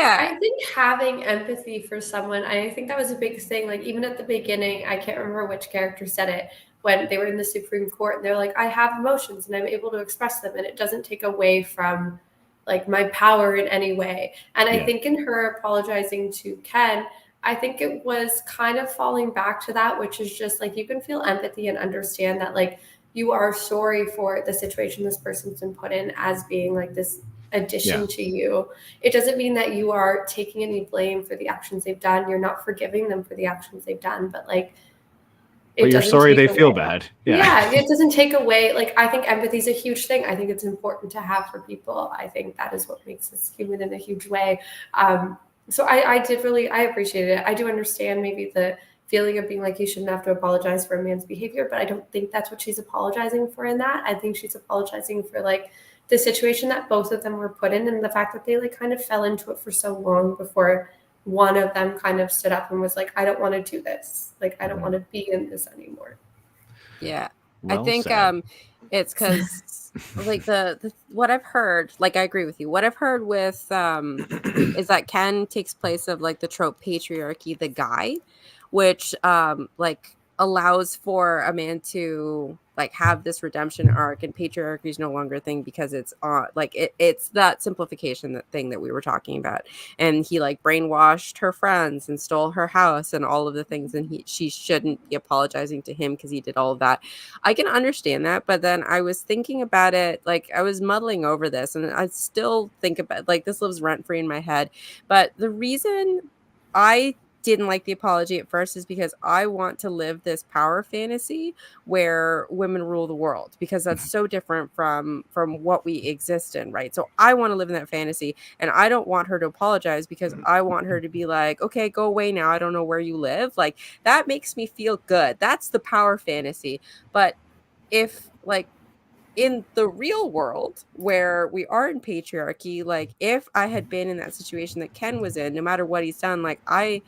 having empathy for someone, I think that was a big thing. Like, even at the beginning, I can't remember which character said it, when they were in the Supreme Court, and they're like, I have emotions and I'm able to express them, and it doesn't take away from like my power in any way. And I think in her apologizing to Ken, I think it was kind of falling back to that, which is just like, you can feel empathy and understand that like you are sorry for the situation this person's been put in as being like this addition to you. It doesn't mean that you are taking any blame for the actions they've done. You're not forgiving them for the actions they've done, but like, but you're sorry they feel bad. Yeah, it doesn't take away. Like, I think empathy is a huge thing. I think it's important to have for people. I think that is what makes us human in a huge way. So I appreciated it. I do understand maybe the feeling of being like, you shouldn't have to apologize for a man's behavior, but I don't think that's what she's apologizing for in that. I think she's apologizing for like the situation that both of them were put in, and the fact that they like kind of fell into it for so long before one of them kind of stood up and was like, I don't want to do this. Like, I don't want to be in this anymore. Yeah. Well, I think it's because like the what I've heard, like I agree with you. What I've heard with is that Ken takes place of like the trope patriarchy, the guy, which like allows for a man to like have this redemption arc, and patriarchy is no longer a thing because it's like it's that simplification, that thing that we were talking about. And he like brainwashed her friends and stole her house and all of the things, and she shouldn't be apologizing to him because he did all of that. I can understand that, but then I was thinking about it, like I was muddling over this, and I still think about like this lives rent free in my head. But the reason I didn't like the apology at first is because I want to live this power fantasy where women rule the world, because that's so different from what we exist in, right? So I want to live in that fantasy, and I don't want her to apologize because I want her to be like, okay, go away now, I don't know where you live. Like, that makes me feel good. That's the power fantasy. But if like in the real world where we are in patriarchy, like if I had been in that situation that Ken was in, no matter what he's done, like I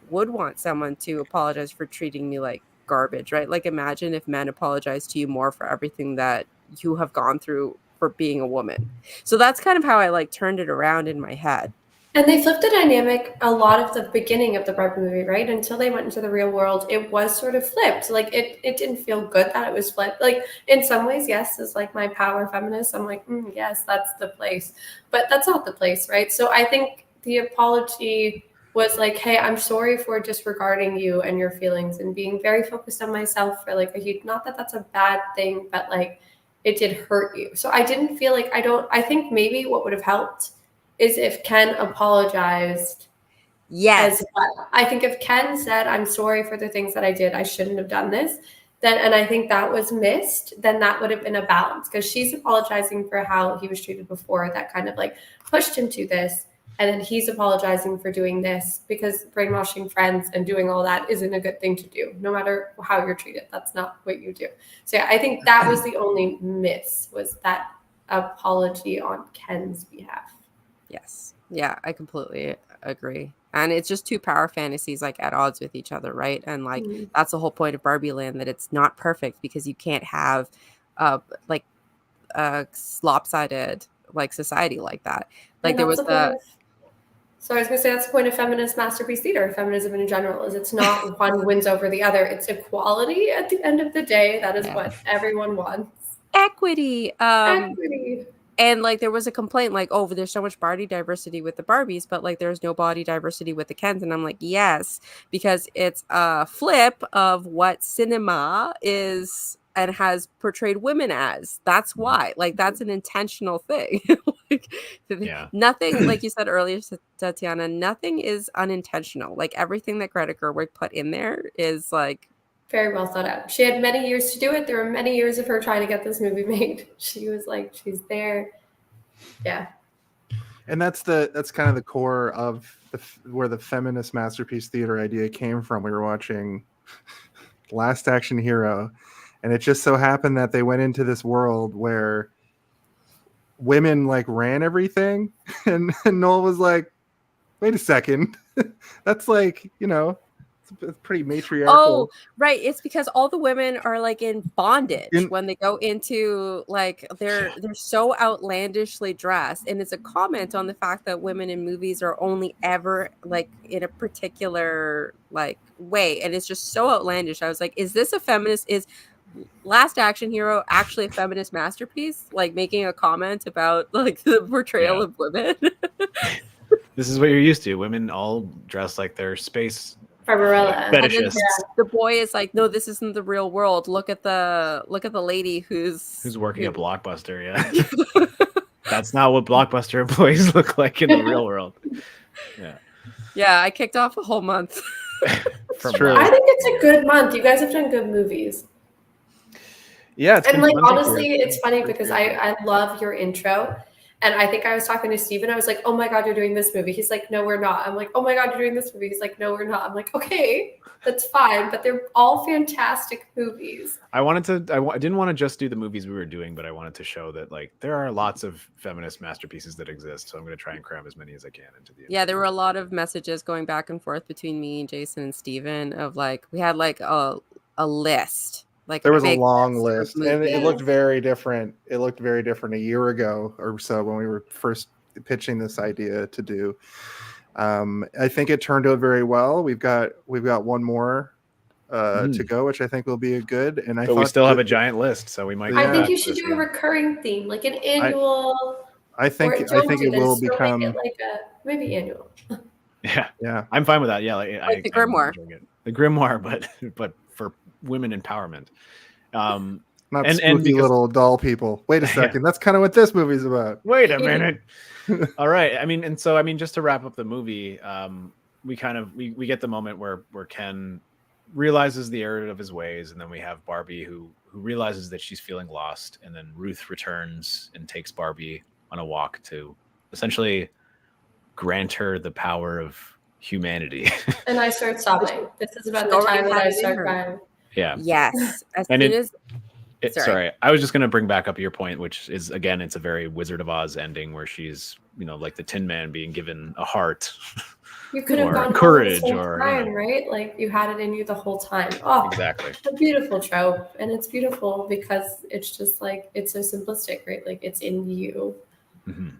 would want someone to apologize for treating me like garbage, right? Like, imagine if men apologized to you more for everything that you have gone through for being a woman. So that's kind of how I like turned it around in my head. And they flipped the dynamic a lot of the beginning of the Barbie movie, right? Until they went into the real world, it was sort of flipped. Like it didn't feel good that it was flipped. Like in some ways, yes, as like my power feminist, I'm like, yes, that's the place. But that's not the place, right? So I think the apology was like, hey, I'm sorry for disregarding you and your feelings and being very focused on myself for like a huge, not that that's a bad thing, but like it did hurt you. So I didn't feel like I think maybe what would have helped is if Ken apologized Yes. as well. I think if Ken said, I'm sorry for the things that I did, I shouldn't have done this, then, and I think that was missed, then that would have been a balance because she's apologizing for how he was treated before that kind of like pushed him to this. And then he's apologizing for doing this because brainwashing friends and doing all that isn't a good thing to do, no matter how you're treated. That's not what you do. So yeah, I think that was the only miss, was that apology on Ken's behalf. Yes. Yeah, I completely agree. And it's just two power fantasies like at odds with each other, right? And like that's the whole point of Barbie Land, that it's not perfect because you can't have like a lopsided like society like that. Like And there was so I was going to say that's the point of feminist masterpiece theater, feminism in general, is it's not one wins over the other. It's equality at the end of the day. That is what everyone wants. equity. Equity. And like there was a complaint like, oh, there's so much body diversity with the Barbies, but like there's no body diversity with the Kens. And I'm like, yes, because it's a flip of what cinema is and has portrayed women as. That's why. Like that's an intentional thing. Like, nothing, like you said earlier, Tatiana, nothing is unintentional. Like everything that Greta Gerwig put in there is like very well thought out. She had many years to do it. There were many years of her trying to get this movie made. She was like, she's there. Yeah. And that's kind of the core of where the feminist masterpiece theater idea came from. We were watching Last Action Hero, and it just so happened that they went into this world where women like ran everything, and Noel was like, wait a second, that's like, it's pretty matriarchal. Oh, right. It's because all the women are like in bondage when they go into like they're so outlandishly dressed, and it's a comment on the fact that women in movies are only ever like in a particular like way, and it's just so outlandish. I was like, is this a feminist? Is Last Action Hero actually a feminist masterpiece? Like making a comment about like the portrayal of women. This is what you're used to. Women all dress like they're space Barbarella. fetishists. The boy is like, no, this isn't the real world. Look at the lady who's working at Blockbuster. Yeah, that's not what Blockbuster employees look like in the real world. Yeah. I kicked off a whole month. True. I think it's a good month. You guys have done good movies. Yeah, and like honestly, it's funny because I love your intro. And I think I was talking to Steven. I was like, oh my God, you're doing this movie. He's like, no, we're not. I'm like, oh my God, you're doing this movie. He's like, no, we're not. I'm like, okay, that's fine. But they're all fantastic movies. I didn't want to just do the movies we were doing, but I wanted to show that like there are lots of feminist masterpieces that exist. So I'm going to try and cram as many as I can into the Yeah, there were a lot of messages going back and forth between me and Jason and Steven of like, we had like a list. Like there was a long list, and it looked very different. It looked very different a year ago or so when we were first pitching this idea to do. I think it turned out very well. We've got one more to go, which I think will be a good. And but we still have a giant list, so we might. I think you should do a recurring theme, like an annual. I think it will become like maybe annual. Yeah, I'm fine with that. Yeah, like the grimoire. The grimoire, but for women empowerment. Not spooky little doll people. Wait a second. That's kind of what this movie's about. Wait a minute. All right. Just to wrap up the movie, we get the moment where Ken realizes the error of his ways, and then we have Barbie who realizes that she's feeling lost, and then Ruth returns and takes Barbie on a walk to essentially grant her the power of humanity. And I start sobbing. This is about the time that I start crying. Yeah. Yes. Sorry, I was just going to bring back up your point, which is, again, it's a very Wizard of Oz ending where she's, like the Tin Man being given a heart. You could have Or gone courage, home the whole or, time, right? Like you had it in you the whole time. Oh, Exactly. a beautiful trope, and it's beautiful because it's just like it's so simplistic, right? Like it's in you. Mhm.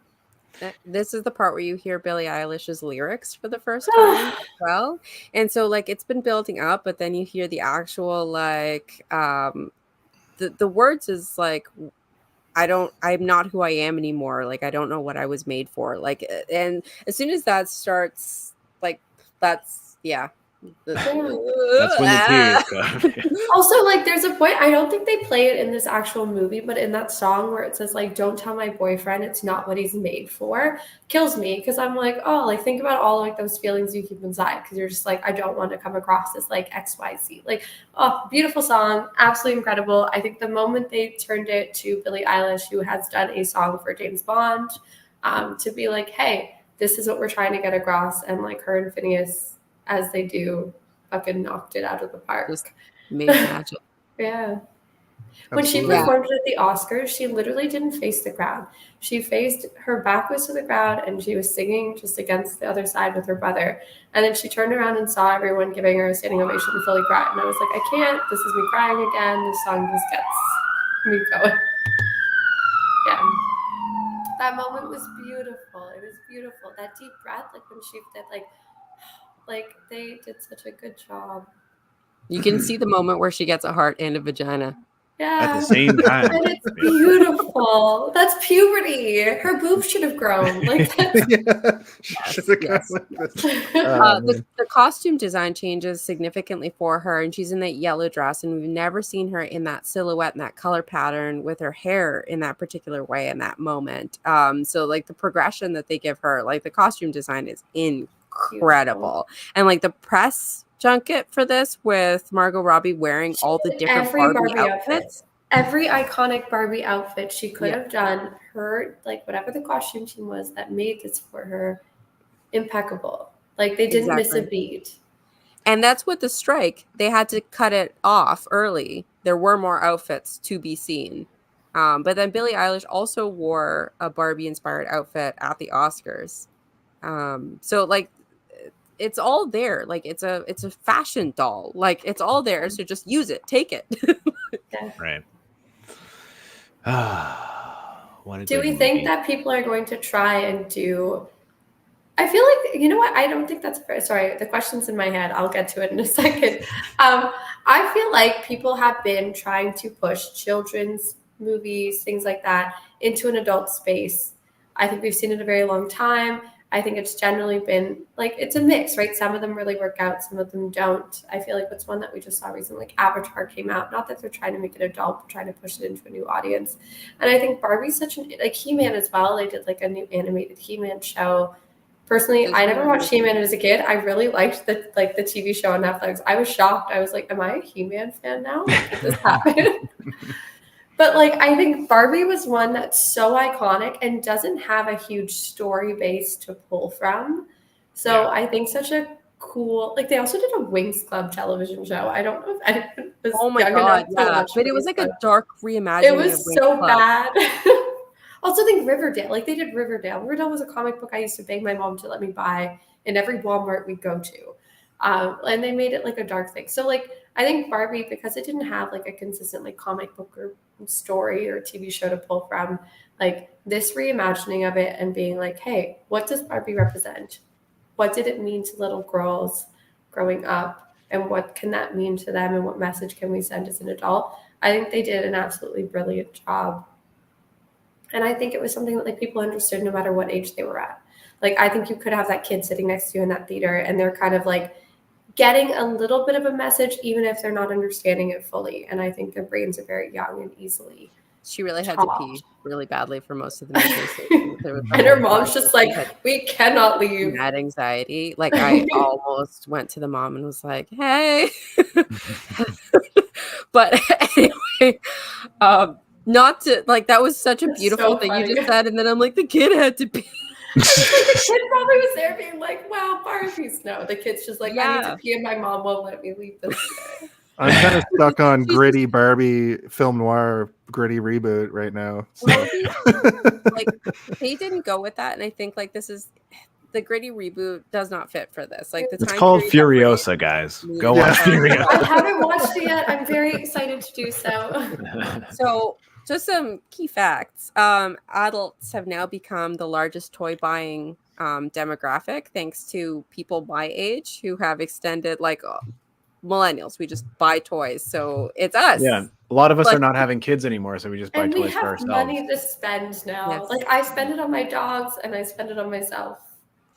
This is the part where you hear Billie Eilish's lyrics for the first time as well. And so like it's been building up, but then you hear the actual like the words is like I'm not who I am anymore. Like I don't know what I was made for. Like and as soon as that starts, like that's yeah. That's when the tears come. Also, like, there's a point, I don't think they play it in this actual movie, but in that song where it says, like, don't tell my boyfriend it's not what he's made for, kills me because I'm like, oh, like, think about all, like, those feelings you keep inside because you're just like, I don't want to come across as, like, XYZ. Like, oh, beautiful song, absolutely incredible. I think the moment they turned it to Billie Eilish, who has done a song for James Bond, to be like, hey, this is what we're trying to get across, and, like, her and Phineas, as they do, fucking knocked it out of the park. Just made magic. Yeah. When she Absolutely. performed at the Oscars, she literally didn't face the crowd. She faced, her back was to the crowd, and she was singing just against the other side with her brother. And then she turned around and saw everyone giving her a standing ovation and fully cried. And I was like, I can't. This is me crying again. This song just gets me going. Yeah. That moment was beautiful. It was beautiful. That deep breath, like when she did, like they did such a good job. You can see the moment where she gets a heart and a vagina. Yeah. At the same time. And it's beautiful. That's puberty. Her boobs should have grown. Like that's Yeah. Should've gone yes. with this. Oh, man. The costume design changes significantly for her, and she's in that yellow dress, and we've never seen her in that silhouette and that color pattern with her hair in that particular way in that moment. So like the progression that they give her, like the costume design is incredible. And like the press junket for this with Margot Robbie wearing all the different Barbie outfits. Every iconic Barbie outfit she could have done, her, like whatever the costume team was that made this for her, impeccable. Like they didn't miss a beat. And that's what the strike, they had to cut it off early. There were more outfits to be seen. But then Billie Eilish also wore a Barbie inspired outfit at the Oscars. So like it's all there. Like it's a fashion doll. Like it's all there. So just use it. Take it. Right. Do we think that people are going to try and do? I feel like, you know what? I don't think that's sorry. The question's in my head. I'll get to it in a second. I feel like people have been trying to push children's movies, things like that, into an adult space. I think we've seen it a very long time. I think it's generally been like it's a mix, right? Some of them really work out, some of them don't. I feel like what's one that we just saw recently, like Avatar came out. Not that they're trying to make it adult, but trying to push it into a new audience. And I think Barbie's such an like He-Man as well. They did like a new animated He-Man show. Personally, I never watched He-Man as a kid. I really liked the TV show on Netflix. I was shocked. I was like, am I a He-Man fan now? Like, did this happen? But like I think Barbie was one that's so iconic and doesn't have a huge story base to pull from. So I think such a cool they also did a Winx Club television show. I don't know if anyone was young enough to watch but it was like a dark reimagining. It was so bad. Also think Riverdale. Like they did Riverdale. Riverdale was a comic book I used to beg my mom to let me buy in every Walmart we'd go to. And they made it like a dark thing. So like I think Barbie, because it didn't have like a consistent like comic book or story or TV show to pull from, like this reimagining of it and being like, hey, what does Barbie represent? What did it mean to little girls growing up? And what can that mean to them? And what message can we send as an adult? I think they did an absolutely brilliant job. And I think it was something that like people understood no matter what age they were at. Like I think you could have that kid sitting next to you in that theater and they're kind of like getting a little bit of a message, even if they're not understanding it fully. And I think their brains are very young and easily. She really had to pee really badly for most of the movie. And her mom's just like, we cannot leave. Mad anxiety. Like I almost went to the mom and was like, hey. But anyway, not to like that was such a beautiful thing you just said. And then I'm like, the kid had to pee. The kid probably was there being like, wow, Barbies. No, the kid's just like, I need to pee and my mom won't let me leave this today. I'm kind of stuck on gritty Barbie film noir gritty reboot right now. So. Like they didn't go with that. And I think like this is the gritty reboot does not fit for this. Like the It's time called period that we're Furiosa, guys. in- Go Yeah. watch Furiosa. I haven't watched it yet. I'm very excited to do so. So, just some key facts. Adults have now become the largest toy buying demographic, thanks to people my age who have extended, like millennials. We just buy toys, so it's us. Yeah, a lot of us Like- are not having kids anymore, so we just buy And we toys for have ourselves. money to spend now. Yes. Like I spend it on my dogs and I spend it on myself.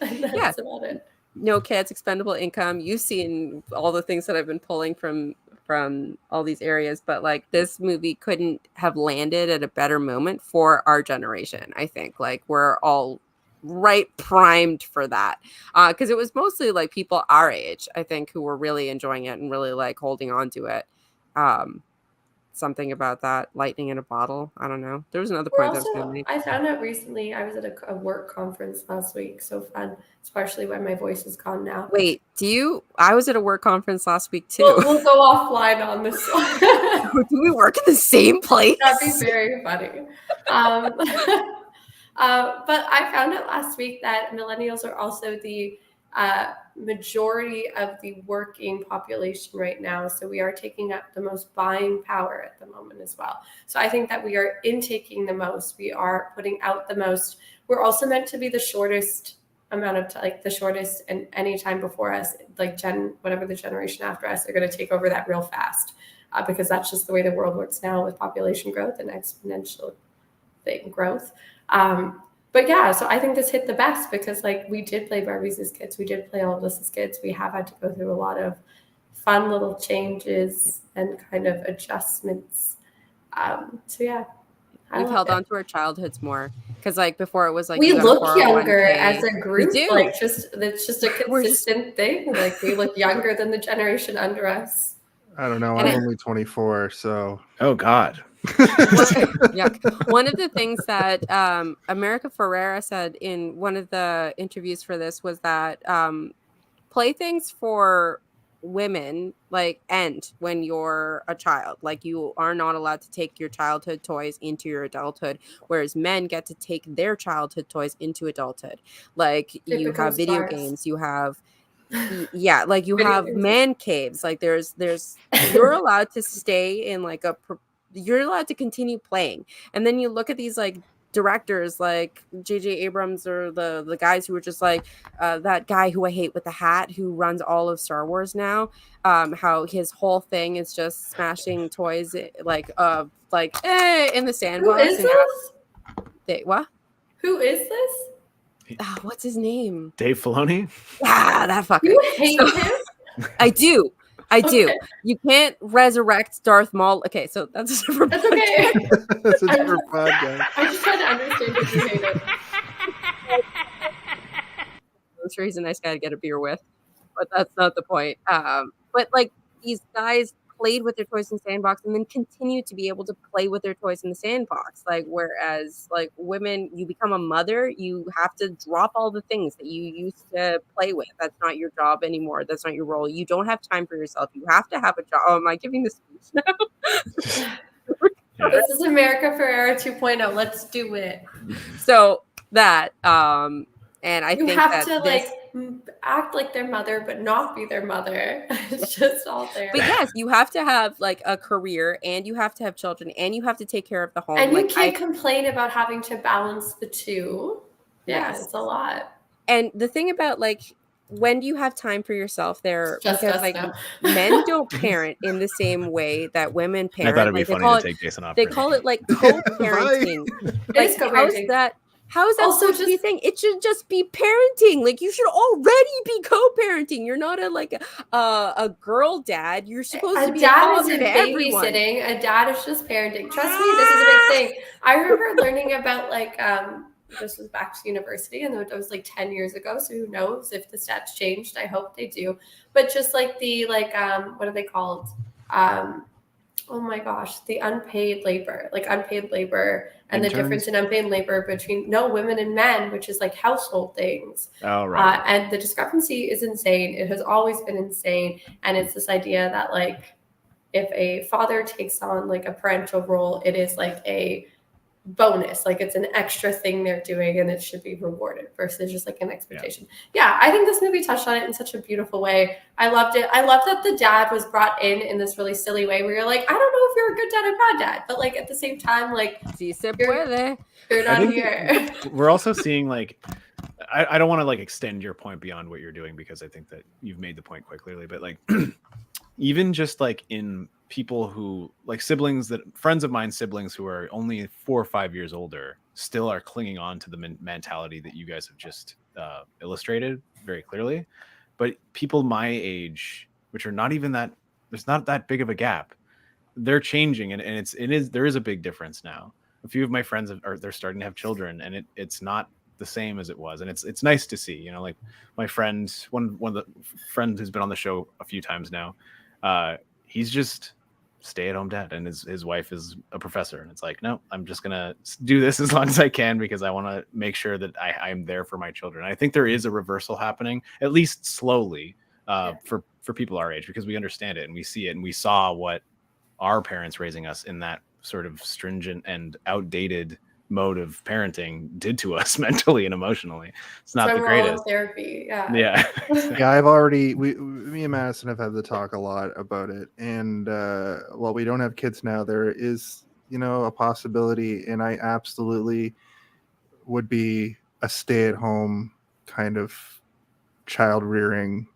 And that's Yeah. about it. No kids, expendable income. You've seen all the things that I've been pulling from all these areas, but like this movie couldn't have landed at a better moment for our generation. I think like we're all right primed for that, because it was mostly like people our age, I think, who were really enjoying it and really like holding on to it. Something about that lightning in a bottle. I don't know. There was another We're point that I was going to also, make. I found out recently, I was at a work conference last week. So fun. It's partially why my voice is gone now. Wait, I was at a work conference last week too. We'll go offline on this one. Do we work in the same place? That'd be very funny. But I found out last week that millennials are also the majority of the working population right now. So we are taking up the most buying power at the moment as well. So I think that we are intaking the most. We are putting out the most. We're also meant to be the shortest amount of the shortest and any time before us, like whatever the generation after us, they're going to take over that real fast, because that's just the way the world works now with population growth and exponential growth. But yeah, so I think this hit the best because like we did play Barbies as kids. We did play all of this as kids. We have had to go through a lot of fun little changes and kind of adjustments. So yeah. We've held on to our childhoods more because like before it was like we you got a look younger 401k. as a group. We do. Like it's just a consistent thing. Like we look younger than the generation under us. I don't know. And I'm only 24, so. Oh God. Yuck. One of the things that America Ferrera said in one of the interviews for this was that playthings for women like end when you're a child. Like you are not allowed to take your childhood toys into your adulthood, whereas men get to take their childhood toys into adulthood. Like you have video games, you have like you have man caves. Like there's you're allowed to stay in like you're allowed to continue playing. And then you look at these like directors like J.J. Abrams or the guys who were just like that guy who I hate with the hat who runs all of Star Wars now, how his whole thing is just smashing toys in the sandbox. Who is this? What? Who is this? What's his name? Dave Filoni? That fucker. You hate him? I do. Okay. You can't resurrect Darth Maul. Okay, so that's a different That's okay. That's a different podcast. I'm just trying to understand if you hate it. I'm sure he's a nice guy to get a beer with, but that's not the point. But like these guys played with their toys in the sandbox and then continue to be able to play with their toys in the sandbox. Like whereas like women, you become a mother, you have to drop all the things that you used to play with. That's not your job anymore. That's not your role. You don't have time for yourself. You have to have a job. Oh, am I giving this speech now? This is America Ferrera 2.0. Let's do it. So that and I You think have that to this, act like their mother, but not be their mother. It's just all there. but yes, you have to have like a career and you have to have children and you have to take care of the home. And you like, can't complain about having to balance the two. Yeah, Yes. it's a lot. And the thing about like when do you have time for yourself there? Just Because us like now. men don't parent in the same way that women I parent. thought it'd be Like, funny to take Jason off. they for a call minute. it like co-parenting. Like is how's co-parenting. that? How is that Also, supposed to be a thing? It should just be parenting. Like you should already be co-parenting. You're not a girl dad. You're supposed to A be a dad father isn't to everyone. babysitting. A dad is just parenting. Trust me, this is a big thing. I remember learning about this was back to university, and it was like 10 years ago. So who knows if the stats changed? I hope they do. But just like the what are they called? Oh my gosh, the unpaid labor, and the Interns? difference in unpaid labor between women and men, which is like household things. Oh right. And the discrepancy is insane. It has always been insane. And it's this idea that like if a father takes on like a parental role, it is like a bonus, like it's an extra thing they're doing and it should be rewarded versus just like an expectation. Yeah, I think this movie touched on it in such a beautiful way. I loved it. I love that the dad was brought in this really silly way where you're like, I don't know if you're a good dad or bad dad, but like at the same time, like Si se puede. you're not here. We're also seeing like, I don't want to like extend your point beyond what you're doing because I think that you've made the point quite clearly, but like even just like in people who like friends of mine, siblings who are only 4 or 5 years older still are clinging on to the mentality that you guys have just illustrated very clearly. But people my age, which are not even that, there's not that big of a gap, they're changing, and there is a big difference now. A few of my friends they're starting to have children, and it's not the same as it was, and it's nice to see. You know, like my friend, one of the friends who's been on the show a few times now, he's just stay-at-home dad, and his wife is a professor, and it's like, no, I'm just gonna do this as long as I can because I want to make sure that I'm there for my children. I think there is a reversal happening, at least slowly, for people our age, because we understand it and we see it, and we saw what our parents raising us in that sort of stringent and outdated mode of parenting did to us mentally and emomonally. It's not the greatest. Therapy, yeah. Yeah, I've already me and Madison have had the talk a lot about it, and while we don't have kids now, there is, you know, a possibility, and I absolutely would be a stay-at-home kind of child rearing,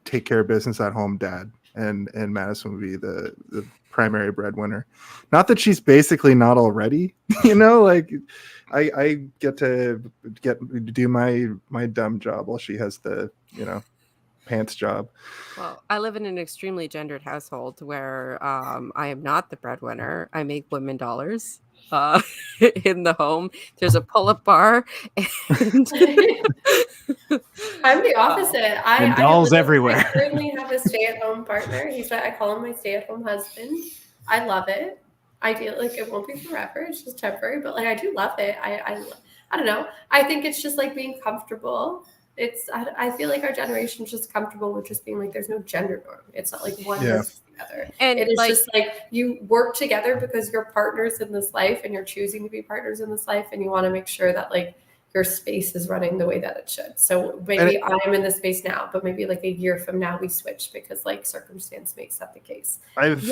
take care of business at home dad, and Madison would be the primary breadwinner. Not that she's basically not already, you know, like I get to do my dumb job while she has the, you know, pants job. Well, I live in an extremely gendered household where I am not the breadwinner. I make women dollars in the home. There's a pull-up bar, and I'm the opposite. And dolls everywhere. I currently have a stay-at-home partner. I call him my stay-at-home husband. I love it. I feel like it won't be forever. It's just temporary, but like I do love it. I don't know. I think it's just like being comfortable. I feel like our generation's just comfortable with just being like there's no gender norm. It's not like one versus the other. And it is like, just like you work together because you're partners in this life and you're choosing to be partners in this life, and you want to make sure that like your space is running the way that it should. So maybe I'm in this space now, but maybe like a year from now we switch because like circumstance makes that the case. I've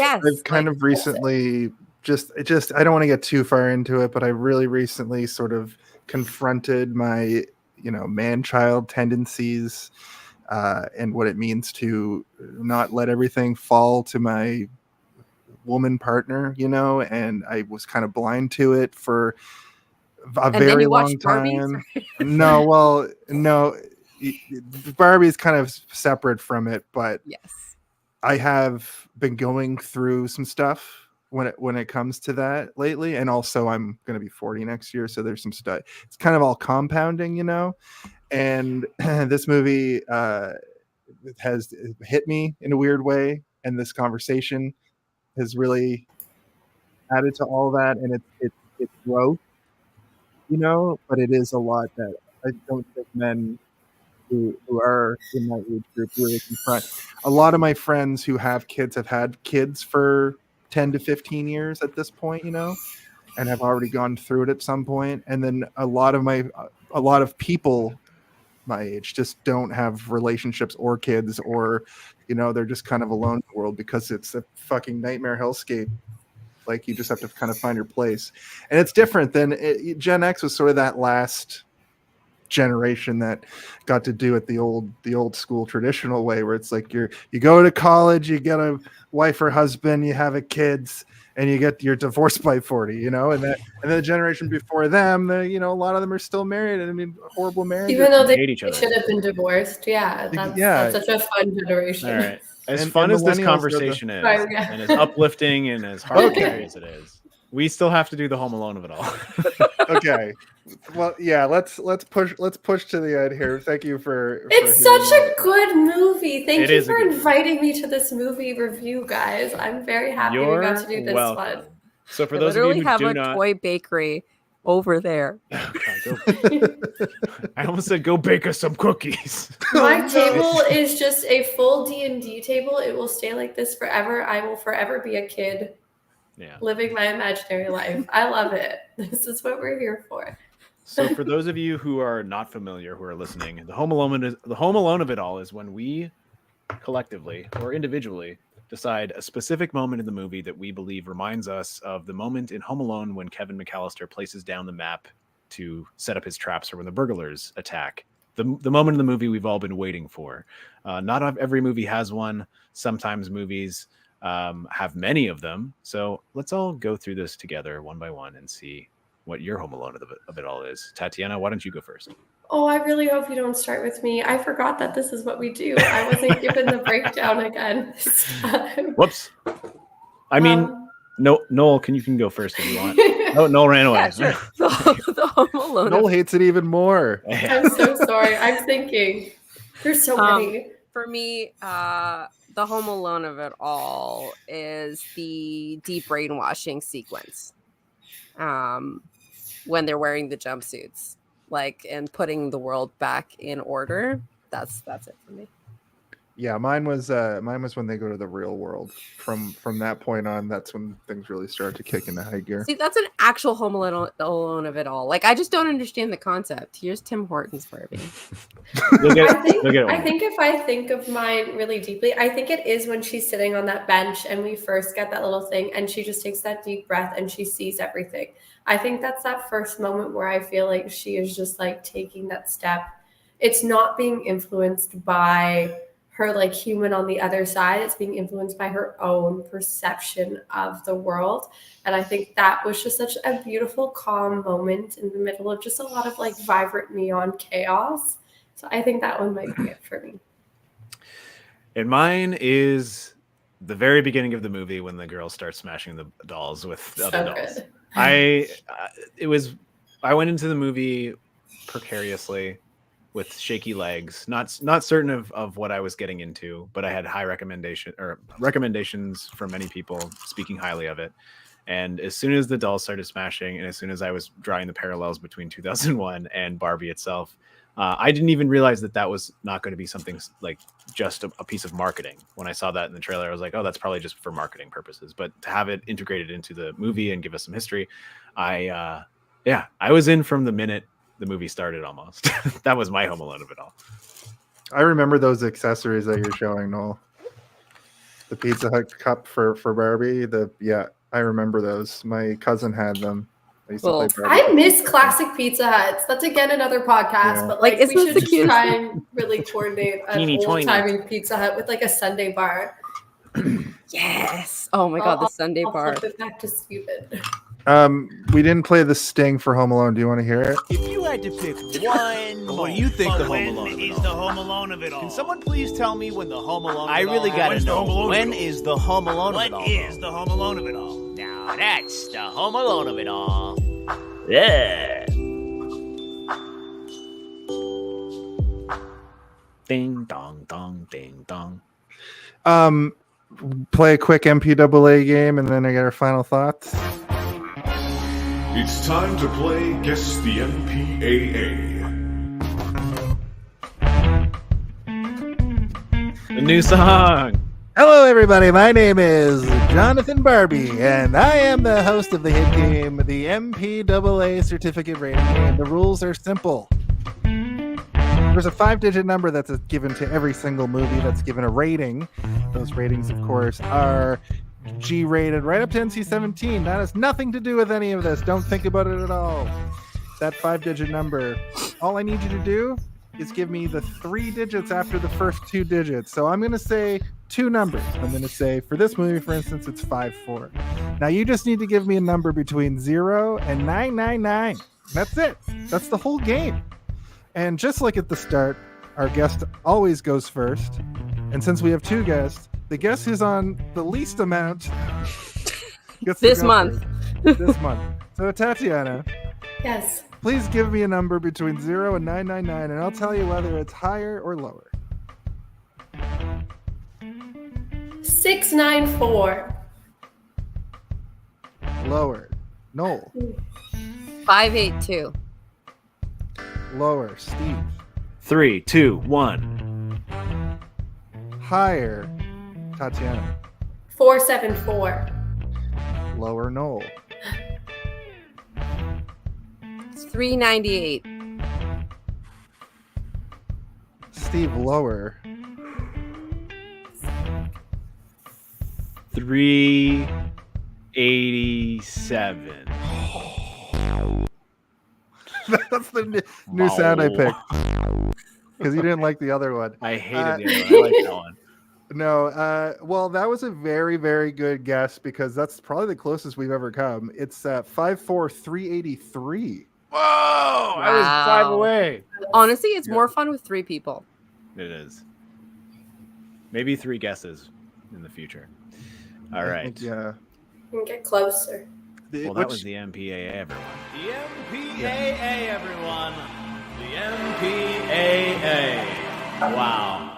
kind of recently just I don't want to get too far into it, but I really recently sort of confronted my, you know, man-child tendencies and what it means to not let everything fall to my woman partner, you know, and I was kind of blind to it for a very long time. No, Barbie is kind of separate from it, but yes, I have been going through some stuff when it comes to that lately, and also I'm going to be 40 next year, so there's some stuff. It's kind of all compounding, you know. And this movie has hit me in a weird way, and this conversation has really added to all that, and it's growth, you know. But it is a lot that I don't think men who are in my age group really confront. A lot of my friends who have kids have had kids for 10 to 15 years at this point, you know, and have already gone through it at some point. And then a lot of people my age just don't have relationships or kids, or, you know, they're just kind of alone in the world because it's a fucking nightmare hellscape. Like you just have to kind of find your place. And it's different than Gen X was sort of that last generation that got to do it the old school traditional way, where it's like you go to college, you get a wife or husband, you have a kids, and you're divorced by 40, you know. And then the generation before them, you know, a lot of them are still married, and I mean, horrible marriages, even though they hate each other. should have been divorced. That's such a fun generation. All right, as fun as this conversation is, and as uplifting and as heartwarming as it is, we still have to do the Home Alone of it all. Okay. Well, yeah, let's push to the end here. Thank you for it's such a good movie. Thank you for good inviting me to this movie review, guys. I'm very happy we got to do this one. So for those of you who have do a not, toy bakery over there. I almost said go bake us some cookies. My table is just a full D&D table. It will stay like this forever. I will forever be a kid. Yeah. Living my imaginary life. I love it. This is what we're here for. So for those of you who are not familiar, who are listening, the Home Alone of it all is when we collectively or individually decide a specific moment in the movie that we believe reminds us of the moment in Home Alone when Kevin McAllister places down the map to set up his traps for when the burglars attack. The moment in the movie we've all been waiting for. Not every movie has one. Sometimes movies have many of them. So let's all go through this together one by one and see what your Home Alone of it all is. Tatiana, why don't you go first? Oh, I really hope you don't start with me. I forgot that this is what we do. I wasn't given the breakdown again this time. Whoops. I mean, no, Noel, you can go first if you want. No, Noel ran away. Yeah, sure. The Home Alone. Noel hates it even more. I'm so sorry. I'm thinking. There's so many. For me, the Home Alone of it all is the deep brainwashing sequence. When they're wearing the jumpsuits, and putting the world back in order. That's it for me. Yeah, mine was when they go to the real world. From that point on, that's when things really start to kick into high gear. See, that's an actual Home Alone of it all. I just don't understand the concept. Here's Tim Hortons Barbie. I think if I think of mine really deeply, I think it is when she's sitting on that bench and we first get that little thing and she just takes that deep breath and she sees everything. I think that's that first moment where I feel like she is just taking that step. It's not being influenced by her human on the other side. It's being influenced by her own perception of the world. And I think that was just such a beautiful, calm moment in the middle of just a lot of vibrant neon chaos. So I think that one might be it for me. And mine is the very beginning of the movie when the girls start smashing the dolls with the other dolls. Good. I went into the movie precariously with shaky legs, not certain of what I was getting into, but I had high recommendations from many people speaking highly of it. And as soon as the dolls started smashing, and as soon as I was drawing the parallels between 2001 and Barbie itself, I didn't even realize that was not going to be something just a piece of marketing. When I saw that in the trailer, I was like, oh, that's probably just for marketing purposes. But to have it integrated into the movie and give us some history, I was in from the minute the movie started almost. That was my Home Alone of it all. I remember those accessories that you're showing, Noel. The Pizza Hut cup for Barbie. I remember those. My cousin had them. I miss classic Pizza Huts. That's again another podcast, but we should just try and really coordinate an old-timey Pizza Hut with a Sunday bar. Yes. Oh my God, the Sunday bar. I'll flip it back to stupid. We didn't play the Sting for Home Alone. Do you want to hear it? If you had to pick one, what do you think the Home Alone of it all? The Home Alone of it all? Can someone please tell me when the Home Alone? I really gotta know. When is the Home Alone of it all? What is the Home Alone of it all? Now that's the Home Alone of it all. Yeah. Ding dong dong ding dong. Play a quick MPAA game, and then I get our final thoughts. It's time to play Guess the MPAA. The new song. Hello, everybody. My name is Jonathan Barbie, and I am the host of the hit game, the MPAA Certificate Rating Game. The rules are simple. There's a 5-digit number that's given to every single movie that's given a rating. Those ratings, of course, are G-rated right up to NC-17. That has nothing to do with any of this. Don't think about it at all. That 5-digit number, all I need you to do is give me the 3 digits after the first 2 digits. So I'm going to say 2 numbers. I'm going to say, for this movie, for instance, it's 5-4. Now you just need to give me a number between 0 and 999. That's it. That's the whole game. And just like at the start, our guest always goes first. And since we have 2 guests, the guest who's on the least amount gets this month. This month. So Tatiana. Yes. Please give me a number between 0 and 999, and I'll tell you whether it's higher or lower. 694. Lower. Noel. 582. Lower. Steve. 3, 2, 1. Higher. Tatiana. 474. Lower Noel. It's $3.98. Steve, lower. 387. That's the new sound I picked. Because you didn't like the other one. I hated the other one. I like that one. No, well, that was a very, very good guess because that's probably the closest we've ever come. It's 54383. Whoa! I was 5 away. Honestly, it's more fun with 3 people. It is. Maybe 3 guesses in the future. All right. Yeah. You can get closer. Well, that was the MPAA, everyone. The MPAA, everyone. The MPAA. Wow.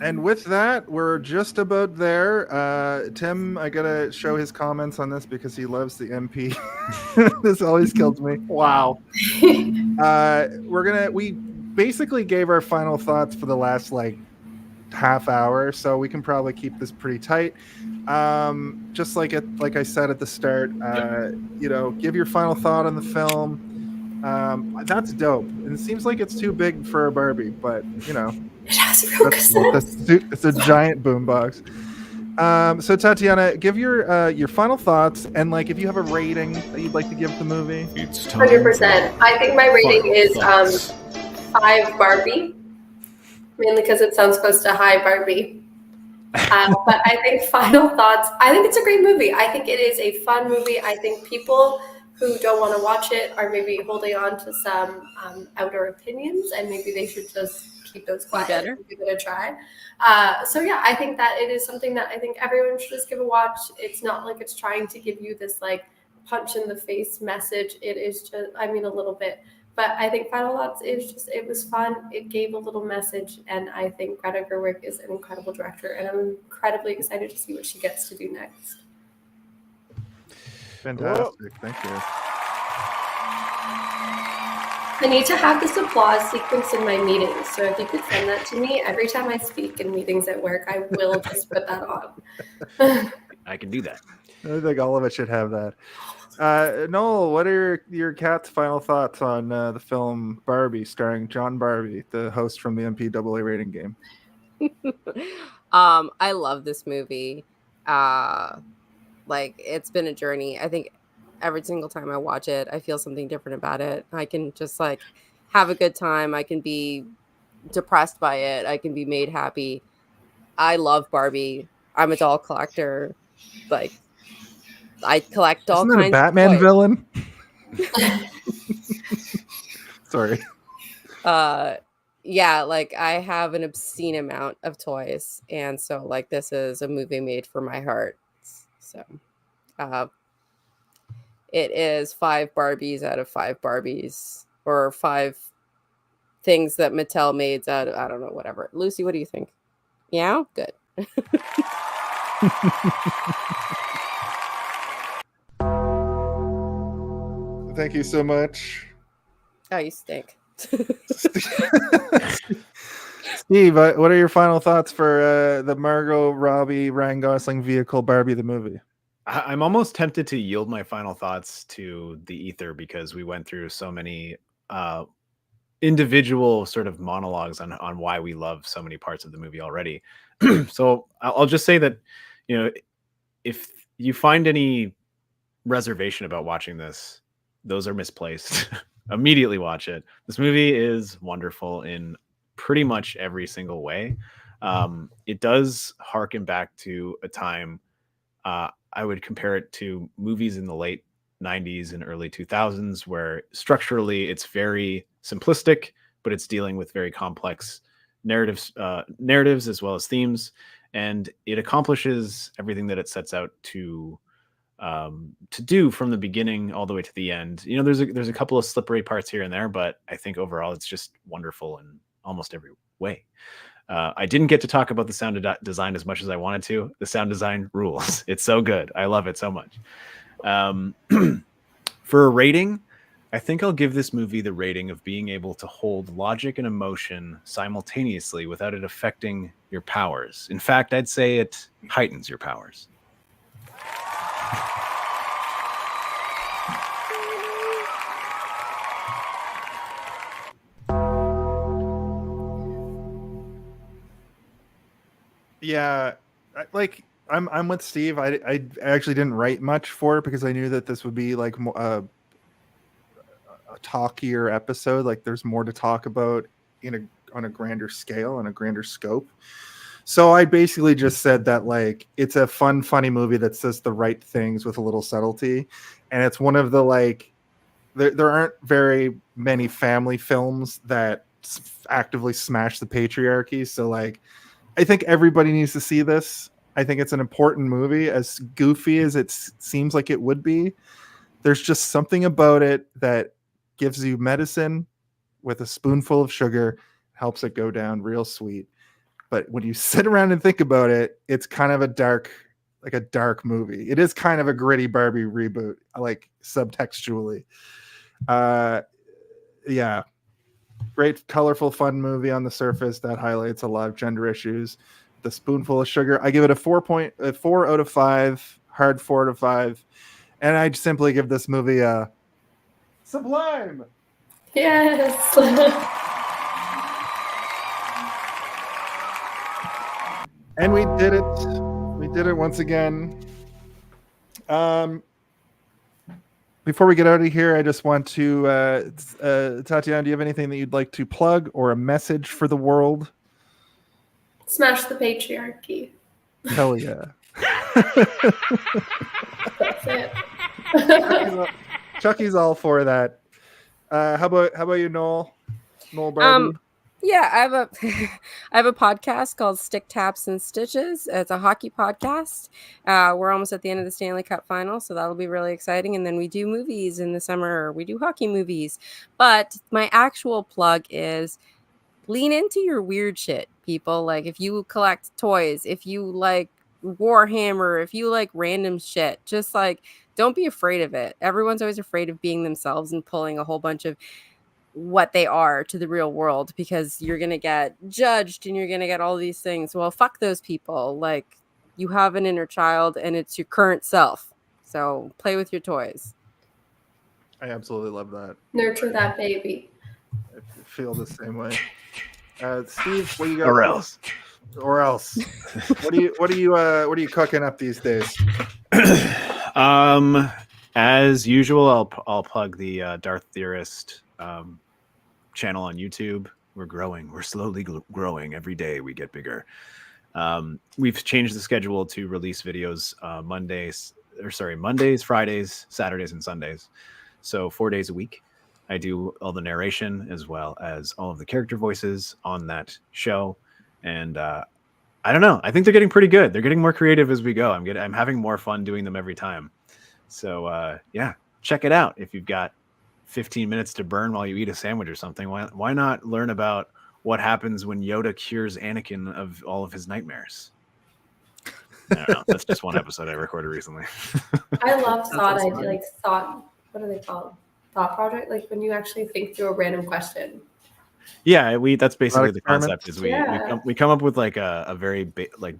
And with that, we're just about there. Tim, I gotta show his comments on this because he loves the MP. This always kills me. Wow. We basically gave our final thoughts for the last half hour, so we can probably keep this pretty tight. Just like I said at the start, give your final thought on the film. That's dope. And it seems like it's too big for a Barbie, but it has real cassettes. It's a giant boombox. So Tatiana, give your final thoughts, and if you have a rating that you'd like to give the movie. It's time. 100%. I think my rating is 5 Barbie, mainly because it sounds close to Hi Barbie. But I think final thoughts. I think it's a great movie. I think it is a fun movie. I think people who don't want to watch it are maybe holding on to some outer opinions, and maybe they should just keep those quiet and give it a try. So yeah, I think that it is something that I think everyone should just give a watch. It's not like it's trying to give you this punch in the face message. It is just, a little bit. But I think Final Thoughts is just, it was fun. It gave a little message, and I think Greta Gerwig is an incredible director, and I'm incredibly excited to see what she gets to do next. Fantastic. Thank you. I need to have this applause sequence in my meetings, so if you could send that to me every time I speak in meetings at work, I will just put that on. I can do that. I think all of us should have that. Noel, what are your cat's final thoughts on the film Barbie, starring John Barbie, the host from the MPAA rating game? I love this movie. It's been a journey. I think every single time I watch it, I feel something different about it. I can just have a good time. I can be depressed by it. I can be made happy. I love Barbie. I'm a doll collector. I collect all Isn't that kinds a Batman of toys. villain? Sorry. Yeah, I have an obscene amount of toys, and so this is a movie made for my heart. So it is 5 Barbies out of 5 Barbies, or 5 things that Mattel made out of, I don't know, whatever. Lucy, what do you think? Yeah, good. Thank you so much. Oh, you stink. Steve, what are your final thoughts for the Margot Robbie, Ryan Gosling vehicle Barbie the movie? I'm almost tempted to yield my final thoughts to the ether because we went through so many individual sort of monologues on why we love so many parts of the movie already. So I'll just say that, if you find any reservation about watching this, those are misplaced. Immediately watch it. This movie is wonderful in pretty much every single way. It does harken back to a time, I would compare it to movies in the late 90s and early 2000s, where structurally it's very simplistic, but it's dealing with very complex narratives as well as themes, and it accomplishes everything that it sets out to do from the beginning all the way to the end. There's a couple of slippery parts here and there, but I think overall it's just wonderful in almost every way. I didn't get to talk about the sound design as much as I wanted to. The sound design rules. It's so good. I love it so much. For a rating, I think I'll give this movie the rating of being able to hold logic and emotion simultaneously without it affecting your powers. In fact, I'd say it heightens your powers. Yeah, I'm with Steve. I actually didn't write much for it because I knew that this would be like a talkier episode. Like there's more to talk about on a grander scale and a grander scope. So I basically just said that like it's a fun, funny movie that says the right things with a little subtlety, and it's one of the like there aren't very many family films that actively smash the patriarchy. So like I think everybody needs to see this. I think it's an important movie, as goofy as it seems like it would be. There's just something about it that gives you medicine with a spoonful of sugar, helps it go down real sweet. But when you sit around and think about it, it's kind of a dark movie. It is kind of a gritty Barbie reboot, like subtextually. Yeah. Great, colorful, fun movie on the surface that highlights a lot of gender issues. The spoonful of sugar, I give it a 4 out of 5, hard 4 out of 5, and I simply give this movie a sublime. Yes. And we did it. We did it once again. Before we get out of here, I just want to, Tatiana, do you have anything that you'd like to plug or a message for the world? Smash the patriarchy. Hell yeah. That's it. Chucky's all for that. How about you, Noel? Noel Barbie? Yeah, I have a podcast called Stick Taps and Stitches. It's a hockey podcast. We're almost at the end of the Stanley Cup final, so that'll be really exciting. And then we do movies in the summer. We do hockey movies. But my actual plug is lean into your weird shit, people. Like if you collect toys, if you like Warhammer, if you like random shit, just like don't be afraid of it. Everyone's always afraid of being themselves and pulling a whole bunch of what they are to the real world because you're going to get judged and you're going to get all these things. Well, fuck those people. Like you have an inner child and it's your current self. So play with your toys. I absolutely love that. Nurture that baby. I feel the same way. Steve, what do you got? Or else. Or else. What are you cooking up these days? As usual, I'll plug the Darth Theorist channel on YouTube. We're growing. We're slowly growing. Every day we get bigger. We've changed the schedule to release videos Mondays, Fridays, Saturdays, and Sundays. So 4 days a week. I do all the narration as well as all of the character voices on that show. And I don't know. I think they're getting pretty good. They're getting more creative as we go. I'm having more fun doing them every time. So yeah, check it out. If you've got 15 minutes to burn while you eat a sandwich or something, why not learn about what happens when Yoda cures Anakin of all of his nightmares? I don't know. That's just one episode I recorded recently. I love thought. What are they called? Thought project. Like when you actually think through a random question. Yeah, that's basically the concept. Is Yeah. we come up with like a very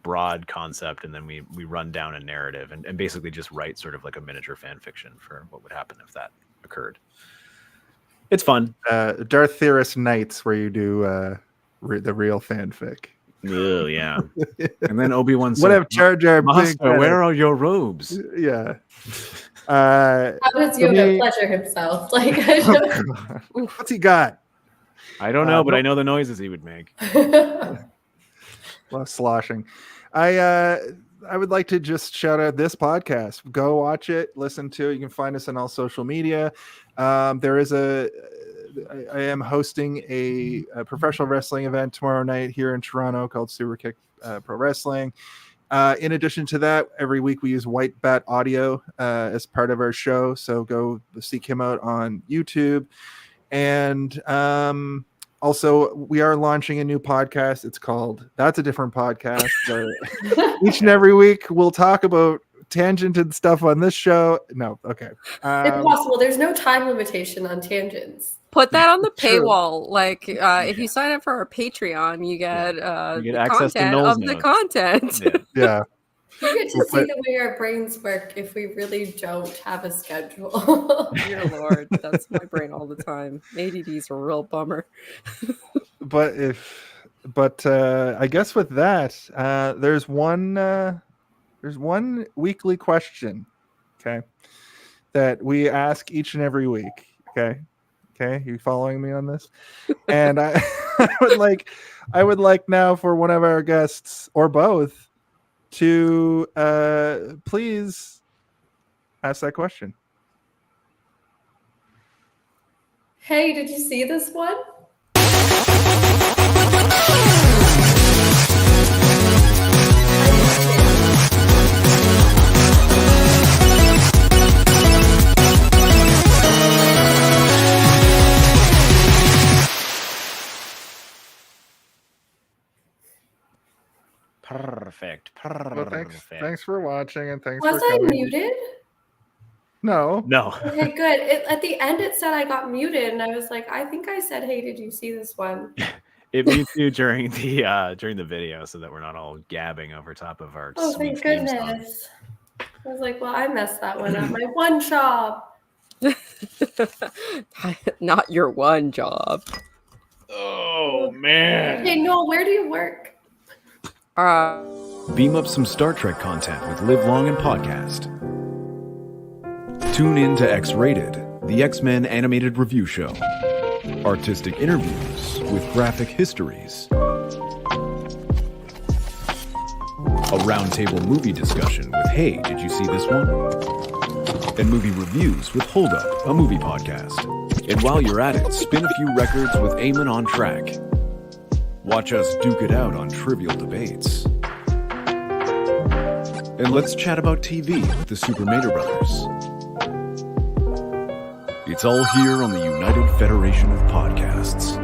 broad concept, and then we run down a narrative and basically just write sort of like a miniature fan fiction for what would happen if that occurred. It's fun. Darth Theorist Nights, where you do the real fanfic. Oh yeah. And then Obi-Wan said, "What if Jar Jar Master, where are your robes?" Yeah. How does Yoda pleasure himself? Like, I don't... What's he got? I don't know, but I know the noises he would make. Love sloshing. I would like to just shout out this podcast. Go watch it, listen to it. You can find us on all social media. I am hosting a professional wrestling event tomorrow night here in Toronto called Super Kick Pro Wrestling. In addition to that, every week we use White Bat Audio as part of our show. So go seek him out on YouTube. And also, we are launching a new podcast. It's called That's a Different Podcast. Each and every week, we'll talk about tangented stuff on this show. No, okay. Impossible. There's no time limitation on tangents. Put that on the paywall. Like, if you sign up for our Patreon, you get access to content Noel's of the notes. content. Yeah. You get to see the way our brains work if we really don't have a schedule. Dear Lord, that's my brain all the time. ADD's a real bummer. But if But I guess with that, there's one weekly question, okay, that we ask each and every week. Okay, you following me on this? And I I would like now for one of our guests or both to please ask that question. Hey, did you see this one? Perfect. Well, thanks for watching, and thanks Was for I coming. muted? No. Okay, good. At the end, it said I got muted, and I was like, I think I said, "Hey, did you see this one?" It mutes you during the video, so that we're not all gabbing over top of our. Oh, sweet thank theme song. goodness. I was like, well, I messed that one up. My one job. Not your one job. Oh man. Hey, Noel, where do you work? Beam up some Star Trek content with Live Long and Podcast. Tune in to X-Rated, the X-Men animated review show. Artistic interviews with graphic histories. A roundtable movie discussion with Hey, did you see this one? And movie reviews with Hold Up, a movie podcast. And while you're at it, spin a few records with Eamon on Track. Watch us duke it out on trivial debates. And let's chat about TV with the Super Mater Brothers. It's all here on the United Federation of Podcasts.